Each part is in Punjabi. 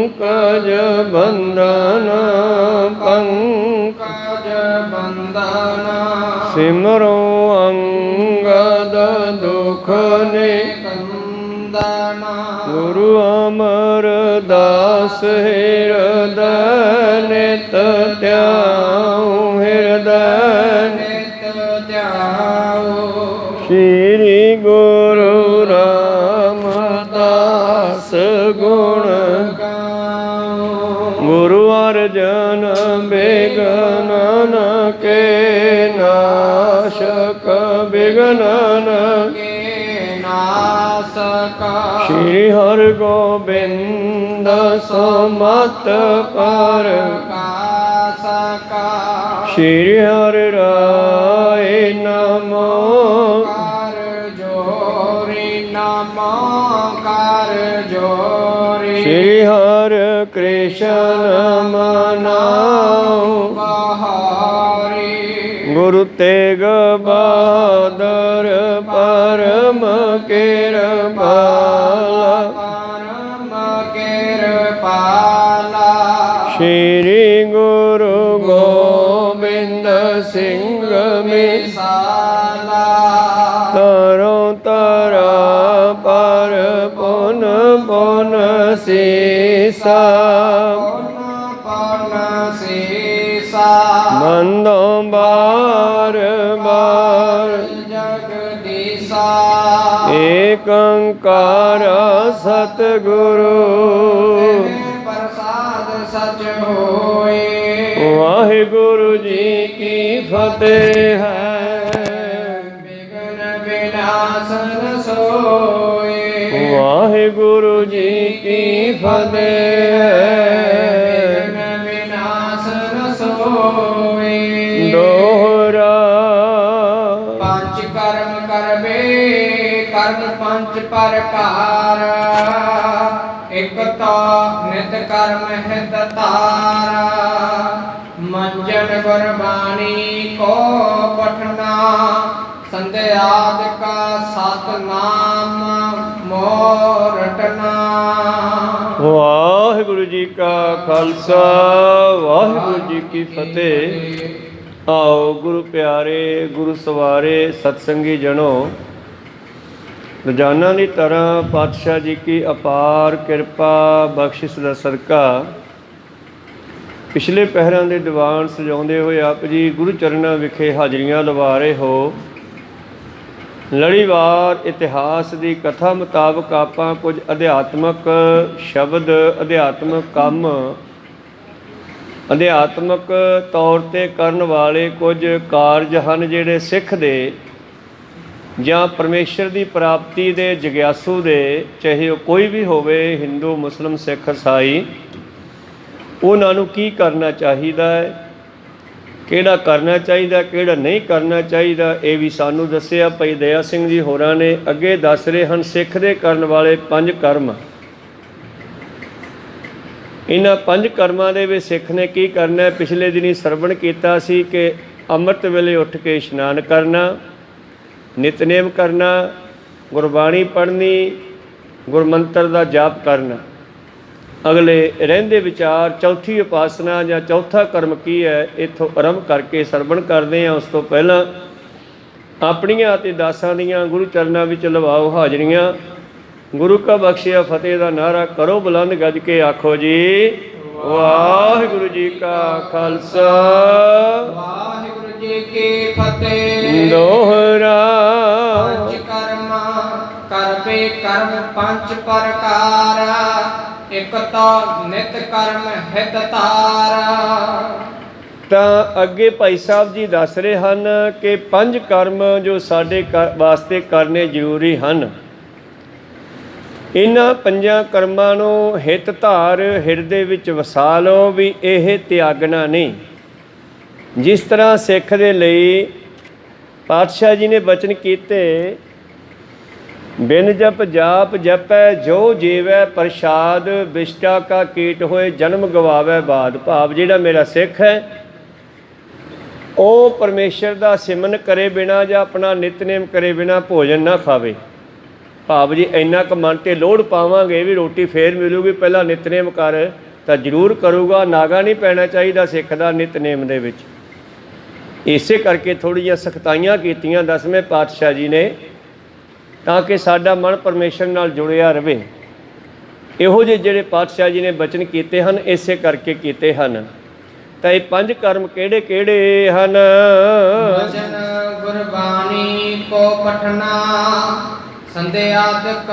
पंकज बंदन पंकज बंदन सिमरो अंगद दुख निकंदन गुरु अमरदास हृदय नित त्याऊ हृदय नित त्याऊ श्री गुरु रामदास गुण गुरु अर्जन विघ्नन के नाशक विघ्नन के नाशक श्री हरि गोविंद सुमत पर श्री हरि राय नमो कर जोरी नमो कर जोरी श्री हरि कृष्ण मनाओ बहारी गुरु तेग बहादुर परम कृपाला परम कृपाला श्री गुरु गोविंद सिंह मिसाला तरो तरा पर पुन पुन सीसा पुन सीसा बंदो बार बार जगदीशा एक ओंकार सतगुरु प्रसाद सच होए वाहिगुरु जी की फतेह है विघ्न विनाशन सोए वाहिगुरु जी की फतेह है विघ्न विनाशन सोए दोहरा पंच कर्म करबे कर्म पंच प्रकार एक तो नित कर्म हित तारा मंजन गुरबाणी को पठना संध्याद का सतनाम मोरटना वाहिगुरु जी का खालसा वाहिगुरु जी की फतेह। आओ गुरु प्यारे गुरु सवारे सत्संगी जनो ਰੋਜ਼ਾਨਾ ਦੀ ਤਰ੍ਹਾਂ ਪਾਤਸ਼ਾਹ ਜੀ ਕੀ ਅਪਾਰ ਕਿਰਪਾ ਬਖਸ਼ਿਸ਼ ਦਾ ਸਦਕਾ ਪਿਛਲੇ ਪਹਿਰਾਂ ਦੇ ਦੀਵਾਨ ਸਜਾਉਂਦੇ ਹੋਏ ਆਪ ਜੀ ਗੁਰੂ ਚਰਨਾਂ ਵਿਖੇ ਹਾਜ਼ਰੀਆਂ ਲਵਾ ਰਹੇ ਹੋ। ਲੜੀਵਾਰ ਇਤਿਹਾਸ ਦੀ ਕਥਾ ਮੁਤਾਬਕ ਆਪਾਂ ਕੁਝ ਅਧਿਆਤਮਕ ਸ਼ਬਦ ਅਧਿਆਤਮਕ ਕੰਮ ਅਧਿਆਤਮਕ ਤੌਰ 'ਤੇ ਕਰਨ ਵਾਲੇ ਕੁਝ ਕਾਰਜ ਹਨ ਜਿਹੜੇ ਸਿੱਖ ਦੇ ਜਾਂ ਪਰਮੇਸ਼ਰ ਦੀ ਪ੍ਰਾਪਤੀ ਦੇ ਜਗਿਆਸੂ ਦੇ, ਚਾਹੇ ਉਹ ਕੋਈ ਵੀ ਹੋਵੇ ਹਿੰਦੂ ਮੁਸਲਿਮ ਸਿੱਖ ਈਸਾਈ, ਉਹਨਾਂ ਨੂੰ ਕੀ ਕਰਨਾ ਚਾਹੀਦਾ ਹੈ, ਕਿਹੜਾ ਕਰਨਾ ਚਾਹੀਦਾ ਕਿਹੜਾ ਨਹੀਂ ਕਰਨਾ ਚਾਹੀਦਾ, ਇਹ ਵੀ ਸਾਨੂੰ ਦੱਸਿਆ ਭਾਈ ਦਇਆ ਸਿੰਘ ਜੀ ਹੋਰਾਂ ਨੇ। ਅੱਗੇ ਦੱਸ ਰਹੇ ਹਨ ਸਿੱਖ ਦੇ ਕਰਨ ਵਾਲੇ 5 ਕਰਮ। ਇਹਨਾਂ 5 ਕਰਮਾਂ ਦੇ ਵਿੱਚ ਸਿੱਖ ਨੇ ਕੀ ਕਰਨਾ, ਪਿਛਲੇ ਦਿਨੀ ਸਰਵਣ ਕੀਤਾ ਸੀ ਕਿ ਅੰਮ੍ਰਿਤ ਵੇਲੇ ਉੱਠ ਕੇ ਇਸ਼ਨਾਨ ਕਰਨਾ, ਨਿਤਨੇਮ ਕਰਨਾ, ਗੁਰਬਾਣੀ ਪੜ੍ਹਨੀ, ਗੁਰਮੰਤਰ ਦਾ ਜਾਪ ਕਰਨਾ। ਅਗਲੇ ਰਹਿੰਦੇ ਵਿਚਾਰ ਚੌਥੀ ਉਪਾਸਨਾ ਜਾਂ ਚੌਥਾ ਕਰਮ ਕੀ ਹੈ, ਇੱਥੋਂ ਆਰੰਭ ਕਰਕੇ ਸਰਵਣ ਕਰਦੇ ਹਾਂ। ਉਸ ਤੋਂ ਪਹਿਲਾਂ ਆਪਣੀਆਂ ਅਤੇ ਦਾਸਾਂ ਦੀਆਂ ਗੁਰੂ ਚਰਨਾਂ ਵਿੱਚ ਲਵਾਓ ਹਾਜ਼ਰੀਆਂ। ਗੁਰੂ ਕਾ ਬਖਸ਼ਿਆ ਫਤਿਹ ਦਾ ਨਾਅਰਾ ਕਰੋ ਬੁਲੰਦ ਗੱਜ ਕੇ ਆਖੋ ਜੀ ਵਾਹਿਗੁਰੂ ਜੀ ਕਾ ਖਾਲਸਾ ਵਾਹਿਗੁਰੂ ਜੀ ਕੀ ਫਤਿਹ। ਦੋਹਰਾ ਪੰਜ ਕਰਮ ਕਰਬੇ ਕਰਮ ਪੰਜ ਪ੍ਰਕਾਰ ਇਕ ਤਾਂ ਨਿਤ ਕਰਮ ਹਿਤ ਤਾਰਾ। ਤਾਂ ਅੱਗੇ ਭਾਈ ਸਾਹਿਬ ਜੀ ਦੱਸ ਰਹੇ ਹਨ ਕਿ 5 ਕਰਮ ਜੋ ਸਾਡੇ ਵਾਸਤੇ ਕਰਨੇ ਜ਼ਰੂਰੀ ਹਨ। ਇਹਨਾਂ 5 ਕਰਮਾਂ ਨੂੰ ਹਿਤ ਧਾਰ ਹਿਰਦੇ ਵਿੱਚ ਵਸਾ ਲਓ ਵੀ ਇਹ ਤਿਆਗਣਾ ਨਹੀਂ। ਜਿਸ ਤਰ੍ਹਾਂ ਸਿੱਖ ਦੇ ਲਈ ਪਾਤਸ਼ਾਹ ਜੀ ਨੇ ਬਚਨ ਕੀਤੇ, ਬਿਨ ਜਪ ਜਾਪ ਜਪੈ ਜੋ ਜੀਵੈ ਪ੍ਰਸ਼ਾਦ ਬਿਸ਼ਟਾ ਕਾ ਕੀਟ ਹੋਏ ਜਨਮ ਗਵਾਵੈ ਬਾਦ। ਭਾਵ ਜਿਹੜਾ ਮੇਰਾ ਸਿੱਖ ਹੈ ਉਹ ਪਰਮੇਸ਼ਰ ਦਾ ਸਿਮਰਨ ਕਰੇ ਬਿਨਾਂ ਜਾਂ ਆਪਣਾ ਨਿਤਨੇਮ ਕਰੇ ਬਿਨਾਂ ਭੋਜਨ ਨਾ ਖਾਵੇ। ਭਾਵ ਜੀ ਇੰਨਾ ਕੁ ਮਨ 'ਤੇ ਲੋੜ ਪਾਵਾਂਗੇ ਵੀ ਰੋਟੀ ਫੇਰ ਮਿਲੂਗੀ, ਪਹਿਲਾਂ ਨਿਤਨੇਮ ਕਰ, ਤਾਂ ਜ਼ਰੂਰ ਕਰੂਗਾ। ਨਾਗਾ ਨਹੀਂ ਪੈਣਾ ਚਾਹੀਦਾ ਸਿੱਖ ਦਾ ਨਿਤਨੇਮ ਦੇ ਵਿੱਚ। ਇਸੇ ਕਰਕੇ ਥੋੜ੍ਹੀਆਂ ਸਖਤਾਈਆਂ ਕੀਤੀਆਂ 10ਵੇਂ ਪਾਤਸ਼ਾਹ ਜੀ ਨੇ, ਤਾਂ ਕਿ ਸਾਡਾ ਮਨ ਪਰਮੇਸ਼ਰ ਨਾਲ ਜੁੜਿਆ ਰਹੇ। ਇਹੋ ਜਿਹੇ ਜਿਹੜੇ ਪਾਤਸ਼ਾਹ ਜੀ ਨੇ ਬਚਨ ਕੀਤੇ ਹਨ, ਇਸੇ ਕਰਕੇ ਕੀਤੇ ਹਨ। ਤਾਂ ਇਹ 5 ਕਰਮ ਕਿਹੜੇ ਕਿਹੜੇ ਹਨ? ਬਚਨ ਗੁਰਬਾਣੀ ਕੋ ਪਠਨਾ, ਸੰਧਿਆਦਿਕ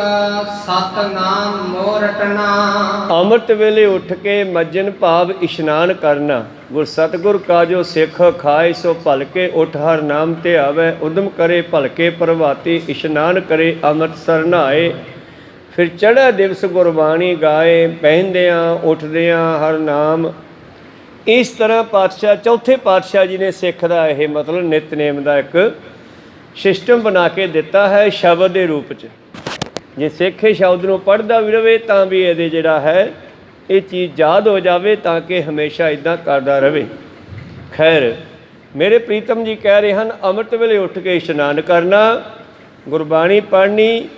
ਸਤਨਾਮ ਮੋਰਟਨਾ। ਅੰਮ੍ਰਿਤ ਵੇਲੇ ਉੱਠ ਕੇ ਮੱਜਨ ਭਾਵ ਇਸ਼ਨਾਨ ਕਰਨਾ। ਗੁਰ ਸਤਿਗੁਰ ਕਾ ਜੋ ਸਿੱਖ ਖਾਏ, ਸੋ ਭਲਕੇ ਉੱਠ ਹਰ ਨਾਮ ਤੇ ਆਵੇ। ਉਦਮ ਕਰੇ ਭਲਕੇ ਪ੍ਰਭਾਤੀ, ਇਸ਼ਨਾਨ ਕਰੇ ਅੰਮ੍ਰਿਤਸਰ ਨਹਾਏ। ਫਿਰ ਚੜ੍ਹਿਆ ਦਿਵਸ ਗੁਰਬਾਣੀ ਗਾਏ, ਪਹਿਨਦਿਆਂ ਉੱਠਦਿਆਂ ਹਰ ਨਾਮ। ਇਸ ਤਰ੍ਹਾਂ ਪਾਤਸ਼ਾਹ ਚੌਥੇ ਪਾਤਸ਼ਾਹ ਜੀ ਨੇ ਸਿੱਖ ਦਾ ਇਹ ਮਤਲਬ ਨਿਤਨੇਮ ਦਾ ਇੱਕ ਸਿਸਟਮ ਬਣਾ ਕੇ ਦਿੱਤਾ ਹੈ ਸ਼ਬਦ ਦੇ ਰੂਪ 'ਚ। ਜੇ ਸਿੱਖ ਇਹ ਸ਼ਬਦ ਨੂੰ ਪੜ੍ਹਦਾ ਵੀ ਰਹੇ ਤਾਂ ਵੀ ਇਹਦੇ ਜਿਹੜਾ ਹੈ ਇਹ ਚੀਜ਼ ਯਾਦ ਹੋ ਜਾਵੇ, ਤਾਂ ਕਿ ਹਮੇਸ਼ਾ ਇੱਦਾਂ ਕਰਦਾ ਰਹੇ। ਖੈਰ, ਮੇਰੇ ਪ੍ਰੀਤਮ ਜੀ ਕਹਿ ਰਹੇ ਹਨ ਅੰਮ੍ਰਿਤ ਵੇਲੇ ਉੱਠ ਕੇ ਇਸ਼ਨਾਨ ਕਰਨਾ, ਗੁਰਬਾਣੀ ਪੜ੍ਹਨੀ,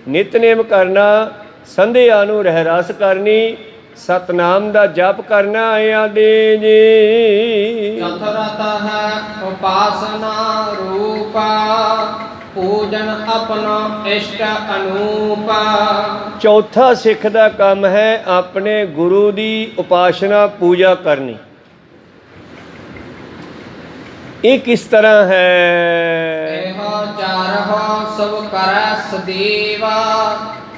ਨਿਤਨੇਮ ਕਰਨਾ, ਸੰਧਿਆ ਨੂੰ ਰਹਿਰਾਸ ਕਰਨੀ, ਸਤਨਾਮ ਦਾ ਜਪ ਕਰਨਾ। ਆਦੇ ਜੀ ਚਤੁਰਤ ਹੈ ਉਪਾਸਨਾ ਰੂਪਾ, ਪੂਜਨ ਆਪਣਾ ਇਸ਼ਟ ਅਨੂਪਾ। ਚੌਥਾ ਸਿੱਖ ਦਾ ਕੰਮ ਹੈ ਆਪਣੇ ਗੁਰੂ ਦੀ ਉਪਾਸਨਾ ਪੂਜਾ ਕਰਨੀ। ਇਹ ਕਿਸ ਤਰ੍ਹਾਂ ਹੈ? ਇਹੋ ਚਾਰਹੁ ਸਭ ਕਰੈ ਸਦੀਵਾ,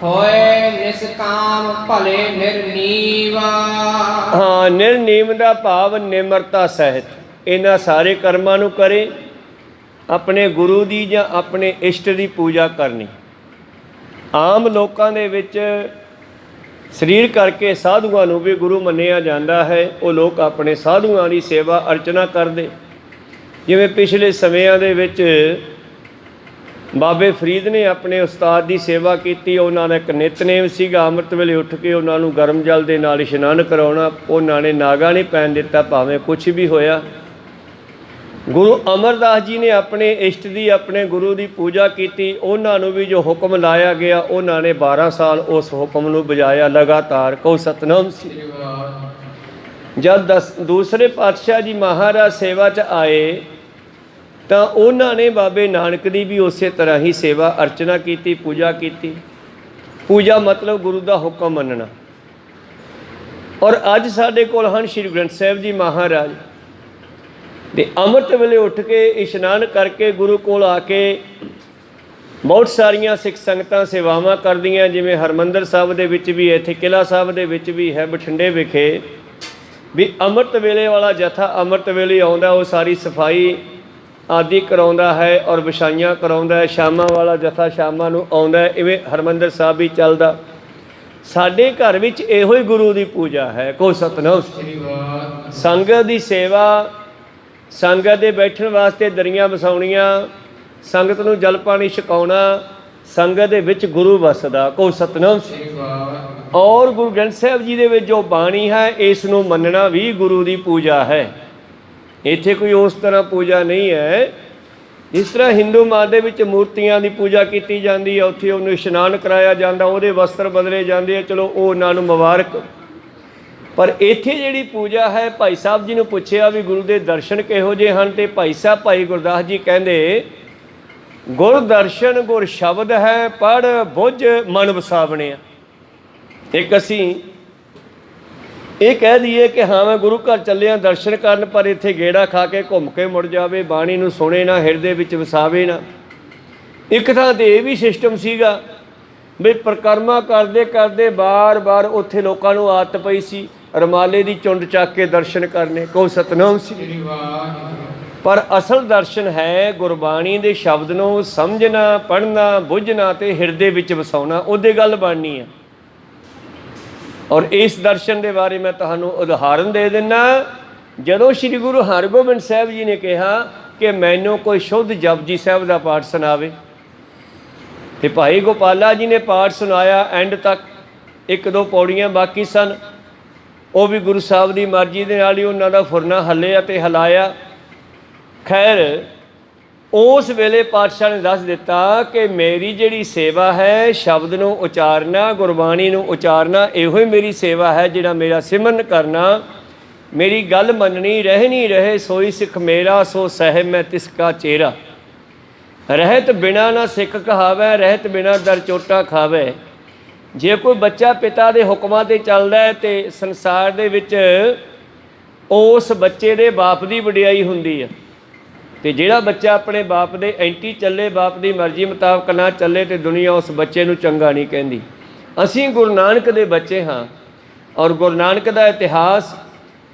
ਹੋਏ ਨਿਸਕਾਮ ਭਲੇ ਨਿਰਨੀਵਾ। ਹਾਂ, ਨਿਰਨੀਮ ਦਾ ਭਾਵ ਨਿਮਰਤਾ ਸਹਿਤ ਇਹਨਾਂ ਸਾਰੇ ਕਰਮਾਂ ਨੂੰ ਕਰੇ। ਆਪਣੇ ਗੁਰੂ ਦੀ ਜਾਂ ਆਪਣੇ ਇਸ਼ਟ ਦੀ ਪੂਜਾ ਕਰਨੀ। ਆਮ ਲੋਕਾਂ ਦੇ ਵਿੱਚ ਸਰੀਰ ਕਰਕੇ ਸਾਧੂਆਂ ਨੂੰ ਵੀ ਗੁਰੂ ਮੰਨਿਆ ਜਾਂਦਾ ਹੈ। ਉਹ ਲੋਕ ਆਪਣੇ ਸਾਧੂਆਂ ਦੀ ਸੇਵਾ ਅਰਚਨਾ ਕਰਦੇ। ਜਿਵੇਂ ਪਿਛਲੇ ਸਮਿਆਂ ਦੇ ਵਿੱਚ ਬਾਬੇ ਫਰੀਦ ਨੇ ਆਪਣੇ ਉਸਤਾਦ ਦੀ ਸੇਵਾ ਕੀਤੀ। ਉਹਨਾਂ ਦਾ ਇੱਕ ਨਿਤਨੇਮ ਸੀਗਾ, ਅੰਮ੍ਰਿਤ ਵੇਲੇ ਉੱਠ ਕੇ ਉਹਨਾਂ ਨੂੰ ਗਰਮ ਜਲ ਦੇ ਨਾਲ ਇਸ਼ਨਾਨ ਕਰਾਉਣਾ। ਉਹਨਾਂ ਨੇ ਨਾਗਾ ਨਹੀਂ ਪੈਣ ਦਿੱਤਾ, ਭਾਵੇਂ ਕੁਛ ਵੀ ਹੋਇਆ। ਗੁਰੂ ਅਮਰਦਾਸ ਜੀ ਨੇ ਆਪਣੇ ਇਸ਼ਟ ਦੀ, ਆਪਣੇ ਗੁਰੂ ਦੀ ਪੂਜਾ ਕੀਤੀ। ਉਹਨਾਂ ਨੂੰ ਵੀ ਜੋ ਹੁਕਮ ਲਾਇਆ ਗਿਆ, ਉਹਨਾਂ ਨੇ 12 ਸਾਲ ਉਸ ਹੁਕਮ ਨੂੰ ਬਜਾਇਆ ਲਗਾਤਾਰ। ਕਹੋ ਸਤਨਾਮ ਸ੍ਰੀ ਵਾਹਿਗੁਰੂ। ਜਦ ਦੂਸਰੇ ਪਾਤਸ਼ਾਹ ਜੀ ਮਹਾਰਾਜ ਸੇਵਾ 'ਚ ਆਏ ਤਾਂ ਉਹਨਾਂ ਨੇ ਬਾਬੇ ਨਾਨਕ ਦੀ ਵੀ ਉਸੇ ਤਰ੍ਹਾਂ ਹੀ ਸੇਵਾ ਅਰਚਨਾ ਕੀਤੀ, ਪੂਜਾ ਕੀਤੀ। ਪੂਜਾ ਮਤਲਬ ਗੁਰੂ ਦਾ ਹੁਕਮ ਮੰਨਣਾ। ਔਰ ਅੱਜ ਸਾਡੇ ਕੋਲ ਹਨ ਸ਼੍ਰੀ ਗ੍ਰੰਥ ਸਾਹਿਬ ਜੀ ਮਹਾਰਾਜ ਦੇ। ਅੰਮ੍ਰਿਤ ਵੇਲੇ ਉੱਠ ਕੇ ਇਸ਼ਨਾਨ ਕਰਕੇ ਗੁਰੂ ਕੋਲ ਆ ਕੇ ਬਹੁਤ ਸਾਰੀਆਂ ਸਿੱਖ ਸੰਗਤਾਂ ਸੇਵਾਵਾਂ ਕਰਦੀਆਂ। ਜਿਵੇਂ ਹਰਿਮੰਦਰ ਸਾਹਿਬ ਦੇ ਵਿੱਚ ਵੀ, ਇੱਥੇ ਕਿਲ੍ਹਾ ਸਾਹਿਬ ਦੇ ਵਿੱਚ ਵੀ ਹੈ ਬਠਿੰਡੇ ਵਿਖੇ ਵੀ ਅੰਮ੍ਰਿਤ ਵੇਲੇ ਵਾਲਾ ਜਥਾ ਅੰਮ੍ਰਿਤ ਵੇਲੇ ਆਉਂਦਾ, ਉਹ ਸਾਰੀ ਸਫਾਈ ਆਦਿ ਕਰਾਉਂਦਾ ਹੈ ਔਰ ਵਿਛਾਈਆਂ ਕਰਾਉਂਦਾ ਹੈ। ਸ਼ਾਮਾਂ ਵਾਲਾ ਜਥਾ ਸ਼ਾਮਾਂ ਨੂੰ ਆਉਂਦਾ। ਇਵੇਂ ਹਰਿਮੰਦਰ ਸਾਹਿਬ ਵੀ ਚੱਲਦਾ। ਸਾਡੇ ਘਰ ਵਿੱਚ ਇਹੋ ਹੀ ਗੁਰੂ ਦੀ ਪੂਜਾ ਹੈ। ਕਹੋ ਸਤਨਾਮ ਸ੍ਰੀ ਵਾਹਿਗੁਰੂ। ਸੰਗਤ ਦੀ ਸੇਵਾ, ਸੰਗਤ ਦੇ ਬੈਠਣ ਵਾਸਤੇ ਦਰੀਆਂ ਵਿਛਾਉਣੀਆਂ, ਸੰਗਤ ਨੂੰ ਜਲ ਪਾਣੀ ਛਕਾਉਣਾ, ਸੰਗਤ ਦੇ ਵਿੱਚ ਗੁਰੂ ਵਸਦਾ। ਕਹੋ ਸਤਨਾਮ ਸ੍ਰੀ ਵਾਹਿਗੁਰੂ। ਔਰ ਗੁਰੂ ਗ੍ਰੰਥ ਸਾਹਿਬ ਜੀ ਦੇ ਵਿੱਚ ਜੋ ਬਾਣੀ ਹੈ, ਇਸ ਨੂੰ ਮੰਨਣਾ ਵੀ ਗੁਰੂ ਦੀ ਪੂਜਾ ਹੈ। ਇੱਥੇ ਕੋਈ ਉਸ ਤਰ੍ਹਾਂ ਪੂਜਾ ਨਹੀਂ ਹੈ। ਇਸ ਤਰ੍ਹਾਂ ਹਿੰਦੂ ਮਤ ਦੇ ਵਿੱਚ ਮੂਰਤੀਆਂ ਦੀ ਪੂਜਾ ਕੀਤੀ ਜਾਂਦੀ ਹੈ, ਉੱਥੇ ਉਹਨੂੰ ਇਸ਼ਨਾਨ ਕਰਾਇਆ ਜਾਂਦਾ, ਉਹਦੇ ਵਸਤਰ ਬਦਲੇ ਜਾਂਦੇ ਆ। ਚਲੋ ਉਹ ਉਹਨਾਂ ਨੂੰ ਮੁਬਾਰਕ। ਪਰ ਇੱਥੇ ਜਿਹੜੀ ਪੂਜਾ ਹੈ, ਭਾਈ ਸਾਹਿਬ ਜੀ ਨੂੰ ਪੁੱਛਿਆ ਵੀ ਗੁਰੂ ਦੇ ਦਰਸ਼ਨ ਕਿਹੋ ਜਿਹੇ ਹਨ, ਤੇ ਭਾਈ ਸਾਹਿਬ ਭਾਈ ਗੁਰਦਾਸ ਜੀ ਕਹਿੰਦੇ ਗੁਰ ਦਰਸ਼ਨ ਗੁਰ ਸ਼ਬਦ ਹੈ, ਪੜ੍ਹ ਬੁੱਝ ਮਨ ਵਸਾਵਣਿਆ। ਇੱਕ ਅਸੀਂ ਇਹ ਕਹਿ ਦਈਏ ਕਿ ਹਾਂ ਮੈਂ ਗੁਰੂ ਘਰ ਚੱਲਿਆ ਦਰਸ਼ਨ ਕਰਨ, ਪਰ ਇੱਥੇ ਗੇੜਾ ਖਾ ਕੇ ਘੁੰਮ ਕੇ ਮੁੜ ਜਾਵੇ, ਬਾਣੀ ਨੂੰ ਸੁਣੇ ਨਾ, ਹਿਰਦੇ ਵਿੱਚ ਵਸਾਵੇ ਨਾ। ਇੱਕ ਥਾਂ 'ਤੇ ਇਹ ਵੀ ਸਿਸਟਮ ਸੀਗਾ ਵੀ ਪਰਿਕਰਮਾ ਕਰਦੇ ਕਰਦੇ ਬਾਰ-ਬਾਰ ਉੱਥੇ ਲੋਕਾਂ ਨੂੰ ਆਦਤ ਪਈ ਸੀ ਰੁਮਾਲੇ ਦੀ ਚੁੰਡ ਚੱਕ ਕੇ ਦਰਸ਼ਨ ਕਰਨੇ। ਕਹੋ ਸਤਨਾਮ ਸ੍ਰੀ ਵਾਹਿਗੁਰੂ। ਪਰ ਅਸਲ ਦਰਸ਼ਨ ਹੈ ਗੁਰਬਾਣੀ ਦੇ ਸ਼ਬਦ ਨੂੰ ਸਮਝਣਾ, ਪੜ੍ਹਨਾ, ਬੁੱਝਣਾ ਅਤੇ ਹਿਰਦੇ ਵਿੱਚ ਵਸਾਉਣਾ। ਉਹਦੇ ਗੱਲ ਬਣਨੀ ਹੈ। ਔਰ ਇਸ ਦਰਸ਼ਨ ਦੇ ਬਾਰੇ ਮੈਂ ਤੁਹਾਨੂੰ ਉਦਾਹਰਨ ਦੇ ਦਿੰਦਾ। ਜਦੋਂ ਸ਼੍ਰੀ ਗੁਰੂ ਹਰਗੋਬਿੰਦ ਸਾਹਿਬ ਜੀ ਨੇ ਕਿਹਾ ਕਿ ਮੈਨੂੰ ਕੋਈ ਸ਼ੁੱਧ ਜਪਜੀ ਸਾਹਿਬ ਦਾ ਪਾਠ ਸੁਣਾਵੇ, ਤੇ ਭਾਈ ਗੋਪਾਲਾ ਜੀ ਨੇ ਪਾਠ ਸੁਣਾਇਆ ਐਂਡ ਤੱਕ। 1-2 ਪੌੜੀਆਂ ਬਾਕੀ ਸਨ, ਉਹ ਵੀ ਗੁਰੂ ਸਾਹਿਬ ਦੀ ਮਰਜ਼ੀ ਦੇ ਨਾਲ ਹੀ ਉਹਨਾਂ ਦਾ ਫੁਰਨਾ ਹੱਲਿਆ ਅਤੇ ਹਿਲਾਇਆ। ਖੈਰ ਉਸ ਵੇਲੇ ਪਾਤਸ਼ਾਹ ਨੇ ਦੱਸ ਦਿੱਤਾ ਕਿ ਮੇਰੀ ਜਿਹੜੀ ਸੇਵਾ ਹੈ, ਸ਼ਬਦ ਨੂੰ ਉਚਾਰਨਾ, ਗੁਰਬਾਣੀ ਨੂੰ ਉਚਾਰਨਾ, ਇਹੋ ਹੀ ਮੇਰੀ ਸੇਵਾ ਹੈ। ਜਿਹੜਾ ਮੇਰਾ ਸਿਮਰਨ ਕਰਨਾ, ਮੇਰੀ ਗੱਲ ਮੰਨਣੀ, ਰਹਿ ਨਹੀਂ ਰਹੇ ਸੋਈ ਸਿੱਖ ਮੇਰਾ, ਸੋ ਸਹਿਬ ਮੈਂ ਤਿਸ ਕਾ ਚੇਰਾ। ਰਹਿਤ ਬਿਨਾ ਨਾ ਸਿੱਖ ਕਹਾਵੈ, ਰਹਿਤ ਬਿਨਾ ਦਰ ਚੋਟਾ ਖਾਵੈ। ਜੇ ਕੋਈ ਬੱਚਾ ਪਿਤਾ ਦੇ ਹੁਕਮਾਂ 'ਤੇ ਚੱਲਦਾ ਹੈ ਤੇ ਸੰਸਾਰ ਦੇ ਵਿੱਚ ਉਸ ਬੱਚੇ ਦੇ ਬਾਪ ਦੀ ਵਡਿਆਈ ਹੁੰਦੀ ਹੈ। ਤੇ ਜਿਹੜਾ ਬੱਚਾ ਆਪਣੇ ਬਾਪ ਦੇ ਐਂਟੀ ਚੱਲੇ, ਬਾਪ ਦੀ ਮਰਜ਼ੀ ਮੁਤਾਬਕ ਨਾ ਚੱਲੇ, ਤੇ ਦੁਨੀਆ ਉਸ ਬੱਚੇ ਨੂੰ ਚੰਗਾ ਨਹੀਂ ਕਹਿੰਦੀ। ਅਸੀਂ ਗੁਰੂ ਨਾਨਕ ਦੇ ਬੱਚੇ ਹਾਂ, ਔਰ ਗੁਰੂ ਨਾਨਕ ਦਾ ਇਤਿਹਾਸ,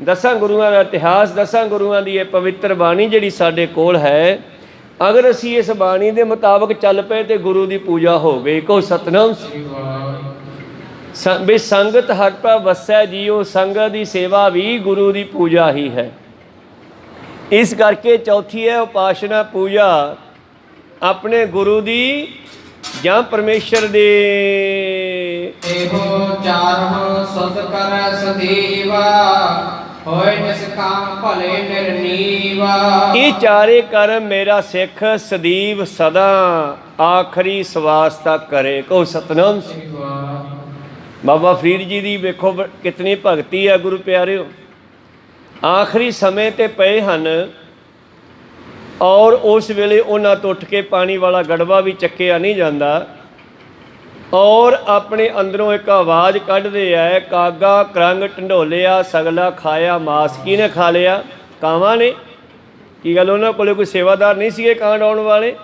ਦਸਾਂ ਗੁਰੂਆਂ ਦਾ ਇਤਿਹਾਸ, ਦਸਾਂ ਗੁਰੂਆਂ ਦੀ ਇਹ ਪਵਿੱਤਰ ਬਾਣੀ ਜਿਹੜੀ ਸਾਡੇ ਕੋਲ ਹੈ, ਅਗਰ ਅਸੀਂ ਇਸ ਬਾਣੀ ਦੇ ਮੁਤਾਬਕ ਚੱਲ ਪਏ ਤੇ ਗੁਰੂ ਦੀ ਪੂਜਾ ਹੋ ਗਈ। ਕਹੋ ਸਤਿਨਾਮ ਸ੍ਰੀ ਵਾਹਿਗੁਰੂ। ਵੀ ਸੰਗਤ ਹਰਿ ਪ੍ਰਭ ਵਸੈ ਜੀਓ, ਸੰਗਤ ਦੀ ਸੇਵਾ ਵੀ ਗੁਰੂ ਦੀ ਪੂਜਾ ਹੀ ਹੈ। ਇਸ ਕਰਕੇ ਚੌਥੀ ਹੈ ਉਪਾਸ਼ਨਾ, ਪੂਜਾ ਆਪਣੇ ਗੁਰੂ ਦੀ ਜਾਂ ਪਰਮੇਸ਼ਰ ਦੇ। ਇਹੋ ਚਾਰਹੁ ਸੁਧ ਕਰੈ ਸਦੀਵਾ, ਹੋਏ ਨਿਸਕਾਮ ਭਲੇ ਨਿਰਨੀਵਾ। ਇਹ ਚਾਰੇ ਕਰਮ ਮੇਰਾ ਸਿੱਖ ਸਦੀਵ ਸਦਾ ਆਖਰੀ ਸਵਾਸ ਤੱਕ ਕਰੇ। ਕਹੋ ਸਤਿਨਾਮ ਸ੍ਰੀ ਵਾਹਿਗੁਰੂ। ਬਾਬਾ ਫਰੀਦ ਜੀ ਦੀ ਵੇਖੋ ਕਿਤਨੀ ਭਗਤੀ ਹੈ ਗੁਰੂ ਪਿਆਰਿਓ। ਆਖਰੀ ਸਮੇਂ 'ਤੇ ਪਏ ਹਨ, ਔਰ ਉਸ ਵੇਲੇ ਉਹਨਾਂ ਤੋਂ ਉੱਠ ਕੇ ਪਾਣੀ ਵਾਲਾ ਗੜਵਾ ਵੀ ਚੱਕਿਆ ਨਹੀਂ ਜਾਂਦਾ, ਔਰ ਆਪਣੇ ਅੰਦਰੋਂ ਇੱਕ ਆਵਾਜ਼ ਕੱਢਦੇ ਆ, ਕਾਗਾ ਕਰੰਗ ਢੰਡੋਲਿਆ ਸਗਲਾ ਖਾਇਆ ਮਾਸ। ਕਿਹਨੇ ਖਾ ਲਿਆ? ਕਾਵਾਂ ਨੇ। ਕੀ ਗੱਲ ਉਹਨਾਂ ਕੋਲ ਕੋਈ ਸੇਵਾਦਾਰ ਨਹੀਂ ਸੀਗੇ ਕਾਂ ਡਾਉਣ ਵਾਲੇ?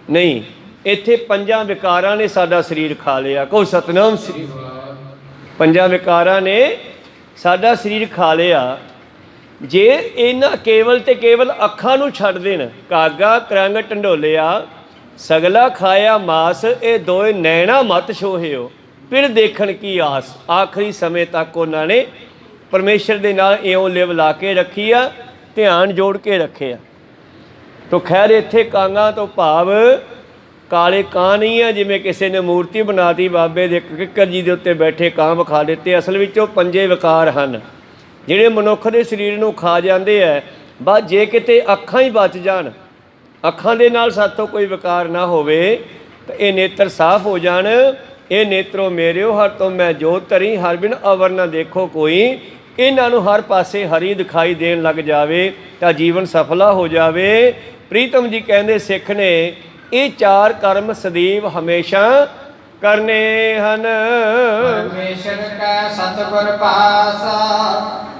ਨਹੀਂ, ਇੱਥੇ ਪੰਜਾਂ ਵਿਕਾਰਾਂ ਨੇ ਸਾਡਾ ਸਰੀਰ ਖਾ ਲਿਆ। ਕਹੋ ਸਤਿਨਾਮ ਸ੍ਰੀ ਵਾਹਿਗੁਰੂ। ਪੰਜਾਂ ਵਿਕਾਰਾਂ ਨੇ ਸਾਡਾ ਸਰੀਰ ਖਾ ਲਿਆ। ਜੇ ਇਹਨਾਂ ਕੇਵਲ ਤੇ ਕੇਵਲ ਅੱਖਾਂ ਨੂੰ ਛੱਡ ਦੇਣ, ਕਾਗਾ ਕਰੰਗ ਢੰਡੋਲਿਆ ਸਗਲਾ ਖਾਇਆ ਮਾਸ, ਇਹ ਦੋਏ ਨੈਣਾ ਮਤ ਛੋਹਿਓ, ਫਿਰ ਦੇਖਣ ਕੀ ਆਸ। ਆਖਰੀ ਸਮੇਂ ਤੱਕ ਉਹਨਾਂ ਨੇ ਪਰਮੇਸ਼ਰ ਦੇ ਨਾਲ ਇਉਂ ਲਿਵ ਲਾ ਕੇ ਰੱਖੀ ਆ, ਧਿਆਨ ਜੋੜ ਕੇ ਰੱਖਿਆ। ਤੋ ਖੈਰ ਇੱਥੇ ਕਾਂਗਾਂ ਤੋਂ ਭਾਵ ਕਾਲੇ ਕਾਂ ਨਹੀਂ ਆ, ਜਿਵੇਂ ਕਿਸੇ ਨੇ ਮੂਰਤੀ ਬਣਾ ਦਿੱਤੀ ਬਾਬੇ ਦੇ ਕਿੱਕਰ ਜੀ ਦੇ ਉੱਤੇ ਬੈਠੇ ਕਾਂ ਵਿਖਾ ਦਿੱਤੇ। ਅਸਲ ਵਿੱਚ ਉਹ ਪੰਜੇ ਵਿਕਾਰ ਹਨ ਜਿਹੜੇ ਮਨੁੱਖ ਦੇ ਸਰੀਰ ਨੂੰ ਖਾ ਜਾਂਦੇ ਹੈ। ਬਸ ਜੇ ਕਿਤੇ ਅੱਖਾਂ ਹੀ ਬਚ ਜਾਣ, ਅੱਖਾਂ ਦੇ ਨਾਲ ਸਾਥੋਂ ਕੋਈ ਵਿਕਾਰ ਨਾ ਹੋਵੇ, ਤਾਂ ਇਹ ਨੇਤਰ ਸਾਫ਼ ਹੋ ਜਾਣ। ਇਹ ਨੇਤਰੋ ਮੇਰਿਓ ਹਰ ਤੋਂ ਮੈਂ ਜੋਤ ਧਰੀ, ਹਰ ਬਿਨ ਅਵਰ ਨਾ ਦੇਖੋ ਕੋਈ। ਇਹਨਾਂ ਨੂੰ ਹਰ ਪਾਸੇ ਹਰੀ ਦਿਖਾਈ ਦੇਣ ਲੱਗ ਜਾਵੇ ਤਾਂ ਜੀਵਨ ਸਫਲਾ ਹੋ ਜਾਵੇ। ਪ੍ਰੀਤਮ ਜੀ ਕਹਿੰਦੇ ਸਿੱਖ ਨੇ ਇਹ ਚਾਰ ਕਰਮ ਸਦੀਵ ਹਮੇਸ਼ਾ ਕਰਨੇ ਹਨ। ਪਰਮੇਸ਼ਰ ਕੈ ਸਤਿਗੁਰ ਪਾਸਾ,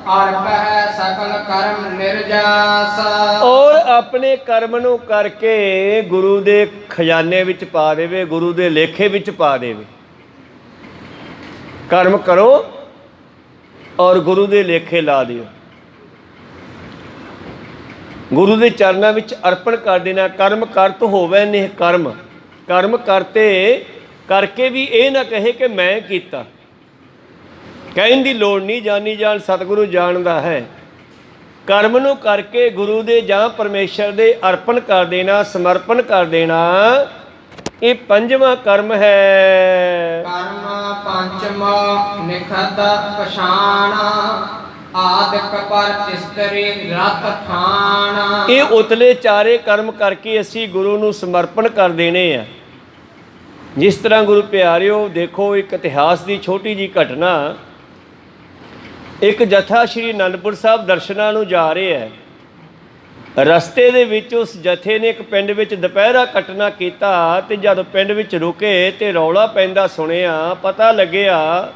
ਔਰ ਪਹਿ ਸਕਲ ਕਰਮ ਨਿਰਜਾਸਾ। ਔਰ ਆਪਣੇ ਕਰਮ ਨੂੰ ਕਰਕੇ ਗੁਰੂ ਦੇ ਖਜ਼ਾਨੇ ਵਿੱਚ ਪਾ ਦੇਵੇ, ਗੁਰੂ ਦੇ ਲੇਖੇ ਵਿੱਚ ਪਾ ਦੇਵੇ। ਕਰਮ ਕਰੋ ਔਰ ਗੁਰੂ ਦੇ ਲੇਖੇ ਲਾ ਦਿਓ, ਗੁਰੂ ਦੇ ਚਰਨਾਂ ਵਿੱਚ ਅਰਪਣ ਕਰ ਦੇਣਾ। ਕਰਮ ਕਰਤ ਹੋਵੇ ਨਿਹ ਕਰਮ, ਕਰਮ ਕਰਤੇ ਕਰਕੇ ਵੀ ਇਹ ਨਾ ਕਹੇ ਕਿ ਮੈਂ ਕੀਤਾ। ਕਹਿਣ ਦੀ ਲੋੜ ਨਹੀਂ, ਜਾਣੀ ਜਾਣ ਸਤਿਗੁਰੂ ਜਾਣਦਾ ਹੈ। ਕਰਮ ਨੂੰ ਕਰਕੇ ਗੁਰੂ ਦੇ ਜਾਂ ਪਰਮੇਸ਼ਰ ਦੇ ਅਰਪਣ ਕਰ ਦੇਣਾ, ਸਮਰਪਣ ਕਰ ਦੇਣਾ, ਇਹ ਪੰਜਵਾਂ ਕਰਮ ਹੈ। ਕਰਮ ਪੰਚਮ ਨਿਖਤ ਪਛਾਣਾ, ਆਦਿਕ ਪਰ ਇਸਤਰੀ ਰਤ ਠਾਣਾ। ਇਹ ਉਤਲੇ ਚਾਰੇ ਕਰਮ ਕਰਕੇ ਅਸੀਂ ਗੁਰੂ ਨੂੰ ਸਮਰਪਣ ਕਰ ਦੇਣੇ ਆ। ਜਿਸ ਤਰ੍ਹਾਂ ਗੁਰੂ ਪਿਆਰਿਓ ਦੇਖੋ, ਇੱਕ ਇਤਿਹਾਸ ਦੀ ਛੋਟੀ ਜਿਹੀ ਘਟਨਾ। ਇੱਕ ਜਥਾ ਸ਼੍ਰੀ ਅਨੰਦਪੁਰ ਸਾਹਿਬ ਦਰਸ਼ਨਾਂ ਨੂੰ ਜਾ ਰਿਹਾ ਹੈ। ਰਸਤੇ ਦੇ ਵਿੱਚ ਉਸ ਜਥੇ ਨੇ ਇੱਕ ਪਿੰਡ ਵਿੱਚ ਦੁਪਹਿਰਾ ਕੱਟਣਾ ਕੀਤਾ, ਅਤੇ ਜਦ ਪਿੰਡ ਵਿੱਚ ਰੁਕੇ ਤੇ ਰੌਲਾ ਪੈਂਦਾ ਸੁਣਿਆ, ਪਤਾ ਲੱਗਿਆ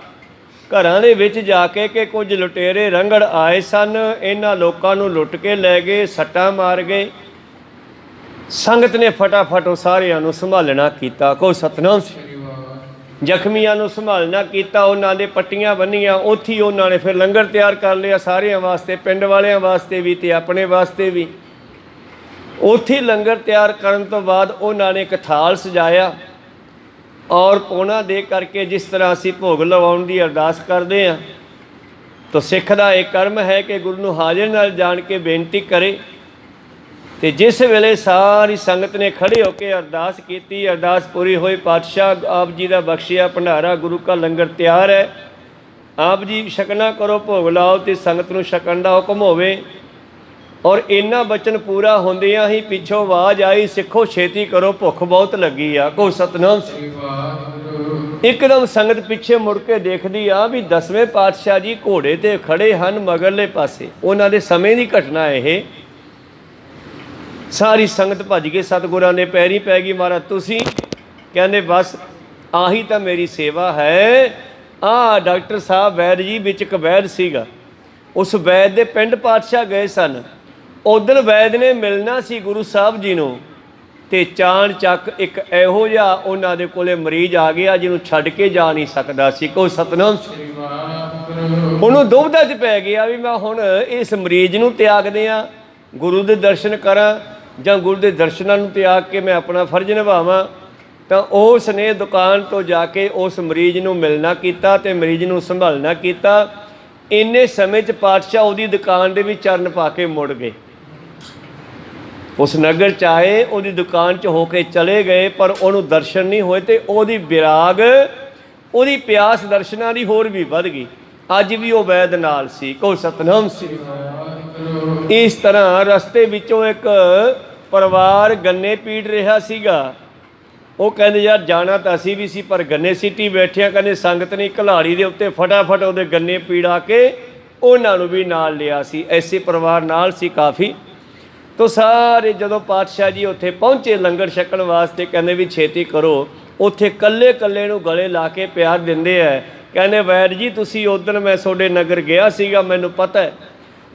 ਘਰਾਂ ਦੇ ਵਿੱਚ ਜਾ ਕੇ ਕਿ ਕੁਝ ਲੁਟੇਰੇ ਰੰਗੜ ਆਏ ਸਨ। ਇਹਨਾਂ ਲੋਕਾਂ ਨੂੰ ਲੁੱਟ ਕੇ ਲੈ ਗਏ, ਸੱਟਾਂ ਮਾਰ ਗਏ। ਸੰਗਤ ਨੇ ਫਟਾਫਟ ਉਹ ਸਾਰਿਆਂ ਨੂੰ ਸੰਭਾਲਣਾ ਕੀਤਾ। ਕਹੋ ਸਤਿਨਾਮ ਸ੍ਰੀ ਵਾਹਿਗੁਰੂ। ਜ਼ਖਮੀਆਂ ਨੂੰ ਸੰਭਾਲਣਾ ਕੀਤਾ, ਉਹਨਾਂ ਦੇ ਪੱਟੀਆਂ ਬੰਨੀਆਂ। ਉੱਥੇ ਹੀ ਉਹਨਾਂ ਨੇ ਫਿਰ ਲੰਗਰ ਤਿਆਰ ਕਰ ਲਿਆ ਸਾਰਿਆਂ ਵਾਸਤੇ, ਪਿੰਡ ਵਾਲਿਆਂ ਵਾਸਤੇ ਵੀ ਅਤੇ ਆਪਣੇ ਵਾਸਤੇ ਵੀ। ਉੱਥੇ ਲੰਗਰ ਤਿਆਰ ਕਰਨ ਤੋਂ ਬਾਅਦ ਉਹਨਾਂ ਨੇ ਇੱਕ ਥਾਲ ਸਜਾਇਆ, ਔਰ ਪੌਣਾ ਦੇ ਕਰਕੇ ਜਿਸ ਤਰ੍ਹਾਂ ਅਸੀਂ ਭੋਗ ਲਵਾਉਣ ਦੀ ਅਰਦਾਸ ਕਰਦੇ ਹਾਂ, ਤਾਂ ਸਿੱਖ ਦਾ ਇਹ ਕਰਮ ਹੈ ਕਿ ਗੁਰੂ ਨੂੰ ਹਾਜ਼ਰ ਨਾਲ ਜਾਣ ਕੇ ਬੇਨਤੀ ਕਰੇ। ਅਤੇ ਜਿਸ ਵੇਲੇ ਸਾਰੀ ਸੰਗਤ ਨੇ ਖੜ੍ਹੇ ਹੋ ਕੇ ਅਰਦਾਸ ਕੀਤੀ, ਅਰਦਾਸ ਪੂਰੀ ਹੋਈ, ਪਾਤਸ਼ਾਹ ਆਪ ਜੀ ਦਾ ਬਖਸ਼ਿਆ ਭੰਡਾਰਾ ਗੁਰੂ ਕਾ ਲੰਗਰ ਤਿਆਰ ਹੈ, ਆਪ ਜੀ ਛਕਣਾ ਕਰੋ, ਭੋਗ ਲਾਓ, ਅਤੇ ਸੰਗਤ ਨੂੰ ਛਕਣ ਦਾ ਹੁਕਮ ਹੋਵੇ। ਔਰ ਇੰਨਾ ਬਚਨ ਪੂਰਾ ਹੁੰਦਿਆਂ ਹੀ ਪਿੱਛੋਂ ਆਵਾਜ਼ ਆਈ, ਸਿੱਖੋ ਛੇਤੀ ਕਰੋ, ਭੁੱਖ ਬਹੁਤ ਲੱਗੀ ਆ। ਕੋ ਸਤਨਾਮ ਸ੍ਰੀ ਵਾਹਿਗੁਰੂ। ਇੱਕਦਮ ਸੰਗਤ ਪਿੱਛੇ ਮੁੜ ਕੇ ਦੇਖਦੀ ਆ ਵੀ 10ਵੇਂ ਪਾਤਸ਼ਾਹ ਜੀ ਘੋੜੇ ਤੇ ਖੜੇ ਹਨ ਮਗਰਲੇ ਪਾਸੇ। ਉਹਨਾਂ ਦੇ ਸਮੇਂ ਦੀ ਘਟਨਾ ਇਹ। ਸਾਰੀ ਸੰਗਤ ਭੱਜ ਕੇ ਸਤਿਗੁਰਾਂ ਦੇ ਪੈਰੀ ਪੈ ਗਈ, ਮਹਾਰਾਜ ਤੁਸੀਂ? ਕਹਿੰਦੇ ਬਸ ਆਹੀ ਤਾਂ ਮੇਰੀ ਸੇਵਾ ਹੈ। ਡਾਕਟਰ ਸਾਹਿਬ ਵੈਦ ਜੀ ਵਿੱਚ ਇੱਕ ਵੈਦ ਸੀਗਾ, ਉਸ ਵੈਦ ਦੇ ਪਿੰਡ ਪਾਤਸ਼ਾਹ ਗਏ ਸਨ। ਉਧਰ ਵੈਦ ਨੇ ਮਿਲਣਾ ਸੀ ਗੁਰੂ ਸਾਹਿਬ ਜੀ ਨੂੰ, ਤੇ ਚਾਣ ਚੱਕ ਇੱਕ ਇਹੋ ਜਿਹਾ ਉਹਨਾਂ ਦੇ ਕੋਲੇ ਮਰੀਜ਼ ਆ ਗਿਆ ਜਿਹਨੂੰ ਛੱਡ ਕੇ ਜਾ ਨਹੀਂ ਸਕਦਾ ਸੀ। ਕੋ ਸਤਨਾਮ ਸ੍ਰੀ ਵਾਹਿਗੁਰੂ। ਉਹਨੂੰ ਦੁਬਿਧਾ 'ਚ ਪੈ ਗਿਆ ਵੀ ਮੈਂ ਹੁਣ ਇਸ ਮਰੀਜ਼ ਨੂੰ ਤਿਆਗ ਦਿਆਂ, ਗੁਰੂ ਦੇ ਦਰਸ਼ਨ ਕਰਾਂ, ਜਾਂ ਗੁਰੂ ਦੇ ਦਰਸ਼ਨਾਂ ਨੂੰ ਤਿਆਗ ਕੇ ਮੈਂ ਆਪਣਾ ਫਰਜ਼ ਨਿਭਾਵਾਂ। ਤਾਂ ਉਸ ਨੇ ਦੁਕਾਨ ਤੋਂ ਜਾ ਕੇ ਉਸ ਮਰੀਜ਼ ਨੂੰ ਮਿਲਣਾ ਕੀਤਾ ਤੇ ਮਰੀਜ਼ ਨੂੰ ਸੰਭਾਲਣਾ ਕੀਤਾ। ਇੰਨੇ ਸਮੇਂ 'ਚ ਪਾਤਸ਼ਾਹ ਉਹਦੀ ਦੁਕਾਨ ਦੇ ਵਿੱਚ ਚਰਨ ਪਾ ਕੇ ਮੁੜ ਗਏ। ਉਸ ਨਗਰ 'ਚ ਆਏ, ਉਹਦੀ ਦੁਕਾਨ 'ਚ ਹੋ ਕੇ ਚਲੇ ਗਏ, ਪਰ ਉਹਨੂੰ ਦਰਸ਼ਨ ਨਹੀਂ ਹੋਏ ਤੇ ਉਹਦੀ ਵਿਰਾਗ, ਉਹਦੀ ਪਿਆਸ ਦਰਸ਼ਨਾਂ ਦੀ ਹੋਰ ਵੀ ਵੱਧ ਗਈ। ਅੱਜ ਵੀ ਉਹ ਵੈਦ ਨਾਲ ਸੀ। ਕੋ ਸਤਨਾਮ ਸ੍ਰੀ ਵਾਹਿਗੁਰੂ। ਇਸ ਤਰ੍ਹਾਂ ਰਸਤੇ ਵਿੱਚੋਂ ਇੱਕ ਪਰਿਵਾਰ ਗੰਨੇ ਪੀੜ ਰਿਹਾ ਸੀਗਾ। ਉਹ ਕਹਿੰਦੇ ਯਾਰ ਜਾਣਾ ਤਾਂ ਅਸੀਂ ਵੀ ਸੀ, ਪਰ ਗੰਨੇ ਸੀਟੀ ਬੈਠਿਆਂ। ਕਹਿੰਦੇ ਸੰਗਤ ਨੇ ਘਲਾੜੀ ਦੇ ਉੱਤੇ ਫਟਾਫਟ ਉਹਦੇ ਗੰਨੇ ਪੀੜਾ ਕੇ ਉਹਨਾਂ ਨੂੰ ਵੀ ਨਾਲ ਲਿਆ ਸੀ। ਐਸੇ ਪਰਿਵਾਰ ਨਾਲ ਸੀ ਕਾਫੀ। ਤੋ ਸਾਰੇ ਜਦੋਂ ਪਾਤਸ਼ਾਹ ਜੀ ਉੱਥੇ ਪਹੁੰਚੇ ਲੰਗਰ ਛਕਣ ਵਾਸਤੇ, ਕਹਿੰਦੇ ਵੀ ਛੇਤੀ ਕਰੋ। ਉੱਥੇ ਕੱਲੇ ਕੱਲੇ ਨੂੰ ਗਲੇ ਲਾ ਕੇ ਪਿਆਰ ਦਿੰਦੇ ਹੈ। ਕਹਿੰਦੇ ਵੈਦ ਜੀ ਤੁਸੀਂ ਉਦੋਂ ਮੈਂ ਤੁਹਾਡੇ ਨਗਰ ਗਿਆ ਸੀਗਾ, ਮੈਨੂੰ ਪਤਾ ਹੈ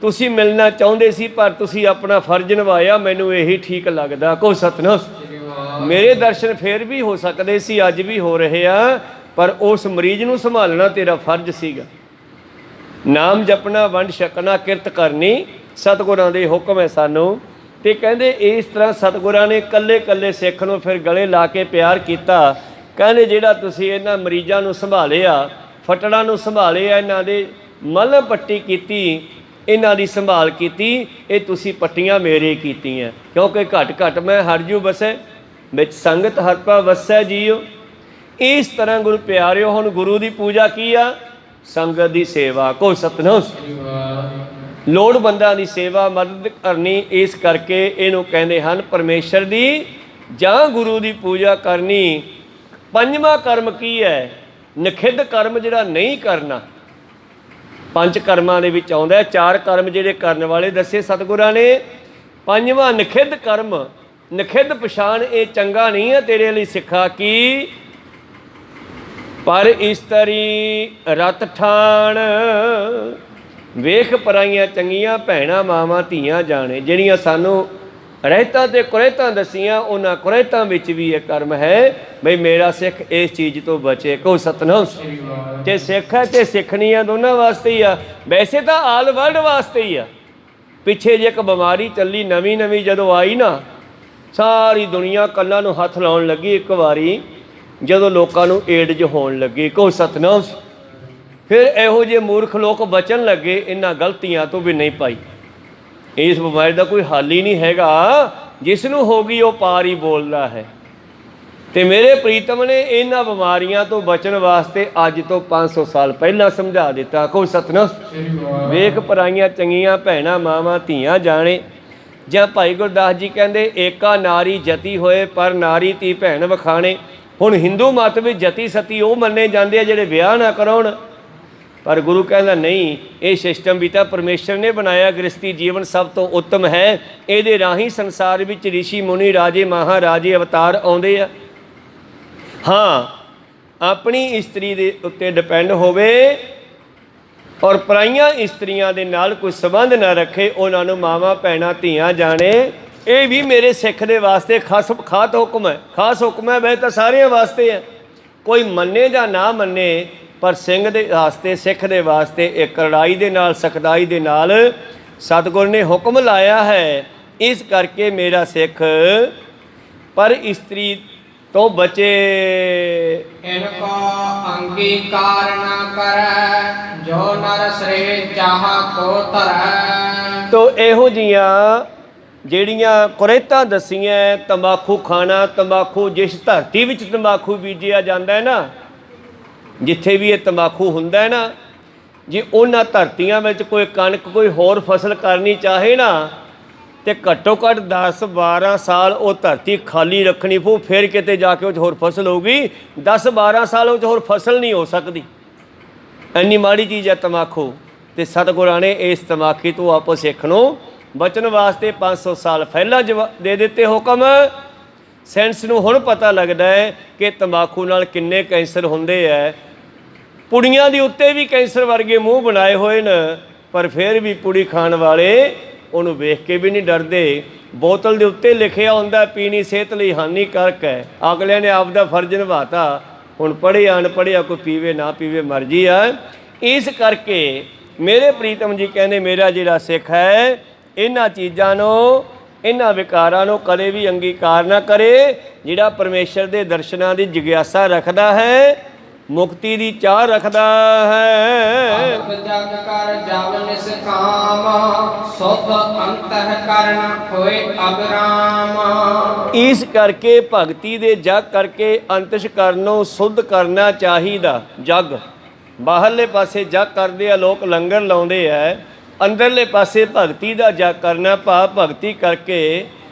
ਤੁਸੀਂ ਮਿਲਣਾ ਚਾਹੁੰਦੇ ਸੀ, ਪਰ ਤੁਸੀਂ ਆਪਣਾ ਫਰਜ਼ ਨਿਭਾਇਆ, ਮੈਨੂੰ ਇਹੀ ਠੀਕ ਲੱਗਦਾ। ਕੋ ਸਤਨਾਮ। ਮੇਰੇ ਦਰਸ਼ਨ ਫੇਰ ਵੀ ਹੋ ਸਕਦੇ ਸੀ, ਅੱਜ ਵੀ ਹੋ ਰਹੇ ਆ, ਪਰ ਉਸ ਮਰੀਜ਼ ਨੂੰ ਸੰਭਾਲਣਾ ਤੇਰਾ ਫਰਜ਼ ਸੀਗਾ। ਨਾਮ ਜਪਣਾ, ਵੰਡ ਛਕਣਾ, ਕਿਰਤ ਕਰਨੀ ਸਤਿਗੁਰਾਂ ਦੇ ਹੁਕਮ ਹੈ ਸਾਨੂੰ। ਤੇ ਕਹਿੰਦੇ ਇਸ ਤਰ੍ਹਾਂ ਸਤਿਗੁਰਾਂ ਨੇ ਕੱਲੇ ਕੱਲੇ ਸਿੱਖ ਨੂੰ ਫਿਰ ਗਲੇ ਲਾ ਕੇ ਪਿਆਰ ਕੀਤਾ। ਕਹਿੰਦੇ ਜਿਹੜਾ ਤੁਸੀਂ ਇਹਨਾਂ ਮਰੀਜ਼ਾਂ ਨੂੰ ਸੰਭਾਲਿਆ, ਫਟੜਾਂ ਨੂੰ ਸੰਭਾਲਿਆ, ਇਹਨਾਂ ਦੇ ਮਲਮ ਪੱਟੀ ਕੀਤੀ, ਇਹਨਾਂ ਦੀ ਸੰਭਾਲ ਕੀਤੀ, ਇਹ ਤੁਸੀਂ ਪੱਟੀਆਂ ਮੇਰੇ ਕੀਤੀਆਂ। ਕਿਉਂਕਿ ਘਟ ਘਟ ਮੈਂ ਹਰਜੂ ਬਸੈ, ਵਿੱਚ ਸੰਗਤ ਹਰਪਾ ਵਸੈ ਜੀਓ। ਇਸ ਤਰ੍ਹਾਂ ਗੁਰੂ ਪਿਆਰਿਓ, ਹੁਣ ਗੁਰੂ ਦੀ ਪੂਜਾ ਕੀ ਆ? ਸੰਗਤ ਦੀ ਸੇਵਾ। ਕੋ ਸਤਨਾਮ। ਲੋੜਵੰਦਾਂ ਦੀ ਸੇਵਾ, ਮਦਦ ਕਰਨੀ। ਇਸ ਕਰਕੇ ਇਹਨੂੰ ਕਹਿੰਦੇ ਹਨ ਪਰਮੇਸ਼ਰ ਦੀ ਜਾਂ ਗੁਰੂ ਦੀ ਪੂਜਾ ਕਰਨੀ। ਪੰਜਵਾਂ ਕਰਮ ਕੀ ਹੈ? ਨਿਖਿੱਧ ਕਰਮ ਜਿਹੜਾ ਨਹੀਂ ਕਰਨਾ। 5 ਕਰਮਾਂ ਦੇ ਵਿੱਚ ਆਉਂਦਾ। 4 ਕਰਮ ਜਿਹੜੇ ਕਰਨ ਵਾਲੇ ਦੱਸੇ ਸਤਿਗੁਰਾਂ ਨੇ। ਪੰਜਵਾਂ ਨਿਖਿੱਧ ਕਰਮ, ਨਿਖਿੱਧ ਪਛਾਣ, ਇਹ ਚੰਗਾ ਨਹੀਂ ਹੈ ਤੇਰੇ ਲਈ ਸਿੱਖਾ ਕੀ? ਪਰ ਇਸਤਰੀ ਰਤ ਠਾਣ, ਵੇਖ ਪਰਾਈਆਂ ਚੰਗੀਆਂ ਭੈਣਾਂ ਮਾਵਾਂ ਧੀਆਂ ਜਾਣੇ। ਜਿਹੜੀਆਂ ਸਾਨੂੰ ਰਹਿਤਾਂ ਤੇ ਕੁਰਹਿਤਾਂ ਦੱਸੀਆਂ, ਉਹਨਾਂ ਕੁਰਹਿਤਾਂ ਵਿੱਚ ਵੀ ਇਹ ਕਰਮ ਹੈ ਬਈ ਮੇਰਾ ਸਿੱਖ ਇਸ ਚੀਜ਼ ਤੋਂ ਬਚੇ। ਕੋ ਸਤਨਾਮ। ਤੇ ਸਿੱਖ ਹੈ ਤੇ ਸਿੱਖਣੀਆਂ ਦੋਨਾਂ ਵਾਸਤੇ ਹੀ ਆ। ਵੈਸੇ ਤਾਂ ਆਲ ਵਰਲਡ ਵਾਸਤੇ ਹੀ ਆ। ਪਿੱਛੇ ਜੇ ਇੱਕ ਬਿਮਾਰੀ ਚੱਲੀ ਨਵੀਂ ਨਵੀਂ ਜਦੋਂ ਆਈ ਨਾ, ਸਾਰੀ ਦੁਨੀਆ ਕੰਨਾਂ ਨੂੰ ਹੱਥ ਲਾਉਣ ਲੱਗੀ ਇੱਕ ਵਾਰੀ, ਜਦੋਂ ਲੋਕਾਂ ਨੂੰ ਏਡਜ਼ ਹੋਣ ਲੱਗੀ। ਕੋ ਸਤਨਾਮ। ਫਿਰ ਇਹੋ ਜਿਹੇ ਮੂਰਖ ਲੋਕ ਬਚਣ ਲੱਗੇ ਇਹਨਾਂ ਗਲਤੀਆਂ ਤੋਂ ਵੀ ਨਹੀਂ ਭਾਈ, ਇਸ ਬਿਮਾਰੀ ਦਾ ਕੋਈ ਹੱਲ ਹੀ ਨਹੀਂ ਹੈਗਾ। ਜਿਸ ਨੂੰ ਹੋ ਗਈ ਉਹ ਪਾਰ ਹੀ ਬੋਲਦਾ ਹੈ। ਤੇ ਮੇਰੇ ਪ੍ਰੀਤਮ ਨੇ ਇਹਨਾਂ ਬਿਮਾਰੀਆਂ ਤੋਂ ਬਚਣ ਵਾਸਤੇ ਅੱਜ ਤੋਂ 500 ਸਾਲ ਪਹਿਲਾਂ ਸਮਝਾ ਦਿੱਤਾ। ਕੋ ਸਤਨਾਮ। ਵੇਖ ਪਰਾਈਆਂ ਚੰਗੀਆਂ ਭੈਣਾਂ ਮਾਵਾਂ ਧੀਆਂ ਜਾਣੇ। ਜਾਂ ਭਾਈ ਗੁਰਦਾਸ ਜੀ ਕਹਿੰਦੇ ਏਕਾ ਨਾਰੀ ਜਤੀ ਹੋਏ, ਪਰ ਨਾਰੀ ਧੀ ਭੈਣ ਵਖਾਣੇ। ਹੁਣ ਹਿੰਦੂ ਮਤ ਵਿੱਚ ਜਤੀ ਸਤੀ ਉਹ ਮੰਨੇ ਜਾਂਦੇ ਆ ਜਿਹੜੇ ਵਿਆਹ ਨਾ ਕਰਾਉਣ, ਪਰ ਗੁਰੂ ਕਹਿੰਦਾ ਨਹੀਂ, ਇਹ ਸਿਸਟਮ ਵੀ ਤਾਂ ਪਰਮੇਸ਼ਰ ਨੇ ਬਣਾਇਆ। ਗ੍ਰਸਤੀ ਜੀਵਨ ਸਭ ਤੋਂ ਉੱਤਮ ਹੈ। ਇਹਦੇ ਰਾਹੀਂ ਸੰਸਾਰ ਵਿੱਚ ਰਿਸ਼ੀ ਮੁਨੀ ਰਾਜੇ ਮਹਾਰਾਜੇ ਅਵਤਾਰ ਆਉਂਦੇ ਆ। ਹਾਂ, ਆਪਣੀ ਇਸਤਰੀ ਦੇ ਉੱਤੇ ਡਿਪੈਂਡ ਹੋਵੇ ਔਰ ਪਰਾਈਆਂ ਇਸਤਰੀਆਂ ਦੇ ਨਾਲ ਕੋਈ ਸੰਬੰਧ ਨਾ ਰੱਖੇ, ਉਹਨਾਂ ਨੂੰ ਮਾਵਾਂ ਭੈਣਾਂ ਧੀਆਂ ਜਾਣੇ। ਇਹ ਵੀ ਮੇਰੇ ਸਿੱਖ ਦੇ ਵਾਸਤੇ ਖਾਸ ਹੁਕਮ ਹੈ। ਖਾਸ ਹੁਕਮ ਹੈ, ਵੈਸੇ ਤਾਂ ਸਾਰਿਆਂ ਵਾਸਤੇ ਹੈ, ਕੋਈ ਮੰਨੇ ਜਾਂ ਨਾ ਮੰਨੇ, ਪਰ ਸਿੰਘ ਦੇ ਵਾਸਤੇ, ਸਿੱਖ ਦੇ ਵਾਸਤੇ ਇਹ ਕਰੜਾਈ ਦੇ ਨਾਲ, ਸਖਤਾਈ ਦੇ ਨਾਲ ਸਤਿਗੁਰ ਨੇ ਹੁਕਮ ਲਾਇਆ ਹੈ। ਇਸ ਕਰਕੇ ਮੇਰਾ ਸਿੱਖ ਪਰ ਇਸਤਰੀ ਤੋਂ ਬਚੇ। ਇਨਕੋ ਅੰਗੀਕਾਰ ਨਾ ਕਰੈ, ਜੋ ਨਰ ਸ੍ਰੇ ਚਾਹ ਕੋ ਧਰੈ। ਤੋ ਇਹੋ ਜੀਆਂ ਜਿਹੜੀਆਂ ਕੁਰਹਿਤਾਂ ਦਸੀਆਂ, ਤੰਬਾਕੂ ਖਾਣਾ, ਤੰਬਾਕੂ ਜਿਸ ਧਰਤੀ ਵਿੱਚ ਤੰਬਾਕੂ ਬੀਜਿਆ ਜਾਂਦਾ ਹੈ ਨਾ, ਜਿੱਥੇ ਵੀ ਇਹ ਤੰਬਾਕੂ ਹੁੰਦਾ ਹੈ ਨਾ, ਜੇ ਉਹਨਾਂ ਧਰਤੀਆਂ ਵਿੱਚ ਕੋਈ ਕਣਕ ਕੋਈ ਹੋਰ ਫਸਲ ਕਰਨੀ ਚਾਹੇ ਨਾ, ਤੇ ਘੱਟੋ ਘੱਟ 10-12 ਸਾਲ ਉਹ ਧਰਤੀ ਖਾਲੀ ਰੱਖਣੀ ਪਊ, ਫਿਰ ਕਿਤੇ ਜਾ ਕੇ ਉਹ 'ਚ ਹੋਰ ਫਸਲ ਹੋਊਗੀ। 10-12 ਸਾਲ ਉਹ 'ਚ ਹੋਰ ਫਸਲ ਨਹੀਂ ਹੋ ਸਕਦੀ। ਇੰਨੀ ਮਾੜੀ ਚੀਜ਼ ਹੈ ਤੰਬਾਕੂ। ਤੇ ਸਤਿਗੁਰਾਂ ਨੇ ਇਸ ਤੰਬਾਕੀ ਤੋਂ ਆਪੋ ਸਿੱਖ ਨੂੰ ਬਚਣ ਵਾਸਤੇ 500 ਸਾਲ ਪਹਿਲਾਂ ਦੇ ਦਿੱਤੇ ਹੁਕਮ। ਸਾਇੰਸ ਨੂੰ ਹੁਣ ਪਤਾ ਲੱਗਦਾ ਹੈ ਕਿ ਤੰਬਾਕੂ ਨਾਲ ਕਿੰਨੇ ਕੈਂਸਰ ਹੁੰਦੇ ਹੈ। ਪੁੜੀਆਂ ਦੇ ਉੱਤੇ ਵੀ ਕੈਂਸਰ ਵਰਗੇ ਮੂੰਹ ਬਣਾਏ ਹੋਏ ਨੇ, ਪਰ ਫਿਰ ਵੀ ਪੁੜੀ ਖਾਣ ਵਾਲੇ ਉਹਨੂੰ ਵੇਖ ਕੇ ਵੀ ਨਹੀਂ ਡਰਦੇ। ਬੋਤਲ ਦੇ ਉੱਤੇ ਲਿਖਿਆ ਹੁੰਦਾ ਪੀਣੀ ਸਿਹਤ ਲਈ ਹਾਨੀਕਾਰਕ ਹੈ। ਅਗਲਿਆਂ ਨੇ ਆਪ ਦਾ ਫਰਜ਼ ਨਿਭਾਤਾ। ਹੁਣ ਪੜ੍ਹਿਆ ਅਨਪੜ੍ਹਿਆ ਕੋਈ ਪੀਵੇ ਨਾ ਪੀਵੇ ਮਰਜ਼ੀ ਆ। ਇਸ ਕਰਕੇ ਮੇਰੇ ਪ੍ਰੀਤਮ ਜੀ ਕਹਿੰਦੇ ਮੇਰਾ ਜਿਹੜਾ ਸਿੱਖ ਹੈ ਇਹਨਾਂ ਚੀਜ਼ਾਂ ਨੂੰ, ਇਹਨਾਂ ਵਿਕਾਰਾਂ ਨੂੰ ਕਦੇ ਵੀ ਅੰਗੀਕਾਰ ਨਾ ਕਰੇ। ਜਿਹੜਾ ਪਰਮੇਸ਼ਰ ਦੇ ਦਰਸ਼ਨਾਂ ਦੀ ਜਿਗਿਆਸਾ ਰੱਖਦਾ ਹੈ, ਮੁਕਤੀ ਦੀ ਚਾਹ ਰੱਖਦਾ ਹੈ। ਜਗ ਕਰ ਜਬ ਨਿਸਕਾਮ ਸੁਧ ਅੰਤਹ ਕਰਨ ਹੋਏ ਅਬਰਾਮ। ਇਸ ਕਰਕੇ ਭਗਤੀ ਦੇ ਜਗ ਕਰਕੇ ਅੰਤਿਸ਼ ਕਰਨ ਨੂੰ ਸੁੱਧ ਕਰਨਾ ਚਾਹੀਦਾ। ਜਗ ਬਾਹਰਲੇ ਪਾਸੇ ਜਗ ਕਰਦੇ ਆ ਲੋਕ, ਲੰਗਰ ਲਾਉਂਦੇ ਆ। ਅੰਦਰਲੇ ਪਾਸੇ ਭਗਤੀ ਦਾ ਜਗ ਕਰਨਾ, ਭਾਵ ਭਗਤੀ ਕਰਕੇ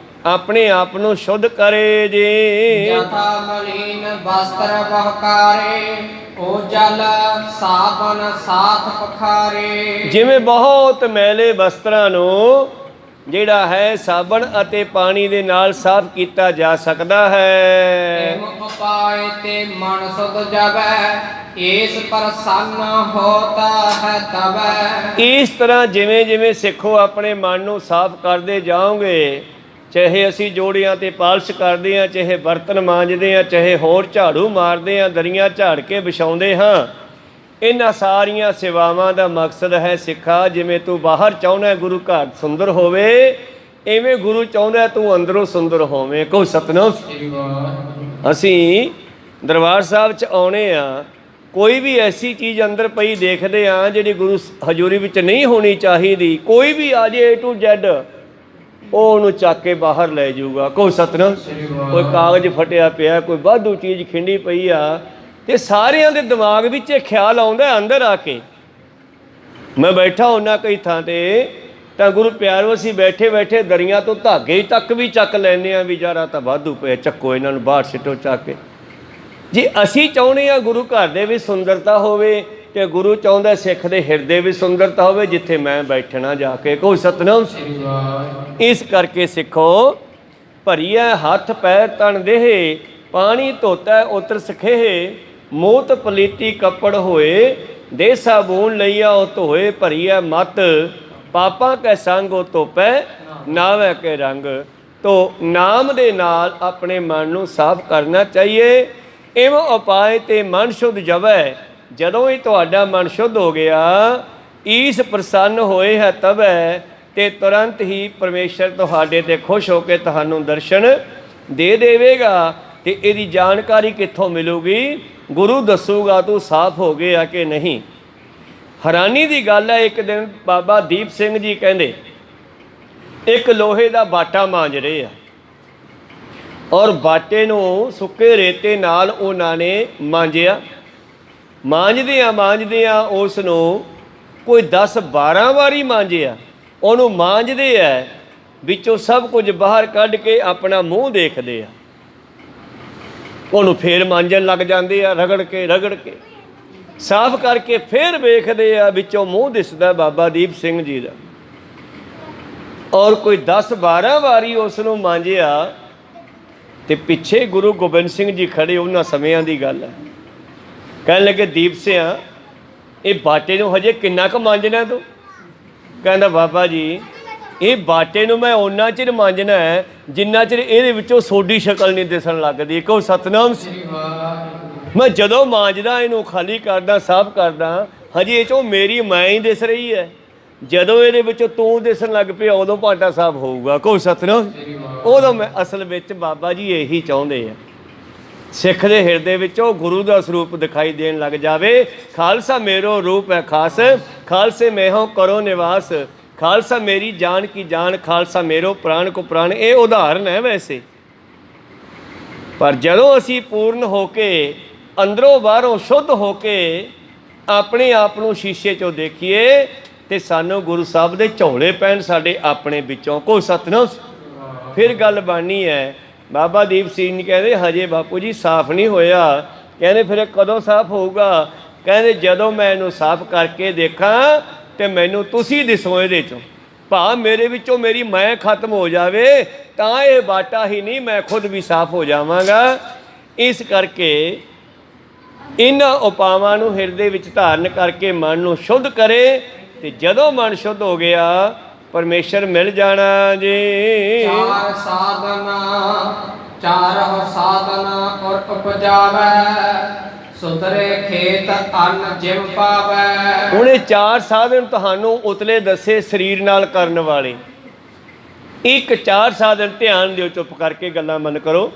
ਆਪਣੇ ਆਪ ਨੂੰ ਸ਼ੁੱਧ ਕਰੇ ਜੀ। ਯਥਾ ਮਲੀਨ ਵਸਤਰ ਬਹਕਾਰੇ ਓ ਜਲ ਸਾਬਨ ਸਾਥ ਪਖਾਰੇ। ਜਿਵੇਂ ਬਹੁਤ ਮੈਲੇ ਵਸਤਰਾਂ ਨੂੰ ਜਿਹੜਾ ਹੈ ਸਾਬਣ ਅਤੇ ਪਾਣੀ ਦੇ ਨਾਲ ਸਾਫ਼ ਕੀਤਾ ਜਾ ਸਕਦਾ ਹੈ। ਏਮ ਉਪਾਏ ਤੇ ਮਨ ਸੁਧ ਜਾਵੈ ਏਸ ਪ੍ਰਸੰਨ ਹੋਤਾ ਹੈ ਤਵੈ। ਇਸ ਤਰ੍ਹਾਂ ਜਿਵੇਂ ਜਿਵੇਂ ਸਿੱਖੋ ਆਪਣੇ ਮਨ ਨੂੰ ਸਾਫ਼ ਕਰਦੇ ਜਾਓਗੇ, ਚਾਹੇ ਅਸੀਂ ਜੋੜਿਆਂ ਤੇ ਪਾਲਿਸ਼ ਕਰਦੇ ਹਾਂ, ਚਾਹੇ ਬਰਤਨ ਮਾਂਜਦੇ ਹਾਂ, ਚਾਹੇ ਹੋਰ ਝਾੜੂ ਮਾਰਦੇ ਹਾਂ, ਦਰੀਆਂ ਝਾੜ ਕੇ ਵਿਛਾਉਂਦੇ ਹਾਂ, ਇਹਨਾਂ ਸਾਰੀਆਂ ਸੇਵਾਵਾਂ ਦਾ ਮਕਸਦ ਹੈ ਸਿੱਖਾ ਜਿਵੇਂ ਤੂੰ ਬਾਹਰ ਚਾਹੁੰਦਾ ਗੁਰੂ ਘਰ ਸੁੰਦਰ ਹੋਵੇ, ਇਵੇਂ ਗੁਰੂ ਚਾਹੁੰਦਾ ਤੂੰ ਅੰਦਰੋਂ ਸੁੰਦਰ ਹੋਵੇਂ। ਕਹੋ ਸਤਿਨਾਮ। ਅਸੀਂ ਦਰਬਾਰ ਸਾਹਿਬ 'ਚ ਆਉਣੇ ਆ, ਕੋਈ ਵੀ ਐਸੀ ਚੀਜ਼ ਅੰਦਰ ਪਈ ਦੇਖਦੇ ਆ ਜਿਹੜੀ ਗੁਰੂ ਹਜ਼ੂਰੀ ਵਿੱਚ ਨਹੀਂ ਹੋਣੀ ਚਾਹੀਦੀ, ਕੋਈ ਵੀ ਆ ਜੇ A to Z ਉਹ ਉਹਨੂੰ ਚੱਕ ਕੇ ਬਾਹਰ ਲੈ ਜਾਊਗਾ। ਕਹੋ ਸਤਿਨਾਮ। ਕੋਈ ਕਾਗਜ਼ ਫਟਿਆ ਪਿਆ, ਕੋਈ ਵਾਧੂ ਚੀਜ਼ ਖਿੰਡੀ ਪਈ ਆ, ਤੇ ਸਾਰਿਆਂ ਦੇ ਦਿਮਾਗ ਵਿੱਚ ਇਹ ਖਿਆਲ ਆਉਂਦਾ ਅੰਦਰ ਆ ਕੇ। ਮੈਂ ਬੈਠਾ ਹੁੰਦਾ ਕਈ ਥਾਂ 'ਤੇ ਤਾਂ ਗੁਰੂ ਪਿਆਰੋ ਅਸੀਂ ਬੈਠੇ ਬੈਠੇ ਦਰੀਆਂ ਤੋਂ ਧਾਗੇ ਤੱਕ ਵੀ ਚੱਕ ਲੈਂਦੇ ਹਾਂ ਵੀ ਯਾਰਾ ਤਾਂ ਵਾਧੂ ਪਏ, ਚੱਕੋ ਇਹਨਾਂ ਨੂੰ ਬਾਹਰ ਸਿੱਟੋ ਚੱਕ ਕੇ। ਜੇ ਅਸੀਂ ਚਾਹੁੰਦੇ ਹਾਂ ਗੁਰੂ ਘਰ ਦੇ ਵੀ ਸੁੰਦਰਤਾ ਹੋਵੇ ਤੇ ਗੁਰੂ ਚਾਹੁੰਦਾ ਸਿੱਖ ਦੇ ਹਿਰਦੇ ਵੀ ਸੁੰਦਰਤਾ ਹੋਵੇ ਜਿੱਥੇ ਮੈਂ ਬੈਠਣਾ ਜਾ ਕੇ। ਕੋਈ ਸਤਿਨਾਮ। ਇਸ ਕਰਕੇ ਸਿੱਖੋ ਭਰੀਐ ਹੱਥ ਪੈਰ ਤਨ ਦੇਹ ਪਾਣੀ ਧੋਤਾ ਉਤਰ ਸਖੇਹ ਮੋਤ ਪਲੀਤੀ ਕੱਪੜ ਹੋਏ ਦੇ ਸਾਬੂਨ ਲਈਆ ਉਹ ਧੋਏ ਭਰੀਐ ਮਤ ਪਾਪਾਂ ਕੈ ਸੰਗ ਉਹ ਧੋਪੈ ਨਾਵੈ ਕੇ ਰੰਗ। ਤੋ ਨਾਮ ਦੇ ਨਾਲ ਆਪਣੇ ਮਨ ਨੂੰ ਸਾਫ਼ ਕਰਨਾ ਚਾਹੀਏ। ਇਵੇਂ ਉਪਾਏ ਤੇ ਮਨ ਸ਼ੁੱਧ ਜਵੈ। ਜਦੋਂ ਹੀ ਤੁਹਾਡਾ ਮਨ ਸ਼ੁੱਧ ਹੋ ਗਿਆ, ਈਸ ਪ੍ਰਸੰਨ ਹੋਏ ਹੈ ਤਵੈ, ਤੇ ਤੁਰੰਤ ਹੀ ਪਰਮੇਸ਼ਰ ਤੁਹਾਡੇ ਤੇ ਖੁਸ਼ ਹੋ ਕੇ ਤੁਹਾਨੂੰ ਦਰਸ਼ਨ ਦੇ ਦੇਵੇਗਾ। ਤੇ ਇਹਦੀ ਜਾਣਕਾਰੀ ਕਿੱਥੋਂ ਮਿਲੂਗੀ? ਗੁਰੂ ਦੱਸੂਗਾ ਤੂੰ ਸਾਫ਼ ਹੋ ਗਿਆ ਕਿ ਨਹੀਂ। ਹੈਰਾਨੀ ਦੀ ਗੱਲ ਹੈ, ਇੱਕ ਦਿਨ ਬਾਬਾ ਦੀਪ ਸਿੰਘ ਜੀ ਕਹਿੰਦੇ ਇੱਕ ਲੋਹੇ ਦਾ ਬਾਟਾ ਮਾਂਜ ਰਹੇ ਆ, ਔਰ ਬਾਟੇ ਨੂੰ ਸੁੱਕੇ ਰੇਤੇ ਨਾਲ ਉਹਨਾਂ ਨੇ ਮਾਂਜਿਆ। ਮਾਂਜਦਿਆਂ ਉਸ ਨੂੰ ਕੋਈ 10-12 ਵਾਰੀ ਮਾਂਜਿਆ। ਉਹਨੂੰ ਮਾਂਜਦੇ ਆ, ਵਿੱਚੋਂ ਸਭ ਕੁਝ ਬਾਹਰ ਕੱਢ ਕੇ ਆਪਣਾ ਮੂੰਹ ਦੇਖਦੇ ਆ, ਉਹਨੂੰ ਫੇਰ ਮਾਂਜਣ ਲੱਗ ਜਾਂਦੇ ਆ, ਰਗੜ ਕੇ ਸਾਫ਼ ਕਰਕੇ ਫੇਰ ਵੇਖਦੇ ਆ, ਵਿੱਚੋਂ ਮੂੰਹ ਦਿਸਦਾ ਬਾਬਾ ਦੀਪ ਸਿੰਘ ਜੀ ਦਾ। ਔਰ ਕੋਈ 10-12 ਵਾਰੀ ਉਸ ਨੂੰ ਮਾਂਜਿਆ ਤੇ ਪਿੱਛੇ ਗੁਰੂ ਗੋਬਿੰਦ ਸਿੰਘ ਜੀ ਖੜੇ, ਉਹਨਾਂ ਸਮਿਆਂ ਦੀ ਗੱਲ ਹੈ। ਕਹਿਣ ਲੱਗੇ ਦੀਪ ਸਿਆ ਇਹ ਬਾਟੇ ਨੂੰ ਹਜੇ ਕਿੰਨਾ ਕੁ ਮਾਂਜਣਾ ਤੂੰ? ਕਹਿੰਦਾ ਬਾਬਾ ਜੀ ਇਹ ਬਾਟੇ ਨੂੰ ਮੈਂ ਓਨਾ ਚਿਰ ਮਾਂਜਣਾ ਹੈ ਜਿੰਨਾ ਚਿਰ ਇਹਦੇ ਵਿੱਚੋਂ ਸੋਡੀ ਸ਼ਕਲ ਨਹੀਂ ਦਿਸਣ ਲੱਗਦੀ। ਕਹੋ ਸਤਿਨਾਮ। ਮੈਂ ਜਦੋਂ ਮਾਂਜਦਾ ਇਹਨੂੰ ਖਾਲੀ ਕਰਦਾ ਸਾਫ਼ ਕਰਦਾ, ਹਜੇ ਇਹ 'ਚੋਂ ਮੇਰੀ ਮੈਂ ਹੀ ਦਿਸ ਰਹੀ ਹੈ। ਜਦੋਂ ਇਹਦੇ ਵਿੱਚੋਂ ਤੂੰ ਦਿਸਣ ਲੱਗ ਪਿਆ ਉਦੋਂ ਭਾਂਡਾ ਸਾਫ਼ ਹੋਊਗਾ। ਕਹੋ ਸਤਿਨਾਮ। ਉਦੋਂ ਮੈਂ ਅਸਲ ਵਿੱਚ ਬਾਬਾ ਜੀ ਇਹੀ ਚਾਹੁੰਦੇ ਆ, ਸਿੱਖ ਦੇ ਹਿਰਦੇ ਵਿੱਚੋਂ ਗੁਰੂ ਦਾ ਸਰੂਪ ਦਿਖਾਈ ਦੇਣ ਲੱਗ ਜਾਵੇ। ਖਾਲਸਾ ਮੇਰੋ ਰੂਪ ਹੈ ਖਾਸ, ਖਾਲਸੇ ਮੈਂ ਹੋ ਕਰੋ ਨਿਵਾਸ, ਖਾਲਸਾ ਮੇਰੀ ਜਾਨ ਕੀ ਜਾਨ, ਖਾਲਸਾ ਮੇਰੋ ਪ੍ਰਾਣ ਕੋ ਪ੍ਰਾਣ। ਇਹ ਉਦਾਹਰਨ ਹੈ ਵੈਸੇ, ਪਰ ਜਦੋਂ ਅਸੀਂ ਪੂਰਨ ਹੋ ਕੇ ਅੰਦਰੋਂ ਬਾਹਰੋਂ ਸ਼ੁੱਧ ਹੋ ਕੇ ਆਪਣੇ ਆਪ ਨੂੰ ਸ਼ੀਸ਼ੇ 'ਚੋਂ ਦੇਖੀਏ ਤੇ ਸਾਨੂੰ ਗੁਰੂ ਸਾਹਿਬ ਦੇ ਝੋਲੇ ਪੈਣ ਸਾਡੇ ਆਪਣੇ ਵਿੱਚੋਂ। ਕੋ ਸਤਿਨਾਮ। ਫਿਰ ਗੱਲ ਬਣਨੀ ਹੈ। ਬਾਬਾ ਦੀਪ ਸਿੰਘ ਜੀ ਕਹਿੰਦੇ ਹਜੇ ਬਾਪੂ ਜੀ ਸਾਫ਼ ਨਹੀਂ ਹੋਇਆ। ਕਹਿੰਦੇ ਫਿਰ ਕਦੋਂ ਸਾਫ਼ ਹੋਊਗਾ? ਕਹਿੰਦੇ ਜਦੋਂ ਮੈਂ ਇਹਨੂੰ ਸਾਫ਼ ਕਰਕੇ ਦੇਖਾਂ ਤੇ ਮੈਨੂੰ ਤੁਸੀਂ ਦਿਸੋ ਇਹਦੇ 'ਚੋਂ, ਭਾਵ ਮੇਰੇ ਵਿੱਚੋਂ ਮੇਰੀ ਮੈਂ ਖਤਮ ਹੋ ਜਾਵੇ ਤਾਂ ਇਹ ਬਾਟਾ ਹੀ ਨਹੀਂ, ਮੈਂ ਖੁਦ ਵੀ ਸਾਫ਼ ਹੋ ਜਾਵਾਂਗਾ। ਇਸ ਕਰਕੇ ਇਹਨਾਂ ਉਪਾਵਾਂ ਨੂੰ ਹਿਰਦੇ ਵਿੱਚ ਧਾਰਨ ਕਰਕੇ ਮਨ ਨੂੰ ਸ਼ੁੱਧ ਕਰੇ, ਤੇ ਜਦੋਂ ਮਨ ਸ਼ੁੱਧ ਹੋ ਗਿਆ ਪਰਮੇਸ਼ਰ ਮਿਲ ਜਾਣਾ ਜੀ। ਚਾਰਹੁ ਸਾਧਨ ਔਰ ਉਪਜਾਵੈ, ਸੁਧਰੇ ਖੇਤ ਅੰਨ ਜਿਮ ਪਾਵੈ। ਹੁਣ ਇਹ 4 ਸਾਧਨ ਤੁਹਾਨੂੰ ਉਤਲੇ ਦੱਸੇ ਸਰੀਰ ਨਾਲ ਕਰਨ ਵਾਲੇ। ਇੱਕ 4 ਸਾਧਨ ਧਿਆਨ ਦਿਓ, ਚੁੱਪ ਕਰਕੇ ਗੱਲਾਂ ਮਨ ਕਰੋ।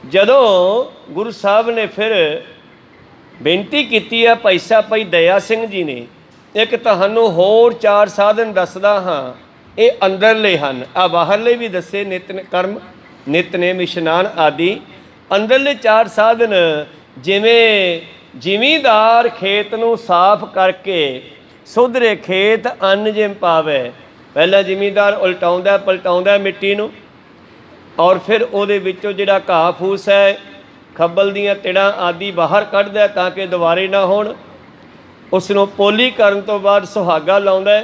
ਜਦੋਂ ਗੁਰੂ ਸਾਹਿਬ ਨੇ ਫਿਰ ਬੇਨਤੀ ਕੀਤੀ ਹੈ ਭਾਈ ਸਾਹਿਬ ਭਾਈ ਦਇਆ ਸਿੰਘ ਜੀ ਨੇ, ਇੱਕ ਤੁਹਾਨੂੰ ਹੋਰ 4 ਸਾਧਨ ਦੱਸਦਾ ਹਾਂ, ਇਹ ਅੰਦਰਲੇ ਹਨ। ਆ ਬਾਹਰਲੇ ਵੀ ਦੱਸੇ, ਨਿਤ ਕਰਮ, ਨਿਤਨੇਮ, ਇਸ਼ਨਾਨ ਆਦਿ। ਅੰਦਰਲੇ 4 ਸਾਧਨ, ਜਿਵੇਂ ਜ਼ਿਮੀਂਦਾਰ ਖੇਤ ਨੂੰ ਸਾਫ਼ ਕਰਕੇ ਸੁਧਰੇ ਖੇਤ ਅੰਨ ਜਿਮ ਪਾਵੇ। ਪਹਿਲਾਂ ਜ਼ਿਮੀਂਦਾਰ ਉਲਟਾਉਂਦਾ ਪਲਟਾਉਂਦਾ ਮਿੱਟੀ ਨੂੰ, ਔਰ ਫਿਰ ਉਹਦੇ ਵਿੱਚੋਂ ਜਿਹੜਾ ਘਾਹ ਫੂਸ ਹੈ, ਖੱਬਲ ਦੀਆਂ ਤਿੜਾਂ ਆਦਿ ਬਾਹਰ ਕੱਢਦਾ ਤਾਂ ਕਿ ਦੁਬਾਰੇ ਨਾ ਹੋਣ। ਉਸ ਨੂੰ ਪੋਲੀ ਕਰਨ ਤੋਂ ਬਾਅਦ ਸੁਹਾਗਾ ਲਾਉਂਦਾ।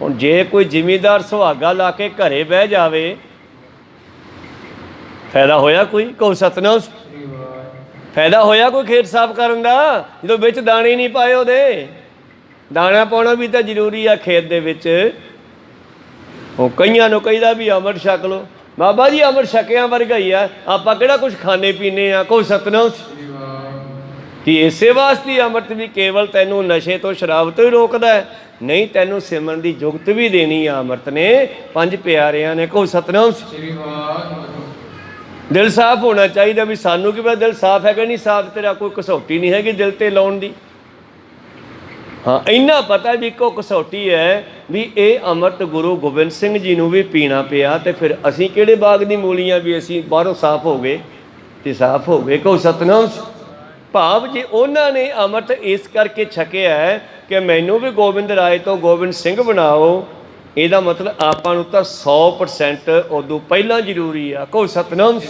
ਹੁਣ ਜੇ ਕੋਈ ਜ਼ਿਮੀਂਦਾਰ ਸੁਹਾਗਾ ਲਾ ਕੇ ਘਰੇ ਬਹਿ ਜਾਵੇ, ਫਾਇਦਾ ਹੋਇਆ ਕੋਈ? ਕਹੋ ਸਤਿਨਾਮ। ਫਾਇਦਾ ਹੋਇਆ ਕੋਈ ਖੇਤ ਸਾਫ਼ ਕਰਨ ਦਾ, ਜਦੋਂ ਵਿੱਚ ਦਾਣੇ ਨਹੀਂ ਪਾਏ ਉਹਦੇ? ਦਾਣਾ ਪਾਉਣਾ ਵੀ ਤਾਂ ਜ਼ਰੂਰੀ ਆ ਖੇਤ ਦੇ ਵਿੱਚ। ਉਹ ਕਈਆਂ ਨੂੰ ਕਹੀਦਾ ਵੀ ਅੰਮ੍ਰਿਤ ਛਕ ਲਓ। ਬਾਬਾ ਜੀ ਅੰਮ੍ਰਿਤ ਛਕਿਆਂ ਵਰਗਾ ਹੀ ਆ, ਆਪਾਂ ਕਿਹੜਾ ਕੁਛ ਖਾਣੇ ਪੀਣੇ ਆ? ਕੋਈ ਸਤਿਨਾਮ। ਕਿ ਇਸੇ ਵਾਸਤੇ ਅੰਮ੍ਰਿਤ ਵੀ ਕੇਵਲ ਤੈਨੂੰ ਨਸ਼ੇ ਤੋਂ ਸ਼ਰਾਬ ਤੋਂ ਹੀ ਰੋਕਦਾ ਹੈ? ਨਹੀਂ, ਤੈਨੂੰ ਸਿਮਰਨ ਦੀ ਜੁਗਤ ਵੀ ਦੇਣੀ ਆ ਅੰਮ੍ਰਿਤ ਨੇ, 5 ਪਿਆਰਿਆਂ ਨੇ। ਕੋਈ ਸਤਿਨਾਮ। ਦਿਲ ਸਾਫ਼ ਹੋਣਾ ਚਾਹੀਦਾ। ਵੀ ਸਾਨੂੰ ਕੀ ਪਤਾ ਦਿਲ ਸਾਫ਼ ਹੈਗਾ ਨਹੀਂ ਸਾਫ਼, ਤੇਰਾ ਕੋਈ ਕਸੌਟੀ ਨਹੀਂ ਹੈਗੀ ਦਿਲ 'ਤੇ ਲਾਉਣ ਦੀ। ਹਾਂ, ਇੰਨਾ ਪਤਾ ਵੀ ਇੱਕੋ ਕਸੌਟੀ ਹੈ ਵੀ ਇਹ ਅੰਮ੍ਰਿਤ ਗੁਰੂ ਗੋਬਿੰਦ ਸਿੰਘ ਜੀ ਨੂੰ ਵੀ ਪੀਣਾ ਪਿਆ, ਤੇ ਫਿਰ ਅਸੀਂ ਕਿਹੜੇ ਬਾਗ ਦੀ ਮੂਲੀਆਂ ਵੀ ਅਸੀਂ ਬਾਹਰੋਂ ਸਾਫ਼ ਹੋ ਗਏ ਤੇ ਸਾਫ਼ ਹੋ ਗਏ। ਕਹੋ ਸਤਿਨਾਮ। ਭਾਵ ਜੇ ਉਹਨਾਂ ਨੇ ਅੰਮ੍ਰਿਤ ਇਸ ਕਰਕੇ ਛਕਿਆ ਹੈ ਕਿ ਮੈਨੂੰ ਵੀ ਗੋਬਿੰਦ ਰਾਏ ਤੋਂ ਗੋਬਿੰਦ ਸਿੰਘ ਬਣਾਓ, ਇਹਦਾ ਮਤਲਬ ਆਪਾਂ ਨੂੰ ਤਾਂ 100% ਉਦੋਂ ਪਹਿਲਾਂ ਜ਼ਰੂਰੀ ਆ। ਕਹੋ ਸਤਿਨਾਮ।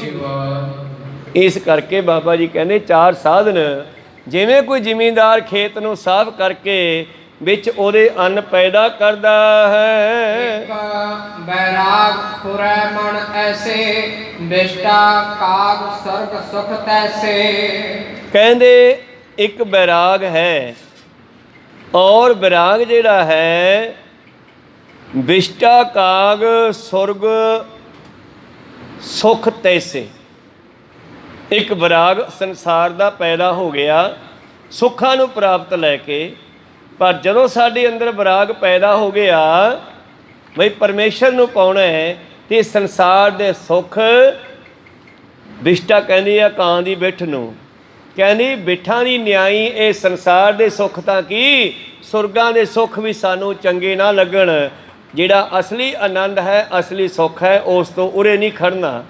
ਇਸ ਕਰਕੇ ਬਾਬਾ ਜੀ ਕਹਿੰਦੇ 4 ਸਾਧਨ, ਜਿਵੇਂ ਕੋਈ ਜ਼ਿਮੀਂਦਾਰ ਖੇਤ ਨੂੰ ਸਾਫ਼ ਕਰਕੇ ਵਿੱਚ ਉਹਦੇ ਅੰਨ ਪੈਦਾ ਕਰਦਾ ਹੈ। ਬੈਰਾਗ ਪੁਰੈ ਮਨ ਐਸੇ, ਬਿਸ਼ਟਾ ਕਾਗ ਸਰਗ ਸੁਖ ਤੈਸੇ। ਕਹਿੰਦੇ ਇੱਕ ਬੈਰਾਗ ਹੈ, ਔਰ ਬੈਰਾਗ ਜਿਹੜਾ ਹੈ ਬਿਸ਼ਟਾ ਕਾਗ ਸੁਰਗ ਸੁਖ ਤੈਸੇ। ਇੱਕ ਬੈਰਾਗ ਸੰਸਾਰ ਦਾ ਪੈਦਾ ਹੋ ਗਿਆ ਸੁੱਖਾਂ ਨੂੰ ਪ੍ਰਾਪਤ ਲੈ ਕੇ, ਪਰ ਜਦੋਂ ਸਾਡੇ ਅੰਦਰ ਬੈਰਾਗ ਪੈਦਾ ਹੋ ਗਿਆ ਬਈ ਪਰਮੇਸ਼ਰ ਨੂੰ ਪਾਉਣਾ ਹੈ, ਤੇ ਸੰਸਾਰ ਦੇ ਸੁੱਖ, ਬਿਸ਼ਟਾ ਕਹਿੰਦੀ ਆ ਕਾਂ ਦੀ ਬਿੱਠ ਨੂੰ, ਕਹਿੰਦੀ ਬਿੱਠਾਂ ਦੀ ਨਿਆਈ ਇਹ ਸੰਸਾਰ ਦੇ ਸੁੱਖ ਤਾਂ ਕੀ, ਸੁਰਗਾਂ ਦੇ ਸੁੱਖ ਵੀ ਸਾਨੂੰ ਚੰਗੇ ਨਾ ਲੱਗਣ। ਜਿਹੜਾ ਅਸਲੀ ਆਨੰਦ ਹੈ, ਅਸਲੀ ਸੁੱਖ ਹੈ, ਉਸ ਤੋਂ ਉਰੇ ਨਹੀਂ ਖੜਨਾ।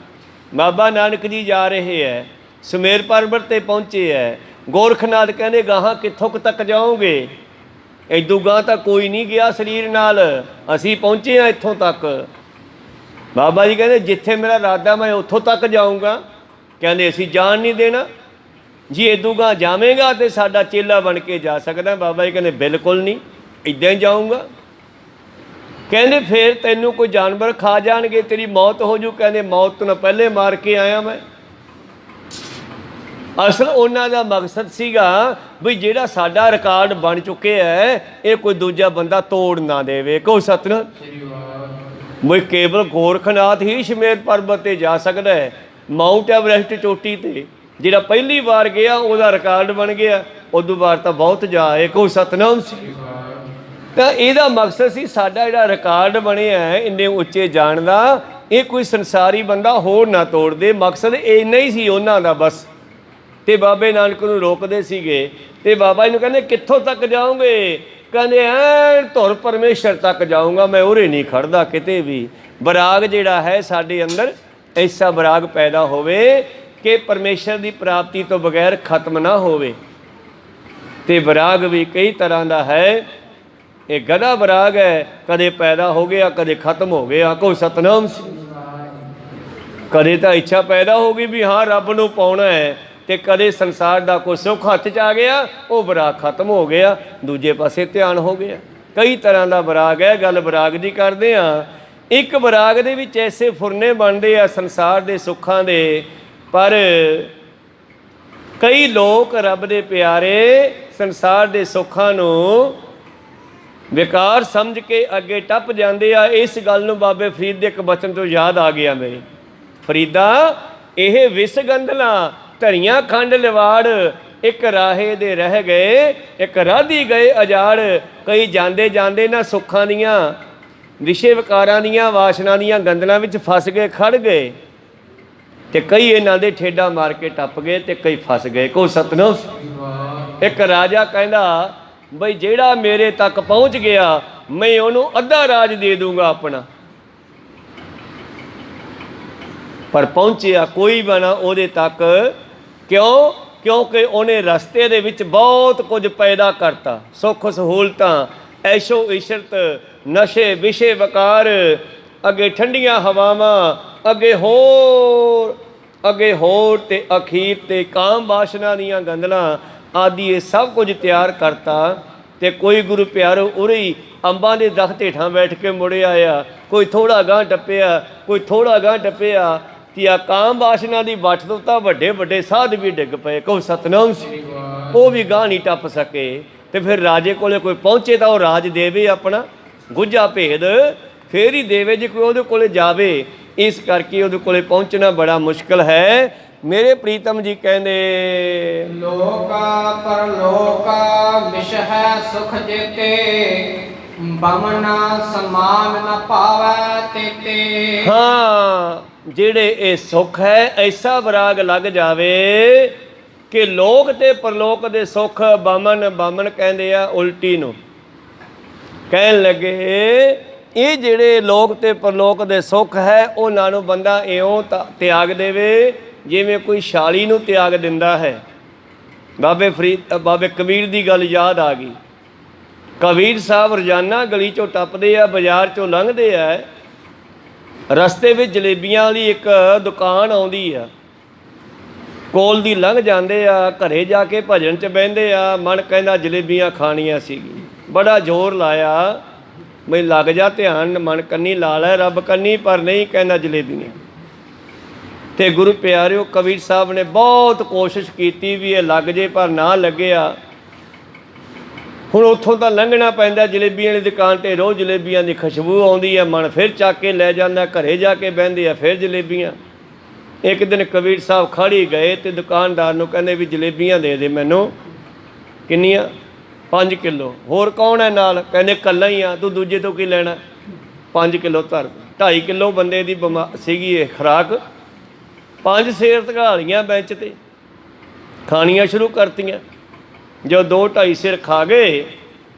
ਬਾਬਾ ਨਾਨਕ ਜੀ ਜਾ ਰਹੇ ਹੈ, ਸੁਮੇਰ ਪਰਬਤ 'ਤੇ ਪਹੁੰਚੇ ਹੈ। ਗੋਰਖਨਾਥ ਕਹਿੰਦੇ ਗਾਹਾਂ ਕਿੱਥੋਂ ਕੁ ਤੱਕ ਜਾਓਗੇ? ਇਦੋਂ ਗਾਂ ਤਾਂ ਕੋਈ ਨਹੀਂ ਗਿਆ ਸਰੀਰ ਨਾਲ, ਅਸੀਂ ਪਹੁੰਚੇ ਹਾਂ ਇੱਥੋਂ ਤੱਕ। ਬਾਬਾ ਜੀ ਕਹਿੰਦੇ ਜਿੱਥੇ ਮੇਰਾ ਇਰਾਦਾ ਮੈਂ ਉੱਥੋਂ ਤੱਕ ਜਾਊਂਗਾ। ਕਹਿੰਦੇ ਅਸੀਂ ਜਾਣ ਨਹੀਂ ਦੇਣਾ ਜੀ, ਇਦੋਂ ਗਾਂ ਜਾਵੇਂਗਾ ਤੇ ਸਾਡਾ ਚੇਲਾ ਬਣ ਕੇ ਜਾ ਸਕਦਾ। ਬਾਬਾ ਜੀ ਕਹਿੰਦੇ ਬਿਲਕੁਲ ਨਹੀਂ, ਇੱਦਾਂ ਹੀ ਜਾਊਂਗਾ। ਕਹਿੰਦੇ ਫਿਰ ਤੈਨੂੰ ਕੋਈ ਜਾਨਵਰ ਖਾ ਜਾਣਗੇ, ਤੇਰੀ ਮੌਤ ਹੋ ਜੂ। ਕਹਿੰਦੇ ਮੌਤ ਤੋਂ ਪਹਿਲੇ ਮਾਰ ਕੇ ਆਇਆ ਮੈਂ। ਅਸਲ ਉਹਨਾਂ ਦਾ ਮਕਸਦ ਸੀਗਾ ਵੀ ਜਿਹੜਾ ਸਾਡਾ ਰਿਕਾਰਡ ਬਣ ਚੁੱਕਿਆ ਹੈ, ਇਹ ਕੋਈ ਦੂਜਾ ਬੰਦਾ ਤੋੜ ਨਾ ਦੇਵੇ। ਕਹੋ ਸਤਿਨਾਮ। ਬਈ ਕੇਵਲ ਗੋਰਖਨਾਥ ਹੀ ਸੁਮੇਰ ਪਰਬਤ 'ਤੇ ਜਾ ਸਕਦਾ ਹੈ। ਮਾਊਂਟ ਐਵਰੈਸਟ ਚੋਟੀ 'ਤੇ ਜਿਹੜਾ ਪਹਿਲੀ ਵਾਰ ਗਿਆ ਉਹਦਾ ਰਿਕਾਰਡ ਬਣ ਗਿਆ, ਉਦੋਂ ਬਾਅਦ ਤਾਂ ਬਹੁਤ ਜਾ ਆਏ। ਕਹੋ ਸਤਿਨਾਮ। ਤਾਂ ਇਹਦਾ ਮਕਸਦ ਸੀ ਸਾਡਾ ਜਿਹੜਾ ਰਿਕਾਰਡ ਬਣਿਆ ਹੈ ਇੰਨੇ ਉੱਚੇ ਜਾਣ ਦਾ, ਇਹ ਕੋਈ ਸੰਸਾਰੀ ਬੰਦਾ ਹੋਰ ਨਾ ਤੋੜ ਦੇ। ਮਕਸਦ ਇੰਨਾ ਹੀ ਸੀ ਉਹਨਾਂ ਦਾ ਬਸ। ਤੇ ਬਾਬੇ ਨਾਨਕ ਨੂੰ ਰੋਕਦੇ ਸੀਗੇ, ਤੇ ਬਾਬਾ ਜੀ ਨੂੰ ਕਹਿੰਦੇ ਕਿੱਥੋਂ ਤੱਕ ਜਾਓਗੇ? ਕਹਿੰਦੇ ਐਨ ਧੁਰ ਪਰਮੇਸ਼ਰ ਤੱਕ ਜਾਊਂਗਾ, ਮੈਂ ਉਰੇ ਨਹੀਂ ਖੜਦਾ ਕਿਤੇ ਵੀ। ਬਰਾਗ ਜਿਹੜਾ ਹੈ ਸਾਡੇ ਅੰਦਰ ਐਸਾ ਬਰਾਗ ਪੈਦਾ ਹੋਵੇ ਕਿ ਪਰਮੇਸ਼ਰ ਦੀ ਪ੍ਰਾਪਤੀ ਤੋਂ ਬਗੈਰ ਖਤਮ ਨਾ ਹੋਵੇ। ਤੇ ਬਰਾਗ ਵੀ ਕਈ ਤਰ੍ਹਾਂ ਦਾ ਹੈ। ਇਹ ਗਧਾ ਵਿਰਾਗ ਹੈ, ਕਦੇ ਪੈਦਾ ਹੋ ਗਿਆ ਕਦੇ ਖਤਮ ਹੋ ਗਿਆ। ਕੋਈ ਸਤਨਾਮ ਸੀ। ਕਦੇ ਤਾਂ ਇੱਛਾ ਪੈਦਾ ਹੋ ਗਈ ਵੀ ਹਾਂ ਰੱਬ ਨੂੰ ਪਾਉਣਾ ਹੈ, ਤੇ ਕਦੇ ਸੰਸਾਰ ਦਾ ਕੋਈ ਸੁੱਖ ਹੱਥ 'ਚ ਆ ਗਿਆ, ਉਹ ਵਿਰਾਗ ਖਤਮ ਹੋ ਗਿਆ, ਦੂਜੇ ਪਾਸੇ ਧਿਆਨ ਹੋ ਗਿਆ। ਕਈ ਤਰ੍ਹਾਂ ਦਾ ਵਿਰਾਗ ਹੈ, ਗੱਲ ਵਿਰਾਗ ਦੀ ਕਰਦੇ ਹਾਂ। ਇੱਕ ਵਿਰਾਗ ਦੇ ਵਿੱਚ ਐਸੇ ਫੁਰਨੇ ਬਣਦੇ ਆ ਸੰਸਾਰ ਦੇ ਸੁੱਖਾਂ ਦੇ, ਪਰ ਕਈ ਲੋਕ ਰੱਬ ਦੇ ਪਿਆਰੇ ਸੰਸਾਰ ਦੇ ਸੁੱਖਾਂ ਨੂੰ ਬੇਕਾਰ ਸਮਝ ਕੇ ਅੱਗੇ ਟੱਪ ਜਾਂਦੇ ਆ। ਇਸ ਗੱਲ ਨੂੰ ਬਾਬੇ ਫਰੀਦ ਦੇ ਇੱਕ ਬਚਨ ਤੋਂ ਯਾਦ ਆ ਗਿਆ ਮੇਰੇ। ਫਰੀਦਾ ਇਹ ਵਿਸ ਗੰਧਲਾਂ ਧਰੀਆਂ ਖੰਡ ਲਿਵਾੜ, ਇੱਕ ਰਾਹੇ ਦੇ ਰਹਿ ਗਏ ਇੱਕ ਰਾਧੀ ਗਏ ਅਜਾੜ। ਕਈ ਜਾਂਦੇ ਜਾਂਦੇ ਨਾ ਸੁੱਖਾਂ ਦੀਆਂ ਵਿਸ਼ੇ ਵਿਕਾਰਾਂ ਦੀਆਂ ਵਾਸ਼ਨਾ ਦੀਆਂ ਗੰਦਲਾਂ ਵਿੱਚ ਫਸ ਗਏ, ਖੜ ਗਏ, ਤੇ ਕਈ ਇਹਨਾਂ ਦੇ ਠੇਡਾ ਮਾਰ ਕੇ ਟੱਪ ਗਏ ਤੇ ਕਈ ਫਸ ਗਏ। ਕੋ ਸਤਨਾਮ। ਇੱਕ ਰਾਜਾ ਕਹਿੰਦਾ ਬਈ ਜਿਹੜਾ ਮੇਰੇ ਤੱਕ ਪਹੁੰਚ ਗਿਆ ਮੈਂ ਉਹਨੂੰ ਅੱਧਾ ਰਾਜ ਦੇ ਦੂੰਗਾ ਆਪਣਾ, ਪਰ ਪਹੁੰਚਿਆ ਕੋਈ ਬਣਾ ਉਹਦੇ ਤੱਕ। ਕਿਉਂ? ਕਿਉਂਕਿ ਉਹਨੇ ਰਸਤੇ ਦੇ ਵਿੱਚ ਬਹੁਤ ਕੁਝ ਪੈਦਾ ਕਰਤਾ, ਸੁੱਖ ਸਹੂਲਤਾਂ, ਐਸ਼ੋ ਇਸ਼ਰਤ, ਨਸ਼ੇ ਵਿਸ਼ੇ ਵਕਾਰ, ਅੱਗੇ ਠੰਡੀਆਂ ਹਵਾਵਾਂ, ਅੱਗੇ ਹੋਰ ਤੇ ਅਖੀਰ ਤੇ ਕਾਮ ਵਾਸ਼ਨਾ ਦੀਆਂ ਗੰਦਲਾਂ ਆਦਿ, ਇਹ ਸਭ ਕੁਝ ਤਿਆਰ ਕਰਤਾ। ਤੇ ਕੋਈ ਗੁਰੂ ਪਿਆਰੋ ਉਰੇ ਹੀ ਅੰਬਾਂ ਦੇ ਦਰਖਤ ਹੇਠਾਂ ਬੈਠ ਕੇ ਮੁੜੇ ਆਇਆ, ਕੋਈ ਥੋੜ੍ਹਾ ਗਾਂਹ ਟੱਪਿਆ, ਕੋਈ ਥੋੜ੍ਹਾ ਗਾਂਹ ਟੱਪਿਆ, ਤੇ ਆ ਕਾਮ ਵਾਸ਼ਨਾ ਦੀ ਵੱਟ ਤੋਂ ਤਾਂ ਵੱਡੇ ਵੱਡੇ ਸਾਧ ਵੀ ਡਿੱਗ ਪਏ। ਕਹੋ ਸਤਨਾਮ ਸੀ। ਉਹ ਵੀ ਗਾਂਹ ਨਹੀਂ ਟੱਪ ਸਕੇ। ਤੇ ਫਿਰ ਰਾਜੇ ਕੋਲੇ ਕੋਈ ਪਹੁੰਚੇ ਤਾਂ ਉਹ ਰਾਜ ਦੇਵੇ ਆਪਣਾ ਗੁੱਝਾ ਭੇਦ, ਫੇਰ ਹੀ ਦੇਵੇ ਜੇ ਕੋਈ ਉਹਦੇ ਕੋਲੇ ਜਾਵੇ। ਇਸ ਕਰਕੇ ਉਹਦੇ ਕੋਲੇ ਪਹੁੰਚਣਾ ਬੜਾ ਮੁਸ਼ਕਲ ਹੈ। ਮੇਰੇ ਪ੍ਰੀਤਮ ਜੀ ਕਹਿੰਦੇ ਲੋਕਾ ਪਰਲੋਕਾ ਮਿਸ਼ ਹੈ ਸੁਖ ਜੇਤੇ, ਬਮਨਾ ਸਮਾਨ ਨ ਪਾਵੈ ਤੇਤੇ। ਹਾਂ, ਜਿਹੜੇ ਇਹ ਸੁੱਖ ਹੈ ਐਸਾ ਵਿਰਾਗ ਲੱਗ ਜਾਵੇ ਕਿ ਲੋਕ ਤੇ ਪਰਲੋਕ ਦੇ ਸੁੱਖ, ਬਾਮਨ ਕਹਿੰਦੇ ਆ ਉਲਟੀ ਨੂੰ, ਕਹਿਣ ਲੱਗੇ ਇਹ ਜਿਹੜੇ ਲੋਕ ਤੇ ਪਰਲੋਕ ਦੇ ਸੁੱਖ ਹੈ ਉਹਨਾਂ ਨੂੰ ਬੰਦਾ ਇਉਂ ਤਿਆਗ ਦੇਵੇ ਜਿਵੇਂ ਕੋਈ ਛਾਲੀ ਨੂੰ ਤਿਆਗ ਦਿੰਦਾ ਹੈ। ਬਾਬੇ ਕਬੀਰ ਦੀ ਗੱਲ ਯਾਦ ਆ ਗਈ। ਕਬੀਰ ਸਾਹਿਬ ਰੋਜ਼ਾਨਾ ਗਲੀ 'ਚੋਂ ਟੱਪਦੇ ਆ, ਬਾਜ਼ਾਰ 'ਚੋਂ ਲੰਘਦੇ ਆ, ਰਸਤੇ ਵਿੱਚ ਜਲੇਬੀਆਂ ਵਾਲੀ ਇੱਕ ਦੁਕਾਨ ਆਉਂਦੀ ਆ, ਕੋਲ ਦੀ ਲੰਘ ਜਾਂਦੇ ਆ, ਘਰੇ ਜਾ ਕੇ ਭਜਨ 'ਚ ਬਹਿੰਦੇ ਆ। ਮਨ ਕਹਿੰਦਾ ਜਲੇਬੀਆਂ ਖਾਣੀਆਂ ਸੀਗੀ, ਬੜਾ ਜ਼ੋਰ ਲਾਇਆ ਬਈ ਲੱਗ ਜਾ ਧਿਆਨ, ਮਨ ਕੰਨੀ ਲਾ ਲੈ ਰੱਬ ਕੰਨੀ, ਪਰ ਨਹੀਂ, ਕਹਿੰਦਾ ਜਲੇਬੀਆਂ। ਤੇ ਗੁਰੂ ਪਿਆਰਿਓ ਕਬੀਰ ਸਾਹਿਬ ਨੇ ਬਹੁਤ ਕੋਸ਼ਿਸ਼ ਕੀਤੀ ਵੀ ਇਹ ਲੱਗ ਜੇ, ਪਰ ਨਾ ਲੱਗਿਆ। ਹੁਣ ਉੱਥੋਂ ਤਾਂ ਲੰਘਣਾ ਪੈਂਦਾ, ਜਲੇਬੀਆਂ ਵਾਲੀ ਦੁਕਾਨ 'ਤੇ ਰੋਜ਼ ਜਲੇਬੀਆਂ ਦੀ ਖੁਸ਼ਬੂ ਆਉਂਦੀ ਹੈ, ਮਨ ਫਿਰ ਚੱਕ ਕੇ ਲੈ ਜਾਂਦਾ, ਘਰੇ ਜਾ ਕੇ ਬਹਿੰਦੇ ਆ ਫਿਰ ਜਲੇਬੀਆਂ। ਇੱਕ ਦਿਨ ਕਬੀਰ ਸਾਹਿਬ ਖੜੀ ਗਏ ਤੇ ਦੁਕਾਨਦਾਰ ਨੂੰ ਕਹਿੰਦੇ ਵੀ ਜਲੇਬੀਆਂ ਦੇ ਦੇ ਮੈਨੂੰ। ਕਿੰਨੀਆਂ? 5 ਕਿਲੋ। ਹੋਰ ਕੌਣ ਹੈ ਨਾਲ? ਕਹਿੰਦੇ ਇਕੱਲਾ ਹੀ ਆ, ਤੂੰ ਦੂਜੇ ਤੋਂ ਕੀ ਲੈਣਾ? 5 ਕਿਲੋ ਧਰ। 2.5 ਕਿਲੋ ਬੰਦੇ ਦੀ ਸੀਗੀ ਇਹ ਖੁਰਾਕ। 5 ਸੇਰ ਧਗਾ ਲਈਆਂ ਬੈਂਚ 'ਤੇ, ਖਾਣੀਆਂ ਸ਼ੁਰੂ ਕਰਤੀਆਂ। ਜੋ 2-2.5 ਸਿਰ ਖਾ ਗਏ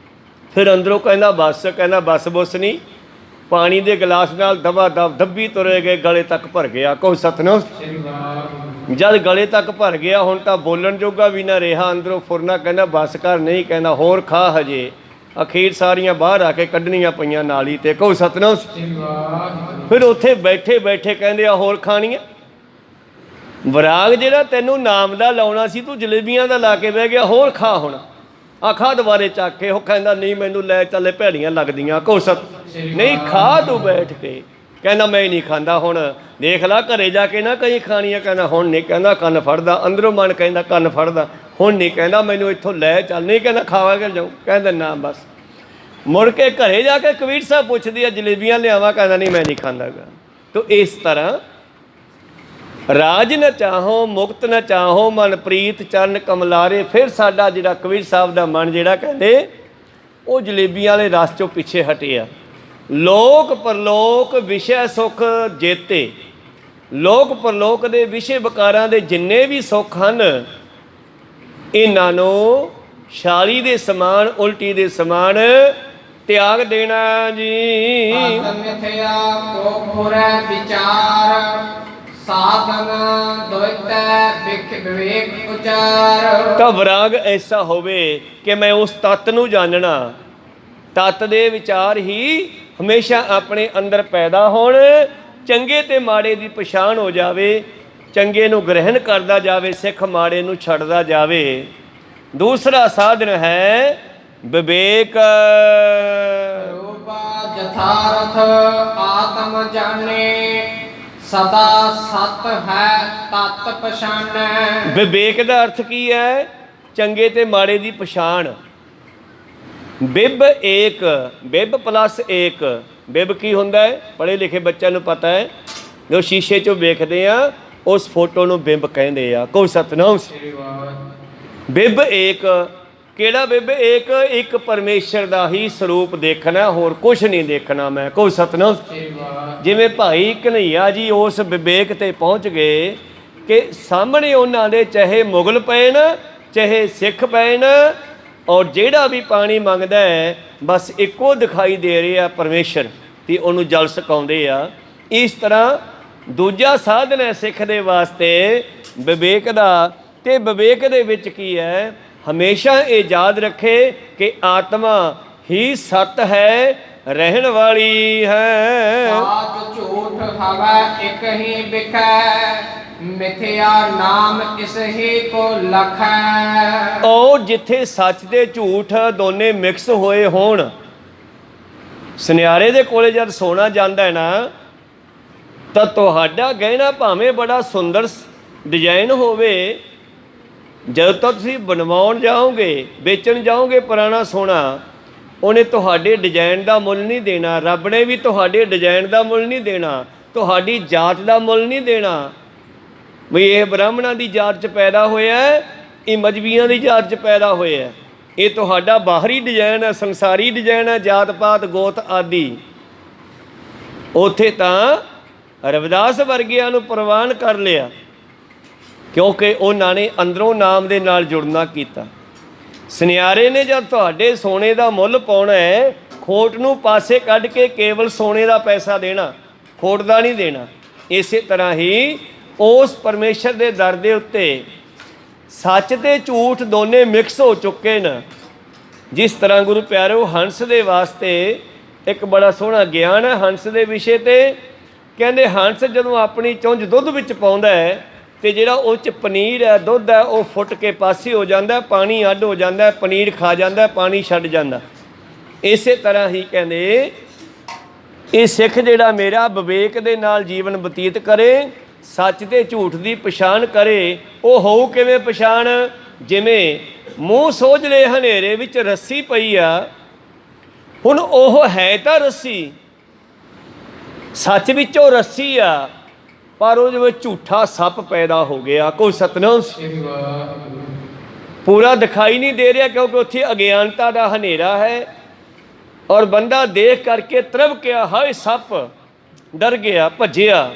ਫਿਰ ਅੰਦਰੋਂ ਕਹਿੰਦਾ ਬਸ, ਕਹਿੰਦਾ ਬਸ ਬੁੱਸ ਨਹੀਂ, ਪਾਣੀ ਦੇ ਗਲਾਸ ਨਾਲ ਦਬਾ ਦਬ ਦੱਬੀ ਤੁਰੇ ਗਏ, ਗਲੇ ਤੱਕ ਭਰ ਗਿਆ। ਕਹੋ ਸਤਨਾਮ। ਜਦ ਗਲੇ ਤੱਕ ਭਰ ਗਿਆ ਹੁਣ ਤਾਂ ਬੋਲਣ ਜੋਗਾ ਵੀ ਨਾ ਰਿਹਾ, ਅੰਦਰੋਂ ਫੁਰਨਾ, ਕਹਿੰਦਾ ਬਸ ਕਰ, ਨਹੀਂ, ਕਹਿੰਦਾ ਹੋਰ ਖਾ ਹਜੇ। ਅਖੀਰ ਸਾਰੀਆਂ ਬਾਹਰ ਆ ਕੇ ਕੱਢਣੀਆਂ ਪਈਆਂ ਨਾਲੀ 'ਤੇ। ਕਹੋ ਸਤਨਾਮ। ਫਿਰ ਉੱਥੇ ਬੈਠੇ ਬੈਠੇ ਕਹਿੰਦੇ ਆ ਹੋਰ ਖਾਣੀਆਂ। ਵਿਰਾਗ ਜਿਹੜਾ ਤੈਨੂੰ ਨਾਮ ਦਾ ਲਾਉਣਾ ਸੀ ਤੂੰ ਜਲੇਬੀਆਂ ਦਾ ਲਾ ਕੇ ਬਹਿ ਗਿਆ, ਹੋਰ ਖਾ ਹੁਣ। ਆਖਾ ਦੁਬਾਰੇ ਚੱਕ ਕੇ। ਉਹ ਕਹਿੰਦਾ ਨਹੀਂ, ਮੈਨੂੰ ਲੈ ਚੱਲੇ, ਭੈੜੀਆਂ ਲੱਗਦੀਆਂ। ਕਹੋ ਸਤ ਨਹੀਂ, ਖਾ ਤੂੰ ਬੈਠ ਕੇ। ਕਹਿੰਦਾ ਮੈਂ ਨਹੀਂ ਖਾਂਦਾ, ਹੁਣ ਦੇਖ ਲਾ ਘਰੇ ਜਾ ਕੇ ਨਾ ਕਈ ਖਾਣੀਆਂ। ਕਹਿੰਦਾ ਹੁਣ ਨਹੀਂ, ਕਹਿੰਦਾ ਕੰਨ ਫੜਦਾ, ਅੰਦਰੋਂ ਮਨ ਕਹਿੰਦਾ ਕੰਨ ਫੜਦਾ, ਹੁਣ ਨਹੀਂ, ਕਹਿੰਦਾ ਮੈਨੂੰ ਇੱਥੋਂ ਲੈ ਚੱਲ, ਨਹੀਂ, ਕਹਿੰਦਾ ਖਾਵਾ ਕੇ ਜਾਊਂ। ਕਹਿੰਦਾ ਨਾ ਬਸ। ਮੁੜ ਕੇ ਘਰੇ ਜਾ ਕੇ ਕਬੀਰ ਸਾਹਿਬ ਪੁੱਛਦੀ ਆ ਜਲੇਬੀਆਂ ਲਿਆਵਾਂ? ਕਹਿੰਦਾ ਨਹੀਂ, ਮੈਂ ਨਹੀਂ ਖਾਂਦਾਗਾ। ਤੋ ਇਸ ਤਰ੍ਹਾਂ ਰਾਜ ਨ ਚਾਹੋ ਮੁਕਤ ਨ ਚਾਹੋ ਮਨ ਪ੍ਰੀਤ ਚਰਨ ਕਮਲਾਰੇ। ਫਿਰ ਸਾਡਾ ਜਿਹੜਾ ਕਬੀਰ ਸਾਹਿਬ ਦਾ ਮਨ ਜਿਹੜਾ ਕਹਿੰਦੇ ਉਹ ਜਲੇਬੀਆਂ ਵਾਲੇ ਰਸ 'ਚੋਂ ਪਿੱਛੇ ਹਟਿਆ। ਲੋਕ ਪਰਲੋਕ ਵਿਸ਼ੇ ਸੁੱਖ ਜੇਤੇ। ਲੋਕ ਪਰਲੋਕ ਦੇ ਵਿਸ਼ੇ ਵਿਕਾਰਾਂ ਦੇ ਜਿੰਨੇ ਵੀ ਸੁੱਖ ਹਨ ਇਹਨਾਂ ਨੂੰ ਛਾਲੀ ਦੇ ਸਮਾਨ, ਉਲਟੀ ਦੇ ਸਮਾਨ ਤਿਆਗ ਦੇਣਾ ਜੀ। ਮਿਥਿਆ ਕੋ ਖੁਰੈ ਵਿਚਾਰ, ਸਾਧਨ ਦੁਇਤੈ ਵਿਵੇਕ ਉਚਾਰ। ਤਾਂ ਵਿਰਾਗ ਐਸਾ ਹੋਵੇ ਕਿ ਮੈਂ ਉਸ ਤੱਤ ਨੂੰ ਜਾਣਨਾ, ਤੱਤ ਦੇ ਵਿਚਾਰ ਹੀ ਹਮੇਸ਼ਾ ਆਪਣੇ ਅੰਦਰ ਪੈਦਾ ਹੋਣ, ਚੰਗੇ ਤੇ ਮਾੜੇ ਦੀ ਪਛਾਣ ਹੋ ਜਾਵੇ, ਚੰਗੇ ਨੂੰ ਗ੍ਰਹਿਣ ਕਰਦਾ ਜਾਵੇ, ਸਿੱਖ ਮਾੜੇ ਨੂੰ ਛੱਡਦਾ ਜਾਵੇ। ਦੂਸਰਾ ਸਾਧਨ ਹੈ ਵਿਵੇਕ। ਰੂਪਾ ਜਥਾਰਥ ਆਤਮ ਜਾਣੇ, ਸਦਾ ਸਤ ਹੈ ਤਤ ਪਛਾਨੈ। ਵਿਵੇਕ ਦਾ ਅਰਥ ਕੀ ਹੈ? ਚੰਗੇ ਤੇ ਮਾੜੇ ਦੀ ਪਛਾਣ। ਬਿਬ ਏਕ, ਬਿਬ ਪਲੱਸ ਏਕ। ਬਿਬ ਕੀ ਹੁੰਦਾ ਹੈ? ਪੜ੍ਹੇ ਲਿਖੇ ਬੱਚਿਆਂ ਨੂੰ ਪਤਾ ਹੈ। ਜੋ ਸ਼ੀਸ਼ੇ 'ਚੋਂ ਵੇਖਦੇ ਆ ਉਸ ਫੋਟੋ ਨੂੰ ਬਿੰਬ ਕਹਿੰਦੇ ਆ। ਕੋਈ ਸਤਨਾਮ। ਬਿਬ ਏਕ। ਕਿਹੜਾ ਬਿਬ ਏਕ? ਇੱਕ ਪਰਮੇਸ਼ਰ ਦਾ ਹੀ ਸਰੂਪ ਦੇਖਣਾ, ਹੋਰ ਕੁਛ ਨਹੀਂ ਦੇਖਣਾ ਮੈਂ। ਕੋਈ ਸਤਨਾਮ। ਜਿਵੇਂ ਭਾਈ ਕਨ੍ਹਈਆ ਜੀ ਉਸ ਵਿਵੇਕ ਤੇ ਪਹੁੰਚ ਗਏ ਕਿ ਸਾਹਮਣੇ ਉਹਨਾਂ ਦੇ ਚਾਹੇ ਮੁਗਲ ਪਏ ਨਾ, ਚਾਹੇ ਸਿੱਖ ਪਏ ਨਾ, ਔਰ ਜਿਹੜਾ ਵੀ ਪਾਣੀ ਮੰਗਦਾ ਹੈ ਬਸ ਇੱਕੋ ਦਿਖਾਈ ਦੇ ਰਿਹਾ ਪਰਮੇਸ਼ਰ, ਤੇ ਉਹਨੂੰ ਜਲ ਛਕਾਉਂਦੇ ਆ। ਇਸ ਤਰ੍ਹਾਂ ਦੂਜਾ ਸਾਧਨ ਹੈ ਸਿੱਖ ਦੇ ਵਾਸਤੇ ਵਿਵੇਕ ਦਾ। ਤੇ ਵਿਵੇਕ ਦੇ ਵਿੱਚ ਕੀ ਹੈ? ਹਮੇਸ਼ਾ ਇਹ ਯਾਦ ਰੱਖੇ ਕਿ ਆਤਮਾ ਹੀ ਸਤ ਹੈ, ਰਹਿਣ ਵਾਲੀ ਹੈ। ਸਾਚ ਝੂਠ ਹਵੈ ਇੱਕ ਹੀ ਬਿਖੈ, ਮਿਥਿਆ ਨਾਮ ਇਸ ਹੀ ਕੋ ਲਖੈ। ਉਹ ਜਿੱਥੇ ਸੱਚ ਤੇ ਝੂਠ ਦੋਨੇ ਮਿਕਸ ਹੋਏ ਹੋਣ। ਸੁਨਿਆਰੇ ਦੇ ਕੋਲੇ ਜਦ ਸੋਨਾ ਜਾਂਦਾ ਹੈ ਨਾ, ਤਾਂ ਤੁਹਾਡਾ ਗਹਿਣਾ ਭਾਵੇਂ ਬੜਾ ਸੁੰਦਰ ਡਿਜ਼ਾਈਨ ਹੋਵੇ, ਜਦੋਂ ਤੱਕ ਤੁਸੀਂ ਬਣਵਾਉਣ ਜਾਓਗੇ, ਵੇਚਣ ਜਾਓਗੇ ਪੁਰਾਣਾ ਸੋਨਾ, ਉਹਨੇ ਤੁਹਾਡੇ ਡਿਜ਼ਾਈਨ ਦਾ ਮੁੱਲ ਨਹੀਂ ਦੇਣਾ। ਰੱਬ ਨੇ ਵੀ ਤੁਹਾਡੇ ਡਿਜ਼ਾਈਨ ਦਾ ਮੁੱਲ ਨਹੀਂ ਦੇਣਾ, ਤੁਹਾਡੀ ਜਾਤ ਦਾ ਮੁੱਲ ਨਹੀਂ ਦੇਣਾ। ਵੀ ਇਹ ਬ੍ਰਾਹਮਣਾਂ ਦੀ ਜਾਤ 'ਚ ਪੈਦਾ ਹੋਇਆ, ਇਹ ਮਜ਼੍ਹਬੀਆਂ ਦੀ ਜਾਤ 'ਚ ਪੈਦਾ ਹੋਇਆ। ਇਹ ਤੁਹਾਡਾ ਬਾਹਰੀ ਡਿਜ਼ਾਈਨ ਹੈ, ਸੰਸਾਰੀ ਡਿਜ਼ਾਈਨ ਹੈ, ਜਾਤ ਪਾਤ ਗੋਤ ਆਦਿ। ਉੱਥੇ ਤਾਂ ਰਵਿਦਾਸ ਵਰਗਿਆਂ ਨੂੰ ਪ੍ਰਵਾਨ ਕਰ ਲਿਆ, ਕਿਉਂਕਿ ਉਹਨਾਂ ਨੇ ਅੰਦਰੋਂ ਨਾਮ ਦੇ ਨਾਲ ਜੁੜਨਾ ਕੀਤਾ। ਸੁਨਿਆਰੇ ਨੇ ਜਦ ਤੁਹਾਡੇ ਸੋਨੇ ਦਾ ਮੁੱਲ ਪਾਉਣਾ ਹੈ, ਖੋਟ ਨੂੰ ਪਾਸੇ ਕੱਢ ਕੇ ਕੇਵਲ ਸੋਨੇ ਦਾ ਪੈਸਾ ਦੇਣਾ, ਖੋਟ ਦਾ ਨਹੀਂ ਦੇਣਾ। ਇਸੇ ਤਰ੍ਹਾਂ ਹੀ ਉਸ ਪਰਮੇਸ਼ਰ ਦੇ ਦਰ ਦੇ ਉੱਤੇ ਸੱਚ ਤੇ ਝੂਠ ਦੋਨੇ ਮਿਕਸ ਹੋ ਚੁੱਕੇ ਨੇ। ਜਿਸ ਤਰ੍ਹਾਂ ਗੁਰੂ ਪਿਆਰਿਓ, ਹੰਸ ਦੇ ਵਾਸਤੇ ਇੱਕ ਬੜਾ ਸੋਹਣਾ ਗਿਆਨ ਹੈ ਹੰਸ ਦੇ ਵਿਸ਼ੇ 'ਤੇ। ਕਹਿੰਦੇ ਹੰਸ ਜਦੋਂ ਆਪਣੀ ਚੁੰਝ ਦੁੱਧ ਵਿੱਚ ਪਾਉਂਦਾ ਹੈ ਤੇ ਜਿਹੜਾ ਉਹ 'ਚ ਪਨੀਰ ਹੈ, ਦੁੱਧ ਹੈ, ਉਹ ਫੁੱਟ ਕੇ ਪਾਸੇ ਹੋ ਜਾਂਦਾ, ਪਾਣੀ ਅੱਡ ਹੋ ਜਾਂਦਾ, ਪਨੀਰ ਖਾ ਜਾਂਦਾ, ਪਾਣੀ ਛੱਡ ਜਾਂਦਾ। ਇਸੇ ਤਰ੍ਹਾਂ ਹੀ ਕਹਿੰਦੇ ਇਹ ਸਿੱਖ ਜਿਹੜਾ ਮੇਰਾ ਵਿਵੇਕ ਦੇ ਨਾਲ ਜੀਵਨ ਬਤੀਤ ਕਰੇ, ਸੱਚ ਤੇ ਝੂਠ ਦੀ ਪਛਾਣ ਕਰੇ। ਉਹ ਹੋਊ ਕਿਵੇਂ ਪਛਾਣ? ਜਿਵੇਂ ਮੂੰਹ ਸੋਝਲੇ ਹਨੇਰੇ ਵਿੱਚ ਰੱਸੀ ਪਈ ਆ, ਹੁਣ ਉਹ ਹੈ ਤਾਂ ਰੱਸੀ, ਸੱਚ ਵਿੱਚੋਂ ਰੱਸੀ ਆ, ਪਰ ਉਹਦੇ ਵਿੱਚ ਝੂਠਾ ਸੱਪ ਪੈਦਾ ਹੋ ਗਿਆ। ਕੋਈ ਸਤਨਾਮ। ਪੂਰਾ ਦਿਖਾਈ ਨਹੀਂ ਦੇ ਰਿਹਾ ਕਿਉਂਕਿ ਉੱਥੇ ਅਗਿਆਨਤਾ ਦਾ ਹਨੇਰਾ ਹੈ, ਔਰ ਬੰਦਾ ਦੇਖ ਕਰਕੇ ਤਰਬਕਿਆ, ਹਾਏ ਸੱਪ, ਡਰ ਗਿਆ, ਭੱਜਿਆ।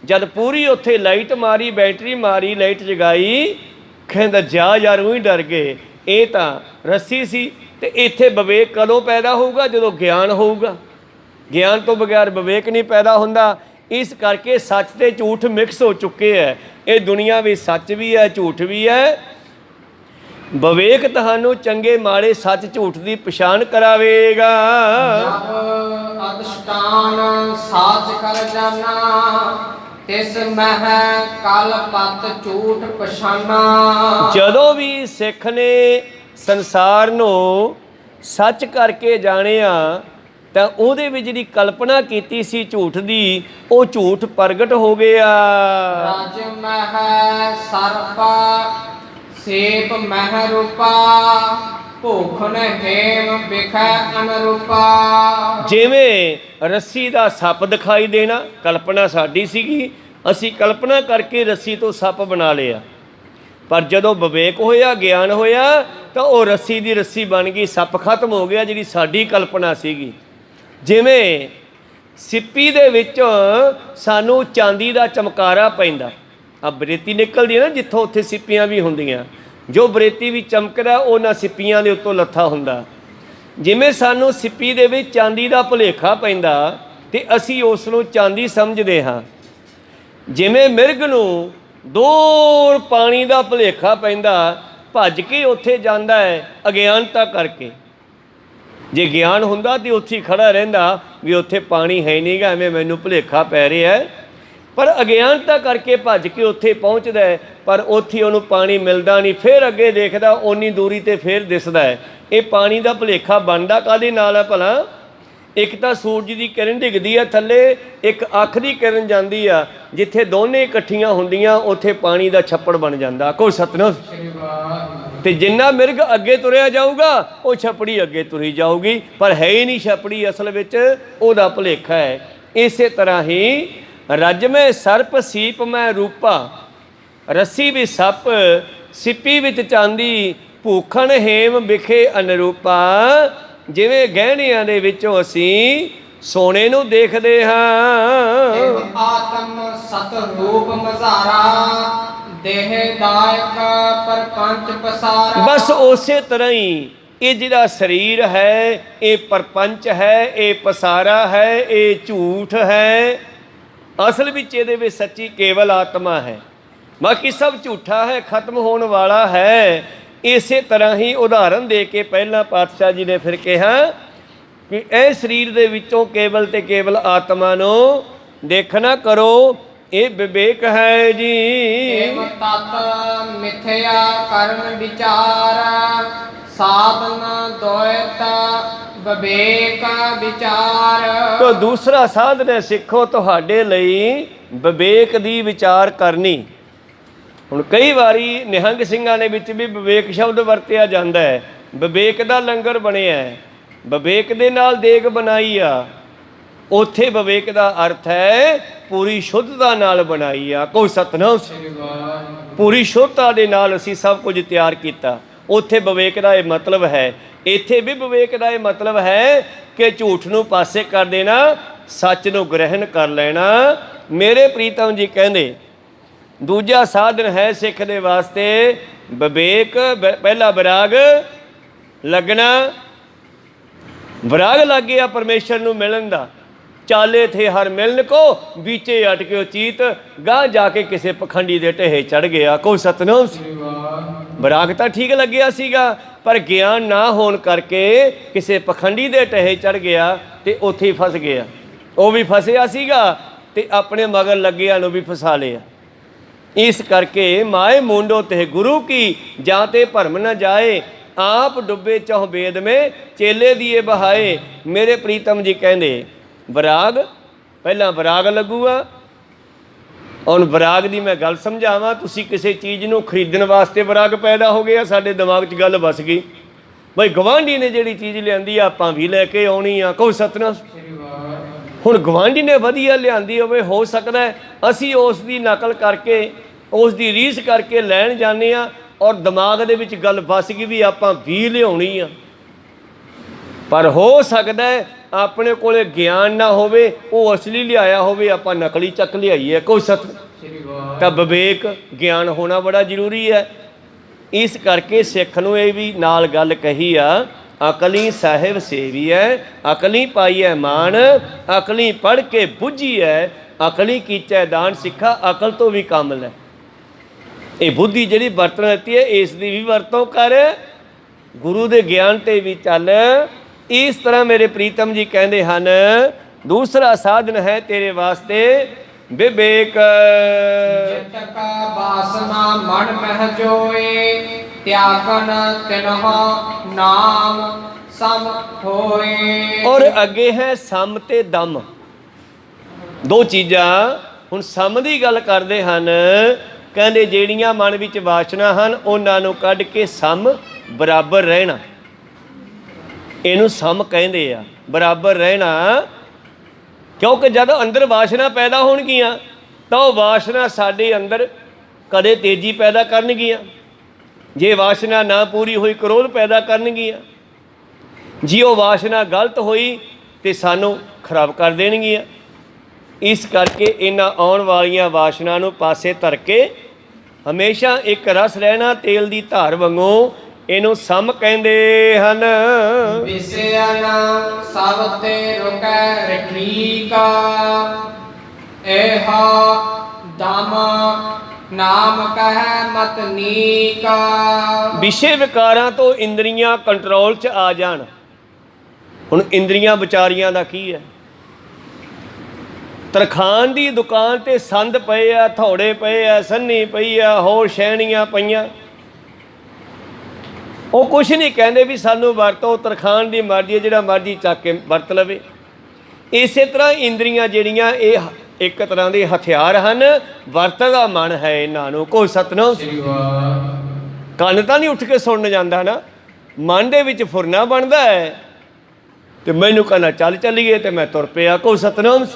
ਜਦ ਪੂਰੀ ਉੱਥੇ ਲਾਈਟ ਮਾਰੀ, ਬੈਟਰੀ ਮਾਰੀ, ਲਾਈਟ ਜਗਾਈ, ਕਹਿੰਦਾ ਜਾ ਯਾਰ, ਉਹੀ ਡਰ ਗਏ, ਇਹ ਤਾਂ ਰੱਸੀ ਸੀ। ਤੇ ਇੱਥੇ ਵਿਵੇਕ ਕਦੋਂ ਪੈਦਾ ਹੋਊਗਾ? ਜਦੋਂ ਗਿਆਨ ਹੋਊਗਾ। ਗਿਆਨ ਤੋਂ ਬਗੈਰ ਵਿਵੇਕ ਨਹੀਂ ਪੈਦਾ ਹੁੰਦਾ। ਇਸ ਕਰਕੇ ਸੱਚ ਤੇ ਝੂਠ ਮਿਕਸ ਹੋ ਚੁੱਕੇ ਹੈ। ਇਹ ਦੁਨੀਆ ਵਿੱਚ ਸੱਚ ਵੀ ਹੈ, ਝੂਠ ਵੀ ਹੈ। ਵਿਵੇਕ ਤੁਹਾਨੂੰ ਚੰਗੇ ਮਾੜੇ, ਸੱਚ ਝੂਠ ਦੀ ਪਛਾਣ ਕਰਾਵੇਗਾ। ਜਬ ਅਦਿਸ਼ਟਾਨ ਸਾਚ ਕਰ ਜਾਨਾ, ਤਿਸ ਮਹਿ ਕਲ ਪਤ ਝੂਠ ਪਛਾਨਾ। ਜਦੋਂ ਵੀ ਸਿੱਖ ਨੇ ਸੰਸਾਰ ਨੂੰ ਸੱਚ ਕਰਕੇ ਜਾਣਿਆ ਤਾਂ ਉਹਦੇ ਵਿੱਚ ਜਿਹੜੀ ਕਲਪਨਾ ਕੀਤੀ ਸੀ ਝੂਠ ਦੀ, ਉਹ ਝੂਠ ਪ੍ਰਗਟ ਹੋ ਗਿਆ। ਰਜ ਮਹਿ ਸਰਪਾ ਸੇਪ ਮਹਿ ਰੂਪਾ, ਭੂਖਨ ਹੇਮ ਬਿਖੈ ਅਨਰੂਪਾ। ਜਿਵੇਂ ਰੱਸੀ ਦਾ ਸੱਪ ਦਿਖਾਈ ਦੇਣਾ, ਕਲਪਨਾ ਸਾਡੀ ਸੀਗੀ, ਅਸੀਂ ਕਲਪਨਾ ਕਰਕੇ ਰੱਸੀ ਤੋਂ ਸੱਪ ਬਣਾ ਲਿਆ। ਪਰ ਜਦੋਂ ਵਿਵੇਕ ਹੋਇਆ, ਗਿਆਨ ਹੋਇਆ, ਤਾਂ ਉਹ ਰੱਸੀ ਦੀ ਰੱਸੀ ਬਣ ਗਈ, ਸੱਪ ਖਤਮ ਹੋ ਗਿਆ, ਜਿਹੜੀ ਸਾਡੀ ਕਲਪਨਾ ਸੀਗੀ। ਜਿਵੇਂ ਸਿੱਪੀ ਦੇ ਵਿੱਚ ਸਾਨੂੰ ਚਾਂਦੀ ਦਾ ਚਮਕਾਰਾ ਪੈਂਦਾ, ਆ ਬਰੇਤੀ ਨਿਕਲਦੀ ਹੈ ਨਾ ਜਿੱਥੋਂ, ਉੱਥੇ ਸਿੱਪੀਆਂ ਵੀ ਹੁੰਦੀਆਂ। ਜੋ ਬਰੇਤੀ ਵੀ ਚਮਕਦਾ ਉਹਨਾਂ ਸਿੱਪੀਆਂ ਦੇ ਉੱਤੋਂ ਲੱਥਾ ਹੁੰਦਾ। ਜਿਵੇਂ ਸਾਨੂੰ ਸਿੱਪੀ ਦੇ ਵਿੱਚ ਚਾਂਦੀ ਦਾ ਭੁਲੇਖਾ ਪੈਂਦਾ ਤੇ ਅਸੀਂ ਉਸ ਨੂੰ ਚਾਂਦੀ ਸਮਝਦੇ ਹਾਂ। ਜਿਵੇਂ ਮਿਰਗ ਨੂੰ ਦੂਰ ਪਾਣੀ ਦਾ ਭੁਲੇਖਾ ਪੈਂਦਾ, ਭੱਜ ਕੇ ਉੱਥੇ ਜਾਂਦਾ ਹੈ ਅਗਿਆਨਤਾ ਕਰਕੇ। ਜੇ ਗਿਆਨ ਹੁੰਦਾ ਤਾਂ ਉੱਥੇ ਹੀ ਖੜਾ ਰਹਿੰਦਾ ਵੀ ਉੱਥੇ ਪਾਣੀ ਹੈ ਨਹੀਂਗਾ, ਐਵੇਂ ਮੈਨੂੰ ਭੁਲੇਖਾ ਪੈ ਰਿਹਾ ਹੈ। ਪਰ ਅਗਿਆਨਤਾ ਕਰਕੇ ਭੱਜ ਕੇ ਉੱਥੇ ਪਹੁੰਚਦਾ ਹੈ, ਪਰ ਉੱਥੇ ਉਹਨੂੰ ਪਾਣੀ ਮਿਲਦਾ ਨਹੀਂ। ਫਿਰ ਅੱਗੇ ਦੇਖਦਾ, ਓਨੀ ਦੂਰੀ ਤੇ ਫਿਰ ਦਿਸਦਾ ਹੈ। ਇਹ ਪਾਣੀ ਦਾ ਭੁਲੇਖਾ ਬਣਦਾ ਕਾਹਦੇ ਨਾਲ ਹੈ ਭਲਾ? ਇੱਕ ਤਾਂ ਸੂਰਜ ਦੀ ਕਿਰਨ ਡਿੱਗਦੀ ਆ ਥੱਲੇ, ਇੱਕ ਅੱਖ ਦੀ ਕਿਰਨ ਜਾਂਦੀ ਆ, ਜਿੱਥੇ ਦੋਨੇ ਇਕੱਠੀਆਂ ਹੁੰਦੀਆਂ ਉੱਥੇ ਪਾਣੀ ਦਾ ਛੱਪੜ ਬਣ ਜਾਂਦਾ। ਕੋਈ ਸਤਨਾਮ। ਤੇ ਜਿੰਨਾ ਮਿਰਗ ਅੱਗੇ ਤੁਰਿਆ ਜਾਊਗਾ ਉਹ ਛੱਪੜੀ ਅੱਗੇ ਤੁਰੀ ਜਾਊਗੀ, ਪਰ ਹੈ ਹੀ ਨਹੀਂ ਛੱਪੜੀ, ਅਸਲ ਵਿੱਚ ਉਹਦਾ ਭੁਲੇਖਾ ਹੈ। ਇਸੇ ਤਰ੍ਹਾਂ ਹੀ ਰਜ ਮੈਂ ਸਰਪ ਸੀਪ ਮੈਂ ਰੂਪਾ, ਰੱਸੀ ਵੀ ਸੱਪ ਸਿੱਪੀ ਵਿੱਚ ਚਾਂਦੀ, ਭੂਖਣ ਹੇਮ ਵਿਖੇ ਅਨਰੂਪਾ। ਜਿਵੇਂ ਗਹਿਣਿਆਂ ਦੇ ਵਿੱਚੋਂ ਅਸੀਂ ਸੋਨੇ ਨੂੰ ਦੇਖਦੇ ਹਾਂ, ਆਤਮ ਸਤ ਰੂਪ ਮਜ਼ਾਰਾ, ਦੇਹ ਦਾਇਕ ਪਰਪੰਚ ਪਸਾਰਾ। ਬਸ ਉਸੇ ਤਰ੍ਹਾਂ ਹੀ ਇਹ ਜਿਹੜਾ ਸਰੀਰ ਹੈ, ਇਹ ਪਰਪੰਚ ਹੈ, ਇਹ ਪਸਾਰਾ ਹੈ, ਇਹ ਝੂਠ ਹੈ। ਅਸਲ ਵਿੱਚ ਇਹਦੇ ਵਿੱਚ ਸੱਚੀ ਕੇਵਲ ਆਤਮਾ ਹੈ, ਬਾਕੀ ਸਭ ਝੂਠਾ ਹੈ, ਖਤਮ ਹੋਣ ਵਾਲਾ ਹੈ। ਇਸੇ ਤਰ੍ਹਾਂ ਹੀ ਉਦਾਹਰਨ ਦੇ ਕੇ ਪਹਿਲਾਂ ਪਾਤਸ਼ਾਹ ਜੀ ਨੇ ਫਿਰ ਕਿਹਾ ਕਿ ਇਹ ਸਰੀਰ ਦੇ ਵਿੱਚੋਂ ਕੇਵਲ ਤੇ ਕੇਵਲ ਆਤਮਾ ਨੂੰ ਦੇਖਣਾ ਕਰੋ, ਇਹ ਵਿਵੇਕ ਹੈ ਜੀ। ਏਮ ਤਤ ਮਿਥਿਆ ਕਰਨ ਵਿਚਾਰ, ਸਾਧਨ ਦੋਇਤ ਵਿਵੇਕ ਵਿਚਾਰ। ਤੋ ਦੂਸਰਾ ਸਾਧਨ ਹੈ ਸਿੱਖੋ ਤੁਹਾਡੇ ਲਈ ਵਿਵੇਕ ਦੀ ਵਿਚਾਰ ਕਰਨੀ। ਹੁਣ ਕਈ ਵਾਰੀ ਨਿਹੰਗ ਸਿੰਘਾਂ ਦੇ ਵਿੱਚ ਵੀ ਵਿਵੇਕ ਸ਼ਬਦ ਵਰਤਿਆ ਜਾਂਦਾ ਹੈ। ਵਿਵੇਕ ਦਾ ਲੰਗਰ ਬਣਿਆ ਹੈ, ਵਿਵੇਕ ਦੇ ਨਾਲ ਦੇਗ ਬਣਾਈ ਆ, ਉੱਥੇ ਵਿਵੇਕ ਦਾ ਅਰਥ ਹੈ ਪੂਰੀ ਸ਼ੁੱਧਤਾ ਨਾਲ ਬਣਾਈ ਆ। ਕੋਈ ਸਤਨਾਮ। ਪੂਰੀ ਸ਼ੁੱਧਤਾ ਦੇ ਨਾਲ ਅਸੀਂ ਸਭ ਕੁਝ ਤਿਆਰ ਕੀਤਾ, ਉੱਥੇ ਵਿਵੇਕ ਦਾ ਇਹ ਮਤਲਬ ਹੈ। ਇੱਥੇ ਵੀ ਵਿਵੇਕ ਦਾ ਇਹ ਮਤਲਬ ਹੈ ਕਿ ਝੂਠ ਨੂੰ ਪਾਸੇ ਕਰ ਦੇਣਾ, ਸੱਚ ਨੂੰ ਗ੍ਰਹਿਣ ਕਰ ਲੈਣਾ। ਮੇਰੇ ਪ੍ਰੀਤਮ ਜੀ ਕਹਿੰਦੇ ਦੂਜਾ ਸਾਧਨ ਹੈ ਸਿੱਖ ਦੇ ਵਾਸਤੇ ਵਿਵੇਕ। ਪਹਿਲਾ ਵਿਰਾਗ ਲੱਗਣਾ, ਵਿਰਾਗ ਲੱਗ ਗਿਆ ਪਰਮੇਸ਼ਰ ਨੂੰ ਮਿਲਣ ਦਾ। ਚਾਲੇ ਥੇ ਹਰ ਮਿਲਨ ਕੋ ਵੀਚੇ ਅਟਕਿਓ ਚੀਤ, ਗਾਂ ਜਾ ਕੇ ਕਿਸੇ ਪਖੰਡੀ ਦੇ ਢਹੇ ਚੜ ਗਿਆ। ਕੋਈ ਸਤਨਾਮ। ਵਿਰਾਗ ਤਾਂ ਠੀਕ ਲੱਗਿਆ ਸੀਗਾ, ਪਰ ਗਿਆਨ ਨਾ ਹੋਣ ਕਰਕੇ ਕਿਸੇ ਪਖੰਡੀ ਦੇ ਢਹੇ ਚੜ ਗਿਆ ਤੇ ਉੱਥੇ ਹੀ ਫਸ ਗਿਆ। ਉਹ ਵੀ ਫਸਿਆ ਸੀਗਾ ਤੇ ਆਪਣੇ ਮਗਰ ਲੱਗਿਆ ਨੂੰ ਵੀ ਫਸਾ ਲਿਆ। ਇਸ ਕਰਕੇ ਮਾਏ ਮੂੰਡੋ ਤੇ ਗੁਰੂ ਕੀ, ਜਾਂ ਤੇ ਭਰਮ ਨਾ ਜਾਏ, ਆਪ ਡੁੱਬੇ ਚਹੁ ਬੇਦ ਮੇ ਚੇਲੇ ਦੀਏ ਬਹਾਏ। ਮੇਰੇ ਪ੍ਰੀਤਮ ਜੀ ਕਹਿੰਦੇ ਵਿਰਾਗ, ਪਹਿਲਾਂ ਵਿਰਾਗ ਲੱਗੂਗਾ। ਹੁਣ ਵਿਰਾਗ ਦੀ ਮੈਂ ਗੱਲ ਸਮਝਾਵਾਂ। ਤੁਸੀਂ ਕਿਸੇ ਚੀਜ਼ ਨੂੰ ਖਰੀਦਣ ਵਾਸਤੇ ਵਿਰਾਗ ਪੈਦਾ ਹੋ ਗਿਆ, ਸਾਡੇ ਦਿਮਾਗ 'ਚ ਗੱਲ ਵਸ ਗਈ ਬਈ ਗਵਾਂਢੀ ਨੇ ਜਿਹੜੀ ਚੀਜ਼ ਲਿਆਂਦੀ ਆਪਾਂ ਵੀ ਲੈ ਕੇ ਆਉਣੀ ਆ। ਕੋਈ ਸਤਨਾਮ। ਹੁਣ ਗਵਾਂਢੀ ਨੇ ਵਧੀਆ ਲਿਆਂਦੀ ਹੋਵੇ, ਹੋ ਸਕਦਾ ਅਸੀਂ ਉਸ ਦੀ ਨਕਲ ਕਰਕੇ, ਉਸ ਦੀ ਰੀਸ ਕਰਕੇ ਲੈਣ ਜਾਂਦੇ ਹਾਂ, ਔਰ ਦਿਮਾਗ ਦੇ ਵਿੱਚ ਗੱਲ ਫਸ ਗਈ ਵੀ ਆਪਾਂ ਵੀ ਲਿਆਉਣੀ ਆ। ਪਰ ਹੋ ਸਕਦਾ ਆਪਣੇ ਕੋਲੇ ਗਿਆਨ ਨਾ ਹੋਵੇ, ਉਹ ਅਸਲੀ ਲਿਆਇਆ ਹੋਵੇ, ਆਪਾਂ ਨਕਲੀ ਚੱਕ ਲਿਆਈਏ। ਕੋਈ ਸਤ। ਤਾਂ ਵਿਵੇਕ ਗਿਆਨ ਹੋਣਾ ਬੜਾ ਜ਼ਰੂਰੀ ਹੈ। ਇਸ ਕਰਕੇ ਸਿੱਖ ਨੂੰ ਇਹ ਵੀ ਨਾਲ ਗੱਲ ਕਹੀ ਆ, ਅਕਲੀ ਸਾਹਿਬ ਸੇਵੀ ਹੈ, ਅਕਲੀ ਪਾਈ ਹੈ ਮਾਣ, ਅਕਲੀ ਪੜ੍ਹ ਕੇ ਬੁੱਝੀ ਹੈ, ਅਕਲੀ ਕੀਚੈ ਦਾਨ। ਸਿੱਖਾ ਅਕਲ ਤੋਂ ਵੀ ਕੰਮ ਲੈ। ਇਹ ਬੁੱਧੀ ਜਿਹੜੀ ਵਰਤੋਂ ਦਿੱਤੀ ਹੈ, ਇਸ ਦੀ ਵੀ ਵਰਤੋਂ ਕਰ, ਗੁਰੂ ਦੇ ਗਿਆਨ 'ਤੇ ਵੀ ਚੱਲ। ਇਸ ਤਰ੍ਹਾਂ ਮੇਰੇ ਪ੍ਰੀਤਮ ਜੀ ਕਹਿੰਦੇ ਹਨ ਦੂਸਰਾ ਸਾਧਨ ਹੈ ਤੇਰੇ ਵਾਸਤੇ ਵਿਵੇਕ। ਜਿਤ ਕਾ ਬਾਸਨਾ ਮਨ ਮਹਿ ਜੋਏ, ਤਿਆਗਨ ਤਿਨਹੁ ਨਾਮ ਸਮ ਹੋਏ। ਔਰ ਅੱਗੇ ਹੈ ਸਮ ਤੇ ਦਮ, ਦੋ ਚੀਜ਼ਾਂ। ਹੁਣ ਸਮ ਦੀ ਗੱਲ ਕਰਦੇ ਹਨ, ਕਹਿੰਦੇ ਜਿਹੜੀਆਂ ਮਨ ਵਿੱਚ ਵਾਸ਼ਨਾ ਹਨ ਉਹਨਾਂ ਨੂੰ ਕੱਢ ਕੇ ਸਮ ਬਰਾਬਰ ਰਹਿਣਾ, ਇਹਨੂੰ ਸਮ ਕਹਿੰਦੇ ਆ, ਬਰਾਬਰ ਰਹਿਣਾ। ਕਿਉਂਕਿ ਜਦ ਅੰਦਰ ਵਾਸ਼ਨਾ ਪੈਦਾ ਹੋਣਗੀਆਂ ਤਾਂ ਉਹ ਵਾਸ਼ਨਾ ਸਾਡੇ ਅੰਦਰ ਕਦੇ ਤੇਜ਼ੀ ਪੈਦਾ ਕਰਨਗੀਆਂ, ਜੇ ਵਾਸ਼ਨਾ ਨਾ ਪੂਰੀ ਹੋਈ ਕ੍ਰੋਧ ਪੈਦਾ ਕਰਨਗੀਆਂ, ਜੇ ਉਹ ਵਾਸ਼ਨਾ ਗਲਤ ਹੋਈ ਤੇ ਸਾਨੂੰ ਖਰਾਬ ਕਰ ਦੇਣਗੀਆਂ। ਇਸ ਕਰਕੇ ਇਹਨਾਂ ਆਉਣ ਵਾਲੀਆਂ ਵਾਸ਼ਨਾ ਨੂੰ ਪਾਸੇ ਧਰ ਕੇ ਹਮੇਸ਼ਾ ਇੱਕ ਰਸ ਰਹਿਣਾ, ਤੇਲ ਦੀ ਧਾਰ ਵਾਂਗੂ। ਇਹਨੂੰ ਸਮ ਕਹਿੰਦੇ ਹਨ। ਵਿਸਿਆਨ ਸਭ ਤੇ ਰੁਕੈ ਰਖੀਕਾ, ਇਹਾ ਦਮ ਨਾਮ ਕਹਿ ਮਤ ਨੀਕਾ। ਵਿਸ਼ੇ ਵਿਕਾਰਾਂ ਤੋਂ ਇੰਦਰੀਆਂ ਕੰਟਰੋਲ 'ਚ ਆ ਜਾਣ, ਹੁਣ ਇੰਦਰੀਆਂ ਵਿਚਾਰੀਆਂ ਦਾ ਕੀ ਹੈ? ਤਰਖਾਣ ਦੀ ਦੁਕਾਨ ਤੇ ਸੰਦ ਪਏ ਆ, ਥੋੜੇ ਪਏ ਆ, ਸੰਨੀ ਪਈ ਆ, ਹੋਰ ਸ਼ੈਣੀਆਂ ਪਈਆਂ। ਉਹ ਕੁਛ ਨਹੀਂ ਕਹਿੰਦੇ ਵੀ ਸਾਨੂੰ ਵਰਤੋ, ਤਰਖਾਣ ਦੀ ਮਰਜ਼ੀ ਹੈ, ਜਿਹੜਾ ਮਰਜ਼ੀ ਚੱਕ ਕੇ ਵਰਤ ਲਵੇ। ਇਸੇ ਤਰ੍ਹਾਂ ਇੰਦਰੀਆਂ ਜਿਹੜੀਆਂ ਇਹ ਇੱਕ ਤਰ੍ਹਾਂ ਦੇ ਹਥਿਆਰ ਹਨ, ਵਰਤਣ ਦਾ ਮਨ ਹੈ ਇਹਨਾਂ ਨੂੰ। ਕੋਈ ਸਤਨਾਮ। ਕੰਨ ਤਾਂ ਨਹੀਂ ਉੱਠ ਕੇ ਸੁਣਨ ਜਾਂਦਾ ਨਾ, ਮਨ ਦੇ ਵਿੱਚ ਫੁਰਨਾ ਬਣਦਾ ਹੈ ਤੇ ਮੈਨੂੰ ਕਹਿੰਦਾ ਚੱਲ ਚੱਲੀਏ ਤੇ ਮੈਂ ਤੁਰ ਪਿਆ। ਕੋਈ ਸਤਨਾਮ।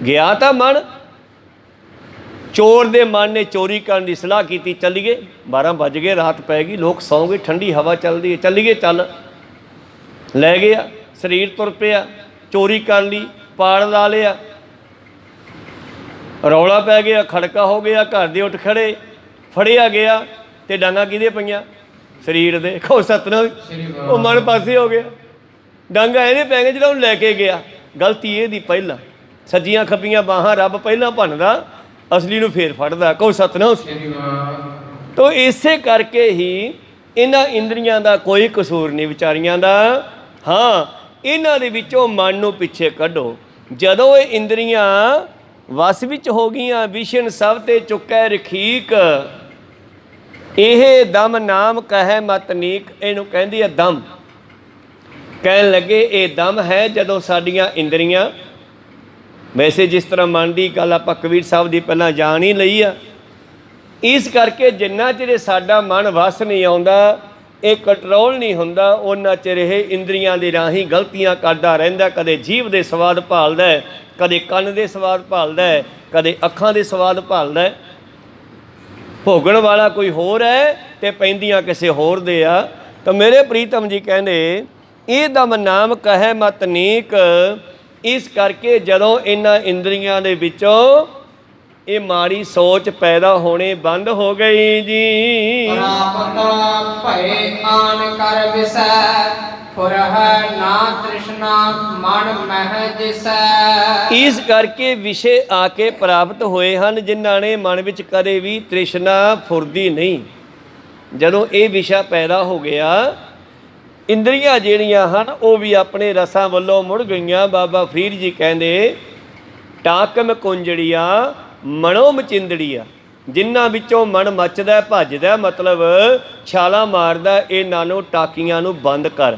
ਗਿਆ ਤਾਂ ਮਨ। ਚੋਰ ਦੇ ਮਨ ਨੇ ਚੋਰੀ ਕਰਨ ਦੀ ਸਲਾਹ ਕੀਤੀ, ਚੱਲੀਏ। 12 ਵੱਜ ਗਏ, ਰਾਤ ਪੈ ਗਈ, ਲੋਕ ਸੌਂ ਗਏ, ਠੰਡੀ ਹਵਾ ਚੱਲਦੀ ਹੈ, ਚੱਲੀਏ ਚੱਲ। ਲੈ ਗਿਆ, ਸਰੀਰ ਤੁਰ ਪਿਆ, ਚੋਰੀ ਕਰ ਲਈ, ਪਾੜ ਲਾ ਲਿਆ, ਰੌਲਾ ਪੈ ਗਿਆ, ਖੜਕਾ ਹੋ ਗਿਆ, ਘਰ ਦੇ ਉੱਠ ਖੜੇ, ਫੜਿਆ ਗਿਆ ਤੇ ਡਾਂਗਾਂ ਕਿਹਦੇ ਪਈਆਂ? ਸਰੀਰ ਦੇ। ਖੋ ਸਤਨਾਮ। ਉਹ ਮਨ ਪਾਸੇ ਹੋ ਗਿਆ, ਡਾਂਗਾਂ ਇਹਦੇ ਪੈ ਗਏ ਜਿਹੜਾ ਉਹਨੂੰ ਲੈ ਕੇ ਗਿਆ। ਗਲਤੀ ਇਹਦੀ ਪਹਿਲਾਂ। ਸੱਜੀਆਂ ਖੱਬੀਆਂ ਬਾਹਾਂ ਰੱਬ ਪਹਿਲਾਂ ਭੰਨਦਾ, ਅਸਲੀ ਨੂੰ ਫੇਰ ਫੜਦਾ। ਕਹੋ ਸਤਨਾਮ। ਤੋ ਇਸੇ ਕਰਕੇ ਹੀ ਇਹਨਾਂ ਇੰਦਰੀਆਂ ਦਾ ਕੋਈ ਕਸੂਰ ਨਹੀਂ ਵਿਚਾਰੀਆਂ ਦਾ। ਹਾਂ, ਇਹਨਾਂ ਦੇ ਵਿੱਚੋਂ ਮਨ ਨੂੰ ਪਿੱਛੇ ਕੱਢੋ। ਜਦੋਂ ਇਹ ਇੰਦਰੀਆਂ ਵਸ ਵਿੱਚ ਹੋ ਗਈਆਂ, ਵਿਸ਼ਨ ਸਭ ਤੇ ਚੁੱਕੈ ਰਖੀਕ, ਇਹ ਦਮ ਨਾਮ ਕਹੈ ਮਤ ਨੀਕ। ਇਹਨੂੰ ਕਹਿੰਦੀ ਹੈ ਦਮ। ਕਹਿਣ ਲੱਗੇ ਇਹ ਦਮ ਹੈ ਜਦੋਂ ਸਾਡੀਆਂ ਇੰਦਰੀਆਂ, ਵੈਸੇ ਜਿਸ ਤਰ੍ਹਾਂ ਮਨ ਦੀ ਗੱਲ ਆਪਾਂ ਕਬੀਰ ਸਾਹਿਬ ਦੀ ਪਹਿਲਾਂ ਜਾਣ ਹੀ ਲਈ ਆ, ਇਸ ਕਰਕੇ ਜਿੰਨਾ ਚਿਰ ਸਾਡਾ ਮਨ ਵਸ ਨਹੀਂ ਆਉਂਦਾ, ਇਹ ਕੰਟਰੋਲ ਨਹੀਂ ਹੁੰਦਾ, ਉਹਨਾਂ ਚਿਰ ਇਹ ਇੰਦਰੀਆਂ ਦੇ ਰਾਹੀਂ ਗਲਤੀਆਂ ਕਰਦਾ ਰਹਿੰਦਾ। ਕਦੇ ਜੀਭ ਦੇ ਸਵਾਦ ਭਾਲਦਾ ਹੈ, ਕਦੇ ਕੰਨ ਦੇ ਸਵਾਦ ਭਾਲਦਾ ਹੈ, ਕਦੇ ਅੱਖਾਂ ਦੇ ਸਵਾਦ ਭਾਲਦਾ ਹੈ। ਭੋਗਣ ਵਾਲਾ ਕੋਈ ਹੋਰ ਹੈ ਤੇ ਪੈਂਦੀਆਂ ਕਿਸੇ ਹੋਰ ਦੇ ਆ। ਤਾਂ ਮੇਰੇ ਪ੍ਰੀਤਮ ਜੀ ਕਹਿੰਦੇ ਇਹ ਦਮ ਨਾਮ ਕਹੈ ਮਤ ਨੀਕ। ਇਸ ਕਰਕੇ ਜਦੋਂ ਇਹਨਾਂ ਇੰਦਰੀਆਂ ਦੇ ਵਿੱਚੋਂ ਇਹ ਮਾੜੀ ਸੋਚ ਪੈਦਾ ਹੋਣੇ ਬੰਦ ਹੋ ਗਈ ਜੀ। ਪ੍ਰਾਪਤ ਭਏ ਆਨ ਕਰ ਵਿਸੈ, ਫੁਰਹਿ ਨਾ ਤ੍ਰਿਸ਼ਨਾ ਮਨ ਮਹਿ ਜਿਸੈ। ਇਸ ਕਰਕੇ ਵਿਸ਼ੇ ਆ ਕੇ ਪ੍ਰਾਪਤ ਹੋਏ ਹਨ ਜਿਨ੍ਹਾਂ ਨੇ ਮਨ ਵਿੱਚ ਕਦੇ ਵੀ ਤ੍ਰਿਸ਼ਨਾ ਫੁਰਦੀ ਨਹੀਂ। ਜਦੋਂ ਇਹ ਵਿਸ਼ਾ ਪੈਦਾ ਹੋ ਗਿਆ, ਇੰਦਰੀਆਂ ਜਿਹੜੀਆਂ ਹਨ ਉਹ ਵੀ ਆਪਣੇ ਰਸਾਂ ਵੱਲੋਂ ਮੁੜ ਗਈਆਂ। ਬਾਬਾ ਫਰੀਦ ਜੀ ਕਹਿੰਦੇ ਟਾਕਮ ਕੁੰਜੜੀਆਂ ਮਨੋ ਮਚਿੰਦੜੀਆਂ, ਜਿਨ੍ਹਾਂ ਵਿੱਚੋਂ ਮਨ ਮੱਚਦਾ ਭੱਜਦਾ, ਮਤਲਬ ਛਾਲਾਂ ਮਾਰਦਾ, ਇਹਨਾਂ ਨੂੰ ਟਾਕੀਆਂ ਨੂੰ ਬੰਦ ਕਰ।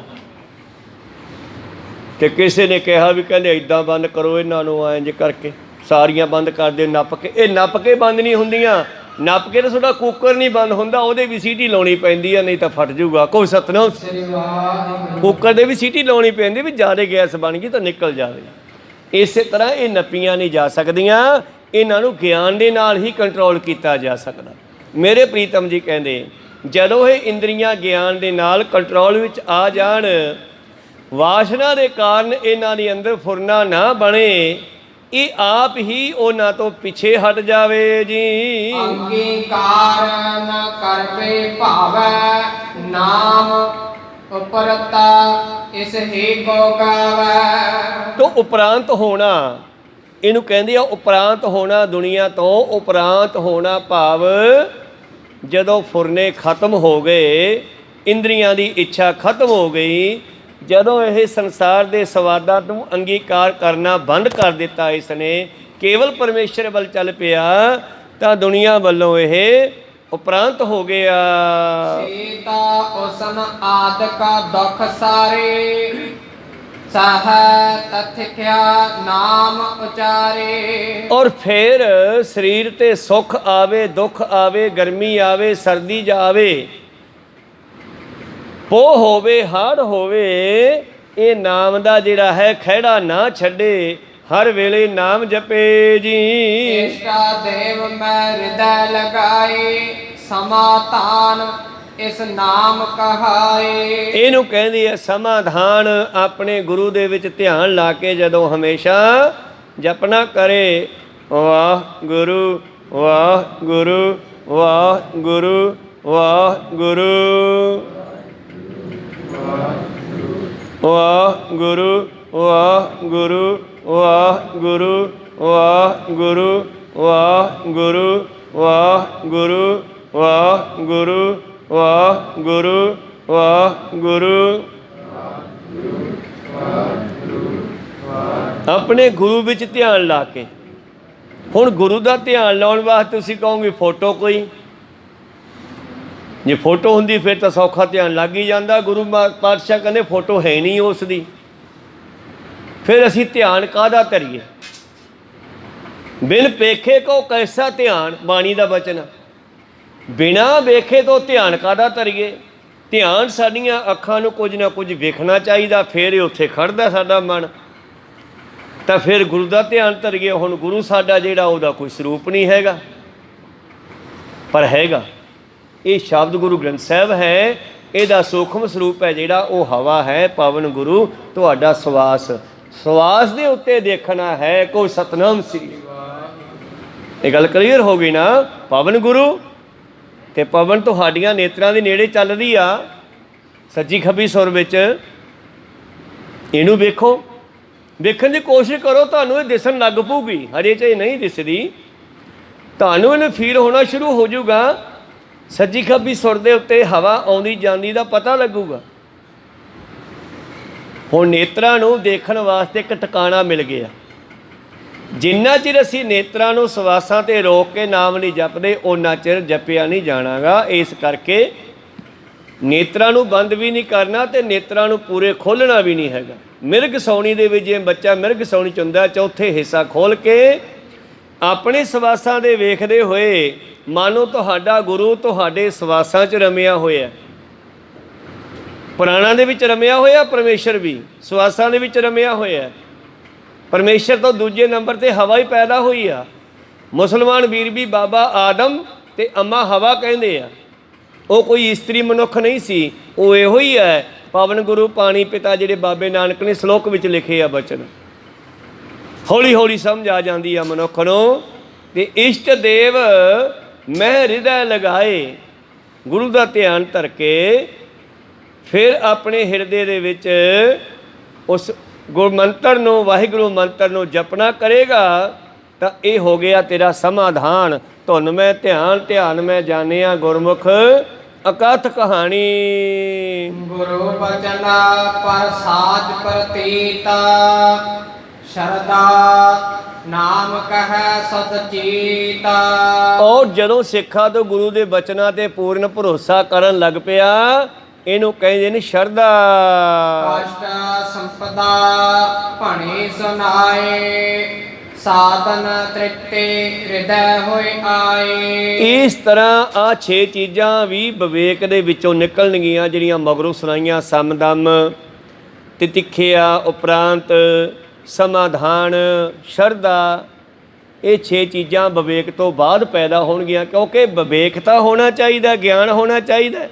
ਤੇ ਕਿਸੇ ਨੇ ਕਿਹਾ ਵੀ ਕਹਿੰਦੇ ਇੱਦਾਂ ਬੰਦ ਕਰੋ ਇਹਨਾਂ ਨੂੰ, ਇੰਝ ਕਰਕੇ ਸਾਰੀਆਂ ਬੰਦ ਕਰ ਦਿਓ ਨੱਪ ਕੇ। ਇਹ ਨੱਪ ਕੇ ਬੰਦ ਨਹੀਂ ਹੁੰਦੀਆਂ। ਨੱਪ ਕੇ ਤਾਂ ਤੁਹਾਡਾ ਕੁੱਕਰ ਨਹੀਂ ਬੰਦ ਹੁੰਦਾ, ਉਹਦੇ ਵੀ ਸੀਟੀ ਲਾਉਣੀ ਪੈਂਦੀ ਆ, ਨਹੀਂ ਤਾਂ ਫਟ ਜਾਊਗਾ। ਕੋਈ ਸਤਨਾਮ। ਕੁੱਕਰ ਦੇ ਵੀ ਸੀਟੀ ਲਾਉਣੀ ਪੈਂਦੀ ਵੀ ਜ਼ਿਆਦਾ ਗੈਸ ਬਣ ਗਈ ਤਾਂ ਨਿਕਲ ਜਾਵੇ। ਇਸੇ ਤਰ੍ਹਾਂ ਇਹ ਨੱਪੀਆਂ ਨਹੀਂ ਜਾ ਸਕਦੀਆਂ, ਇਹਨਾਂ ਨੂੰ ਗਿਆਨ ਦੇ ਨਾਲ ਹੀ ਕੰਟਰੋਲ ਕੀਤਾ ਜਾ ਸਕਦਾ। ਮੇਰੇ ਪ੍ਰੀਤਮ ਜੀ ਕਹਿੰਦੇ ਜਦੋਂ ਇਹ ਇੰਦਰੀਆਂ ਗਿਆਨ ਦੇ ਨਾਲ ਕੰਟਰੋਲ ਵਿੱਚ ਆ ਜਾਣ, ਵਾਸ਼ਨਾ ਦੇ ਕਾਰਨ ਇਹਨਾਂ ਦੇ ਅੰਦਰ ਫੁਰਨਾ ਨਾ ਬਣੇ, ਇਹ ਆਪ ਹੀ ਉਹਨਾਂ ਤੋਂ ਪਿੱਛੇ ਹਟ ਜਾਵੇ ਜੀ। ਅੰਗੀਕਾਰ ਨ ਕਰਵੇ ਭਾਵੈ, ਨਾਮ ਉਪਰਤਾ ਇਸ ਹੀ ਕੋ ਗਾਵੈ। ਤੋਂ ਉਪਰਾਂਤ ਹੋਣਾ, ਇਹਨੂੰ ਕਹਿੰਦੇ ਆ ਉਪਰਾਂਤ ਹੋਣਾ, ਦੁਨੀਆ ਤੋਂ ਉਪਰਾਂਤ ਹੋਣਾ ਭਾਵ ਜਦੋਂ ਫੁਰਨੇ ਖਤਮ ਹੋ ਗਏ, ਇੰਦਰੀਆਂ ਦੀ ਇੱਛਾ ਖਤਮ ਹੋ ਗਈ, ਜਦੋਂ ਇਹ ਸੰਸਾਰ ਦੇ ਸਵਾਦਾਂ ਨੂੰ ਅੰਗੀਕਾਰ ਕਰਨਾ ਬੰਦ ਕਰ ਦਿੱਤਾ, ਇਸ ਨੇ ਕੇਵਲ ਪਰਮੇਸ਼ਰ ਵੱਲ ਚੱਲ ਪਿਆ, ਤਾਂ ਦੁਨੀਆ ਵੱਲੋਂ ਇਹ ਉਪਰਾਂਤ ਹੋ ਗਿਆ। ਸੀਤਾ ਉਸਨ ਆਦਿਕਾ ਦੁਖ ਸਾਰੇ, ਸਹ ਤਥਿਕਿਆ ਨਾਮ ਉਚਾਰੇ। ਔਰ ਫਿਰ ਸਰੀਰ ਤੇ ਸੁੱਖ ਆਵੇ, ਦੁੱਖ ਆਵੇ, ਗਰਮੀ ਆਵੇ, ਸਰਦੀ ਜਾਵੇ, ਪੋਹ ਹੋਵੇ, ਹਾੜ ਹੋਵੇ, ਇਹ ਨਾਮ ਦਾ ਜਿਹੜਾ ਹੈ ਖਹਿੜਾ ਨਾ ਛੱਡੇ, ਹਰ ਵੇਲੇ ਨਾਮ ਜਪੇ ਜੀ। ਇਸ਼ਟਾ ਦੇਵ ਮੈਂ ਹਿਰਦੈ ਲਗਾਏ, ਸਮਾਧਾਨ ਇਸ ਨਾਮ ਕਹਾਏ। ਇਹਨੂੰ ਕਹਿੰਦੀ ਹੈ ਸਮਾਧਾਨ। ਆਪਣੇ ਗੁਰੂ ਦੇ ਵਿੱਚ ਧਿਆਨ ਲਾ ਕੇ ਜਦੋਂ ਹਮੇਸ਼ਾ ਜਪਣਾ ਕਰੇ, ਵਾਹ ਗੁਰੂ, ਵਾਹ ਗੁਰੂ, ਵਾਹ ਗੁਰੂ, ਵਾਹ ਗੁਰੂ, ਵਾਹ ਗੁਰੂ, ਵਾਹ ਗੁਰੂ, ਵਾਹ ਗੁਰੂ, ਵਾਹ ਗੁਰੂ, ਵਾਹ ਗੁਰੂ, ਵਾਹ ਗੁਰੂ, ਵਾਹ ਗੁਰੂ, ਵਾਹ ਗੁਰੂ, ਵਾਹ ਗੁਰੂ। ਆਪਣੇ ਗੁਰੂ ਵਿੱਚ ਧਿਆਨ ਲਾ ਕੇ। ਹੁਣ ਗੁਰੂ ਦਾ ਧਿਆਨ ਲਾਉਣ ਵਾਸਤੇ ਤੁਸੀਂ ਕਹੋਗੇ ਫੋਟੋ ਕੋਈ, ਜੇ ਫੋਟੋ ਹੁੰਦੀ ਫਿਰ ਤਾਂ ਸੌਖਾ ਧਿਆਨ ਲੱਗ ਹੀ ਜਾਂਦਾ। ਗੁਰੂ ਪਾਤਸ਼ਾਹ ਕਹਿੰਦੇ ਫੋਟੋ ਹੈ ਨਹੀਂ ਉਸ ਦੀ, ਫਿਰ ਅਸੀਂ ਧਿਆਨ ਕਾਹਦਾ ਧਰੀਏ? ਬਿਨ ਵੇਖੇ ਕੋ ਕੈਸਾ ਧਿਆਨ, ਬਾਣੀ ਦਾ ਬਚਨ। ਬਿਨਾਂ ਵੇਖੇ ਤੋਂ ਧਿਆਨ ਕਾਹਦਾ ਧਰੀਏ? ਧਿਆਨ ਸਾਡੀਆਂ ਅੱਖਾਂ ਨੂੰ ਕੁਝ ਨਾ ਕੁਝ ਵੇਖਣਾ ਚਾਹੀਦਾ, ਫਿਰ ਉੱਥੇ ਖੜਦਾ ਸਾਡਾ ਮਨ, ਤਾਂ ਫਿਰ ਗੁਰੂ ਦਾ ਧਿਆਨ ਧਰੀਏ। ਹੁਣ ਗੁਰੂ ਸਾਡਾ ਜਿਹੜਾ ਉਹਦਾ ਕੋਈ ਸਰੂਪ ਨਹੀਂ ਹੈਗਾ, ਪਰ ਹੈਗਾ ਇਹ ਸ਼ਬਦ ਗੁਰੂ ਗ੍ਰੰਥ ਸਾਹਿਬ ਹੈ। ਇਹਦਾ ਸੂਖਮ ਸਰੂਪ ਹੈ ਜਿਹੜਾ ਉਹ ਹਵਾ ਹੈ। ਪਵਨ ਗੁਰੂ ਤੁਹਾਡਾ ਸਵਾਸ, ਸਵਾਸ ਦੇ ਉੱਤੇ ਦੇਖਣਾ ਹੈ ਕੋਈ ਸਤਨਾਮ ਸ੍ਰੀ। ਇਹ ਗੱਲ ਕਲੀਅਰ ਹੋ ਗਈ ਨਾ? ਪਵਨ ਗੁਰੂ ਤੇ ਪਵਨ ਤੁਹਾਡੀਆਂ ਨੇਤਰਾਂ ਦੇ ਨੇੜੇ ਚੱਲ ਰਹੀ ਆ, ਸੱਜੀ ਖੱਬੀ ਸੁਰ ਵਿੱਚ। ਇਹਨੂੰ ਵੇਖੋ, ਵੇਖਣ ਦੀ ਕੋਸ਼ਿਸ਼ ਕਰੋ, ਤੁਹਾਨੂੰ ਇਹ ਦਿਸਣ ਲੱਗ ਪਊਗੀ। ਹਜੇ ਚਾਹੇ ਨਹੀਂ ਦਿਸਦੀ, ਤੁਹਾਨੂੰ ਇਹਨੂੰ ਫੀਲ ਹੋਣਾ ਸ਼ੁਰੂ ਹੋ ਜਾਊਗਾ। ਸੱਜੀ ਖੱਬੀ ਸੁਰ ਦੇ ਉੱਤੇ ਹਵਾ ਆਉਂਦੀ ਜਾਂਦੀ ਦਾ ਪਤਾ ਲੱਗੂਗਾ। ਹੁਣ ਨੇਤਰਾਂ ਨੂੰ ਦੇਖਣ ਵਾਸਤੇ ਇੱਕ ਟਿਕਾਣਾ ਮਿਲ ਗਿਆ। ਜਿੰਨਾ ਚਿਰ ਅਸੀਂ ਨੇਤਰਾਂ ਨੂੰ ਸਵਾਸਾਂ 'ਤੇ ਰੋਕ ਕੇ ਨਾਮ ਨਹੀਂ ਜਪਦੇ, ਓਨਾ ਚਿਰ ਜਪਿਆ ਨਹੀਂ ਜਾਣਾਗਾ। ਇਸ ਕਰਕੇ ਨੇਤਰਾਂ ਨੂੰ ਬੰਦ ਵੀ ਨਹੀਂ ਕਰਨਾ ਤੇ ਨੇਤਰਾਂ ਨੂੰ ਪੂਰੇ ਖੋਲ੍ਹਣਾ ਵੀ ਨਹੀਂ ਹੈਗਾ। ਮਿਰਗ ਸੌਣੀ ਦੇ ਵਿੱਚ, ਜੇ ਬੱਚਾ ਮਿਰਗ ਸੌਣੀ 'ਚ ਹੁੰਦਾ, ਚੌਥੇ ਹਿੱਸਾ ਖੋਲ੍ਹ ਕੇ ਆਪਣੇ ਸਵਾਸਾਂ ਦੇ ਵੇਖਦੇ ਹੋਏ, ਮਾਨੋ ਤੁਹਾਡਾ ਗੁਰੂ ਤੁਹਾਡੇ ਸਵਾਸਾਂ 'ਚ ਰਮਿਆ ਹੋਇਆ, ਪ੍ਰਾਣਾਂ ਦੇ ਵਿੱਚ ਰਮਿਆ ਹੋਇਆ, ਪਰਮੇਸ਼ਰ ਵੀ ਸਵਾਸਾਂ ਦੇ ਵਿੱਚ ਰਮਿਆ ਹੋਇਆ। ਪਰਮੇਸ਼ਰ ਤੋਂ ਦੂਜੇ ਨੰਬਰ 'ਤੇ ਹਵਾ ਹੀ ਪੈਦਾ ਹੋਈ ਆ। ਮੁਸਲਮਾਨ ਵੀਰ ਵੀ ਬਾਬਾ ਆਦਮ ਤੇ ਅੰਮਾ ਹਵਾ ਕਹਿੰਦੇ ਆ। ਉਹ ਕੋਈ ਇਸਤਰੀ ਮਨੁੱਖ ਨਹੀਂ ਸੀ, ਉਹ ਇਹੋ ਹੀ ਹੈ ਪਵਨ ਗੁਰੂ ਪਾਣੀ ਪਿਤਾ, ਜਿਹੜੇ ਬਾਬੇ ਨਾਨਕ ਨੇ ਸ਼ਲੋਕ ਵਿੱਚ ਲਿਖੇ ਆ ਬਚਨ। ਹੌਲੀ ਹੌਲੀ ਸਮਝ ਆ ਜਾਂਦੀ ਆ ਮਨੁੱਖ ਨੂੰ। ਤੇ ਇਸ਼ਟ ਦੇਵ ਮੈਂ ਹਿਰਦੈ ਲਗਾਏ, ਗੁਰੂ ਦਾ ਧਿਆਨ ਧਰ ਕੇ ਫਿਰ ਆਪਣੇ ਹਿਰਦੇ ਦੇ ਵਿੱਚ ਉਸ ਗੁਰ ਮੰਤਰ ਨੂੰ, ਵਾਹਿਗੁਰੂ ਮੰਤਰ ਨੂੰ ਜਪਣਾ ਕਰੇਗਾ, ਤਾਂ ਇਹ ਹੋ ਗਿਆ ਤੇਰਾ ਸਮਾਧਾਨ। ਧੁਨ ਮੈਂ ਧਿਆਨ, ਧਿਆਨ ਮੈਂ ਜਾਣਿਆ, ਗੁਰਮੁਖ ਅਕਥ ਕਹਾਣੀ। ਗੁਰੂ ਬਚਨ ਪ੍ਰਸਾਦ ਪ੍ਰਤੀਤਾ, ਸ਼ਰਦਾ ਨਾਮ ਕਹੈ ਸਤ ਚੀਤਾ। ਔਰ ਜਦੋਂ ਸਿੱਖਾਂ ਤੋਂ ਗੁਰੂ ਦੇ ਬਚਨਾਂ ਤੇ ਪੂਰਨ ਭਰੋਸਾ ਕਰਨ ਲੱਗ ਪਿਆ, ਇਹਨੂੰ ਕਹਿੰਦੇ ਨੇ ਸ਼ਰਧਾ। ਕਸ਼ਟ ਸੰਪਦਾ ਭਣੇ ਸੁਨਾਏ, ਸਾਧਨ ਤ੍ਰਿਪਤੇ ਹਿਰਦੈ ਹੋਏ ਆਏ। ਇਸ ਤਰ੍ਹਾਂ ਆਹ 6 ਚੀਜ਼ਾਂ ਵੀ ਵਿਵੇਕ ਦੇ ਵਿੱਚੋਂ ਨਿਕਲਣਗੀਆਂ, ਜਿਹੜੀਆਂ ਮਗਰੋਂ ਸੁਣਾਈਆਂ। ਸਮਦਮ, ਤਿਤਿਖਿਆ, ਉਪਰੰਤ ਸਮਾਧਾਨ, ਸ਼ਰਧਾ। ਇਹ 6 ਚੀਜ਼ਾਂ ਵਿਵੇਕ ਤੋਂ ਬਾਅਦ ਪੈਦਾ ਹੋਣਗੀਆਂ, ਕਿਉਂਕਿ ਵਿਵੇਕ ਤਾਂ ਹੋਣਾ ਚਾਹੀਦਾ, ਗਿਆਨ ਹੋਣਾ ਚਾਹੀਦਾ।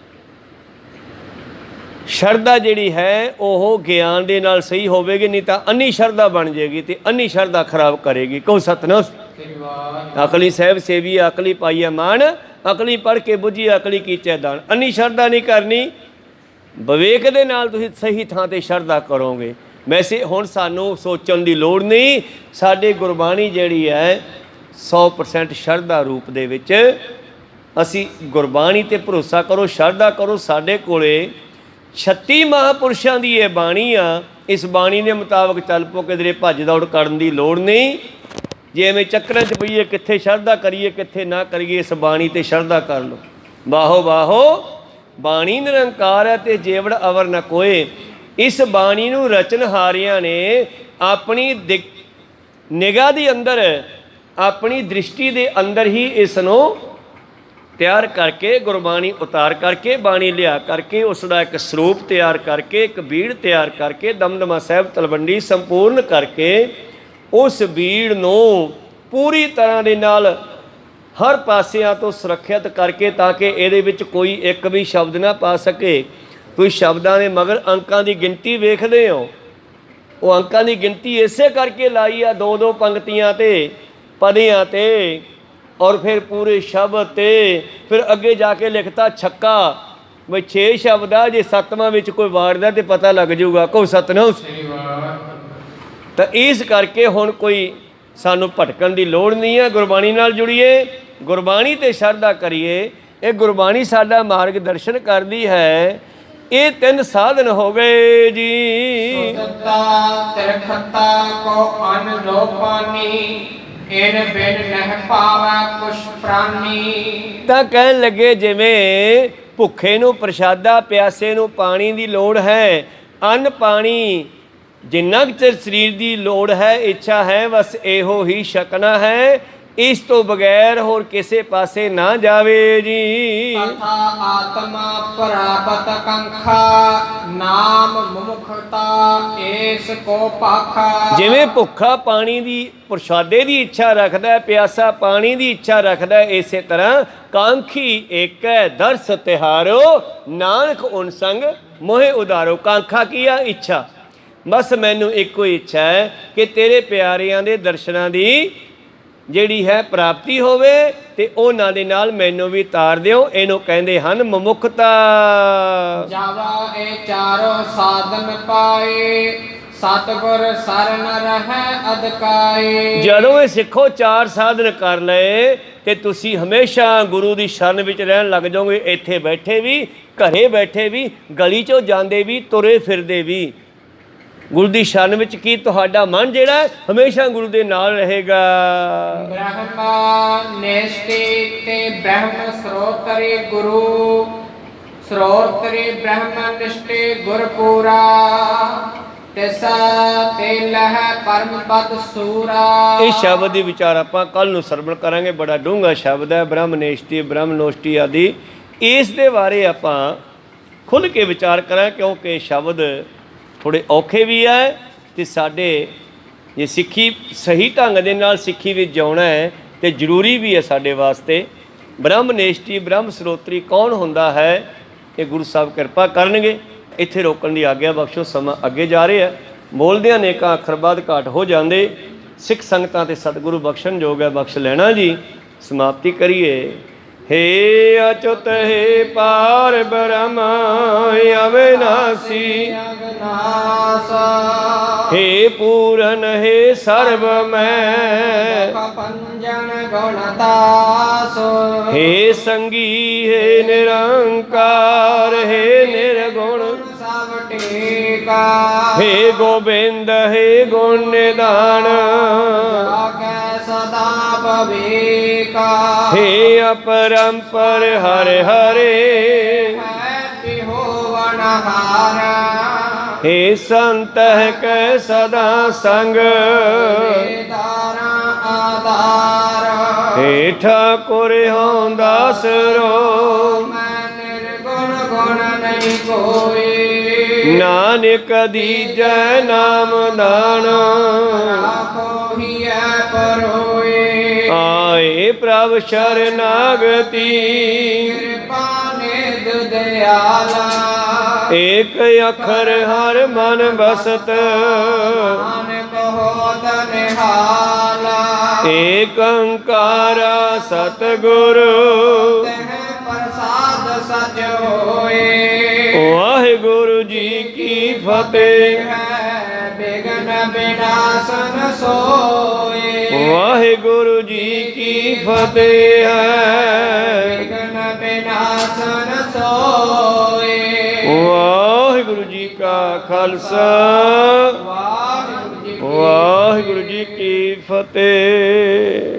ਸ਼ਰਧਾ ਜਿਹੜੀ ਹੈ ਉਹ ਗਿਆਨ ਦੇ ਨਾਲ ਸਹੀ ਹੋਵੇਗੀ, ਨਹੀਂ ਤਾਂ ਅੰਨੀ ਸ਼ਰਧਾ ਬਣ ਜਾਏਗੀ ਤੇ ਅੰਨੀ ਸ਼ਰਧਾ ਖਰਾਬ ਕਰੇਗੀ। ਕਹੋ ਸਤਿਨਾਮ। ਅਕਲੀ ਸਾਹਿਬ ਸੇਵੀ ਅਕਲੀ ਪਾਈਐ ਮਾਨ, ਅਕਲੀ ਪੜ੍ਹ ਕੇ ਬੁੱਝੀ ਅਕਲੀ ਕੀਚੈ ਦਾਨ। ਅੰਨੀ ਸ਼ਰਧਾ ਨਹੀਂ ਕਰਨੀ, ਵਿਵੇਕ ਦੇ ਨਾਲ ਤੁਸੀਂ ਸਹੀ ਥਾਂ 'ਤੇ ਸ਼ਰਧਾ ਕਰੋਗੇ। ਵੈਸੇ ਹੁਣ ਸਾਨੂੰ ਸੋਚਣ ਦੀ ਲੋੜ ਨਹੀਂ, ਸਾਡੀ ਗੁਰਬਾਣੀ ਜਿਹੜੀ ਹੈ 100% ਸ਼ਰਧਾ ਰੂਪ ਦੇ ਵਿੱਚ। ਅਸੀਂ ਗੁਰਬਾਣੀ 'ਤੇ ਭਰੋਸਾ ਕਰੋ, ਸ਼ਰਧਾ ਕਰੋ। ਸਾਡੇ ਕੋਲੇ 36 ਮਹਾਂਪੁਰਸ਼ਾਂ ਦੀ ਇਹ ਬਾਣੀ ਆ। ਇਸ ਬਾਣੀ ਦੇ ਮੁਤਾਬਕ ਚੱਲ ਪੋ, ਕਿਧਰੇ ਭੱਜ ਦੌੜ ਕਰਨ ਦੀ ਲੋੜ ਨਹੀਂ। ਜੇ ਐਵੇਂ ਚੱਕਰਾਂ 'ਚ ਪਈਏ, ਕਿੱਥੇ ਸ਼ਰਧਾ ਕਰੀਏ ਕਿੱਥੇ ਨਾ ਕਰੀਏ, ਇਸ ਬਾਣੀ 'ਤੇ ਸ਼ਰਧਾ ਕਰ ਲਓ। ਬਾਹੋ ਬਾਹੋ ਬਾਣੀ ਨਿਰੰਕਾਰ ਹੈ ਤੇ ਜੇਵੜ ਅਵਰ ਨ ਕੋਏ। ਇਸ ਬਾਣੀ ਨੂੰ ਰਚਨਹਾਰਿਆਂ ਨੇ ਆਪਣੀ ਨਿਗਾਹ ਦੇ ਅੰਦਰ, ਆਪਣੀ ਦ੍ਰਿਸ਼ਟੀ ਦੇ ਅੰਦਰ ਹੀ ਇਸ ਨੂੰ ਤਿਆਰ ਕਰਕੇ, ਗੁਰਬਾਣੀ ਉਤਾਰ ਕਰਕੇ, ਬਾਣੀ ਲਿਆ ਕਰਕੇ, ਉਸ ਦਾ ਇੱਕ ਸਰੂਪ ਤਿਆਰ ਕਰਕੇ, ਇੱਕ ਬੀੜ ਤਿਆਰ ਕਰਕੇ, ਦਮਦਮਾ ਸਾਹਿਬ ਤਲਵੰਡੀ ਸੰਪੂਰਨ ਕਰਕੇ, ਉਸ ਬੀੜ ਨੂੰ ਪੂਰੀ ਤਰ੍ਹਾਂ ਦੇ ਨਾਲ ਹਰ ਪਾਸਿਆਂ ਤੋਂ ਸੁਰੱਖਿਅਤ ਕਰਕੇ, ਤਾਂ ਕਿ ਇਹਦੇ ਵਿੱਚ ਕੋਈ ਇੱਕ ਵੀ ਸ਼ਬਦ ਨਾ ਪਾ ਸਕੇ। ਕੋਈ ਸ਼ਬਦਾਂ ਦੇ ਮਗਰ ਅੰਕਾਂ ਦੀ ਗਿਣਤੀ ਵੇਖਦੇ ਹੋ, ਉਹ ਅੰਕਾਂ ਦੀ ਗਿਣਤੀ ਇਸੇ ਕਰਕੇ ਲਾਈ ਆ, 2-2 ਪੰਕਤੀਆਂ 'ਤੇ, ਪਦਿਆਂ 'ਤੇ, ਔਰ ਫਿਰ ਪੂਰੇ ਸ਼ਬਦ 'ਤੇ। ਫਿਰ ਅੱਗੇ ਜਾ ਕੇ ਲਿਖਤਾ ਛੱਕਾ, ਬਈ 6 ਸ਼ਬਦ ਆ, ਜੇ 7ਵਾਂ ਵਿੱਚ ਕੋਈ ਵਾਰਦਾ ਤੇ ਪਤਾ ਲੱਗ ਜਾਊਗਾ। ਕਹੋ ਸਤਿਨਾਮ। ਤਾਂ ਇਸ ਕਰਕੇ ਹੁਣ ਕੋਈ ਸਾਨੂੰ ਭਟਕਣ ਦੀ ਲੋੜ ਨਹੀਂ ਹੈ। ਗੁਰਬਾਣੀ ਨਾਲ ਜੁੜੀਏ, ਗੁਰਬਾਣੀ 'ਤੇ ਸ਼ਰਧਾ ਕਰੀਏ। ਇਹ ਗੁਰਬਾਣੀ ਸਾਡਾ ਮਾਰਗ ਦਰਸ਼ਨ ਕਰਦੀ ਹੈ ਇਹ ਤਿੰਨ ਸਾਧਨ ਹੋ ਗਏ ਜੀ। ਸੁਦਤਾ ਤਿਰਖਤਾ ਕੋ ਅਨ ਲੋ ਪਾਨੀ ਇਨ ਬਿਨ ਨਹਿ ਪਾਵੈ ਕੁਛ ਪ੍ਰਾਨੀ। ਤਾਂ ਕਹਿਣ ਲੱਗੇ ਜਿਵੇਂ ਭੁੱਖੇ ਨੂੰ ਪ੍ਰਸ਼ਾਦਾ, ਪਿਆਸੇ ਨੂੰ ਪਾਣੀ ਦੀ ਲੋੜ ਹੈ, ਅੰਨ ਪਾਣੀ ਜਿੰਨਾ ਕੁ ਚਿਰ ਸਰੀਰ ਦੀ ਲੋੜ ਹੈ, ਇੱਛਾ ਹੈ, ਬਸ ਇਹੋ ਹੀ ਛਕਣਾ ਹੈ, ਇਸ ਤੋਂ ਬਗੈਰ ਹੋਰ ਕਿਸੇ ਪਾਸੇ ਨਾ ਜਾਵੇ ਜੀ। ਤਥਾ ਆਤਮਾ ਪ੍ਰਾਪਤ ਕੰਖਾ ਨਾਮ ਮੁਮੁਖਤਾ ਏਸ ਕੋ ਪਾਖਾ। ਜਿਵੇਂ ਭੁੱਖਾ ਪਾਣੀ ਦੀ ਪ੍ਰਸ਼ਾਦੇ ਦੀ ਇੱਛਾ ਰੱਖਦਾ, ਪਿਆਸਾ ਪਾਣੀ ਦੀ ਇੱਛਾ ਰੱਖਦਾ, ਇਸੇ ਤਰ੍ਹਾਂ ਕਾਂਖੀ ਏਕੈ ਦਰਸ ਤਿਹਾਰੋ ਨਾਨਕ ਉਨ ਸੰਗ ਮੋਹਿ ਉਦਾਰੋ। ਕਾਂਖਾ ਕੀ ਆ? ਇੱਛਾ। ਬਸ ਮੈਨੂੰ ਇੱਕੋ ਹੀ ਇੱਛਾ ਹੈ ਕਿ ਤੇਰੇ ਪਿਆਰਿਆਂ ਦੇ ਦਰਸ਼ਨਾਂ ਦੀ ਜਿਹੜੀ ਹੈ ਪ੍ਰਾਪਤੀ ਹੋਵੇ ਤੇ ਉਹਨਾਂ ਦੇ ਨਾਲ ਮੈਨੂੰ ਵੀ ਤਾਰ ਦਿਓ। ਇਹਨੂੰ ਕਹਿੰਦੇ ਹਨ ਮੁਮੁਖਤਾ। ਜਾਵਾ ਇਹ ਚਾਰੋ ਸਾਧਨ ਪਾਏ ਸਤਿਗੁਰ ਸਰਨ ਰਹਿ ਅਦਕਾਏ। ਜਦੋਂ ਇਹ ਸਿੱਖੋ ਚਾਰ ਸਾਧਨ ਕਰ ਲਏ ਤੇ ਤੁਸੀਂ ਹਮੇਸ਼ਾ ਗੁਰੂ ਦੀ ਸ਼ਰਨ ਵਿੱਚ ਰਹਿਣ ਲੱਗ ਜਾਓਗੇ। ਇੱਥੇ ਬੈਠੇ ਵੀ, ਘਰੇ ਬੈਠੇ ਵੀ, ਗਲੀ 'ਚੋਂ ਜਾਂਦੇ ਵੀ, ਤੁਰੇ ਫਿਰਦੇ ਵੀ, ਗੁਰੂ ਦੀ ਸ਼ਰਨ ਵਿੱਚ ਕੀ ਤੁਹਾਡਾ ਮਨ ਜਿਹੜਾ ਹੈ ਹਮੇਸ਼ਾ ਗੁਰੂ ਦੇ ਨਾਲ ਰਹੇਗਾ। ਬ੍ਰਹਮਾ ਨਿਸ਼ਟੇ ਤੇ ਬ੍ਰਹਮ ਸਰੋਤਰੇ ਗੁਰੂ ਸਰੋਤਰੇ ਬ੍ਰਹਮ ਨਿਸ਼ਟੇ ਗੁਰ ਪੂਰਾ ਤਿਸਾ ਤੇ ਲਹਿ ਪਰਮ ਪਦ ਸੂਰਾ। ਇਹ ਸ਼ਬਦ ਦੀ ਵਿਚਾਰ ਆਪਾਂ ਕੱਲ ਨੂੰ ਸਰਵਣ ਕਰਾਂਗੇ। ਬੜਾ ਡੂੰਘਾ ਸ਼ਬਦ ਹੈ, ਬ੍ਰਹਮ ਨੇਸ਼ਟੀ, ਬ੍ਰਹਮ ਨੋਸ਼ਟੀ ਆਦਿ। ਇਸ ਦੇ ਬਾਰੇ ਆਪਾਂ ਖੁੱਲ੍ਹ ਕੇ ਵਿਚਾਰ ਕਰਾਂ ਕਿਉਂਕਿ ਸ਼ਬਦ ਥੋੜ੍ਹੇ ਔਖੇ ਵੀ ਹੈ ਤੇ ਸਾਡੇ ਜੇ ਸਿੱਖੀ ਸਹੀ ਢੰਗ ਦੇ ਨਾਲ ਸਿੱਖੀ ਵਿੱਚ ਜਿਉਣਾ ਹੈ ਤੇ ਜ਼ਰੂਰੀ ਵੀ ਹੈ ਸਾਡੇ ਵਾਸਤੇ। ਬ੍ਰਹਮ ਨੇਸ਼ਟੀ, ਬ੍ਰਹਮ ਸਰੋਤਰੀ ਕੌਣ ਹੁੰਦਾ ਹੈ? ਇਹ ਗੁਰੂ ਸਾਹਿਬ ਕਿਰਪਾ ਕਰਨਗੇ। ਇੱਥੇ ਰੋਕਣ ਦੀ ਆਗਿਆ ਬਖਸ਼ੋ, ਸਮਾਂ ਅੱਗੇ ਜਾ ਰਿਹਾ ਹੈ। ਬੋਲਦਿਆਂ ਅਨੇਕਾਂ ਅੱਖਰ ਬਾਅਦ ਘਾਟ ਹੋ ਜਾਂਦੇ। ਸਿੱਖ ਸੰਗਤਾਂ ਤੇ ਸਤਿਗੁਰੂ ਬਖਸ਼ਣ ਯੋਗ ਹੈ, ਬਖਸ਼ ਲੈਣਾ ਜੀ। ਸਮਾਪਤੀ ਕਰੀਏ। हे अच्युत हे पार ब्रह्म अविनाशी हे पूरन हे सर्व मैं पंजन गुणदास हे संगी हे निरंकार हे निर्गुण सब टेका हे गोविंद हे गुण निदान सदा भवेका हे अपरंपर हरे हरे हे संत कै सदा संग हे ठाकुर हों दास रो निर्गुण गुण नहीं कोई नानक दीजै नाम दान आए प्रभ शरणागति कृपा निध दयाला एक अखर हर मन बसत नानक होत निहाला एक ओंकारा सतगुरु तह प्रसाद सच होए वाहिगुरु जी की फतेह बिघ्न विनाशन सोए वाहिगुरु जी की फतेह विघ्न विनाशन सोए वाहिगुरु जी का खालसा वाहिगुरु जी की फतेह।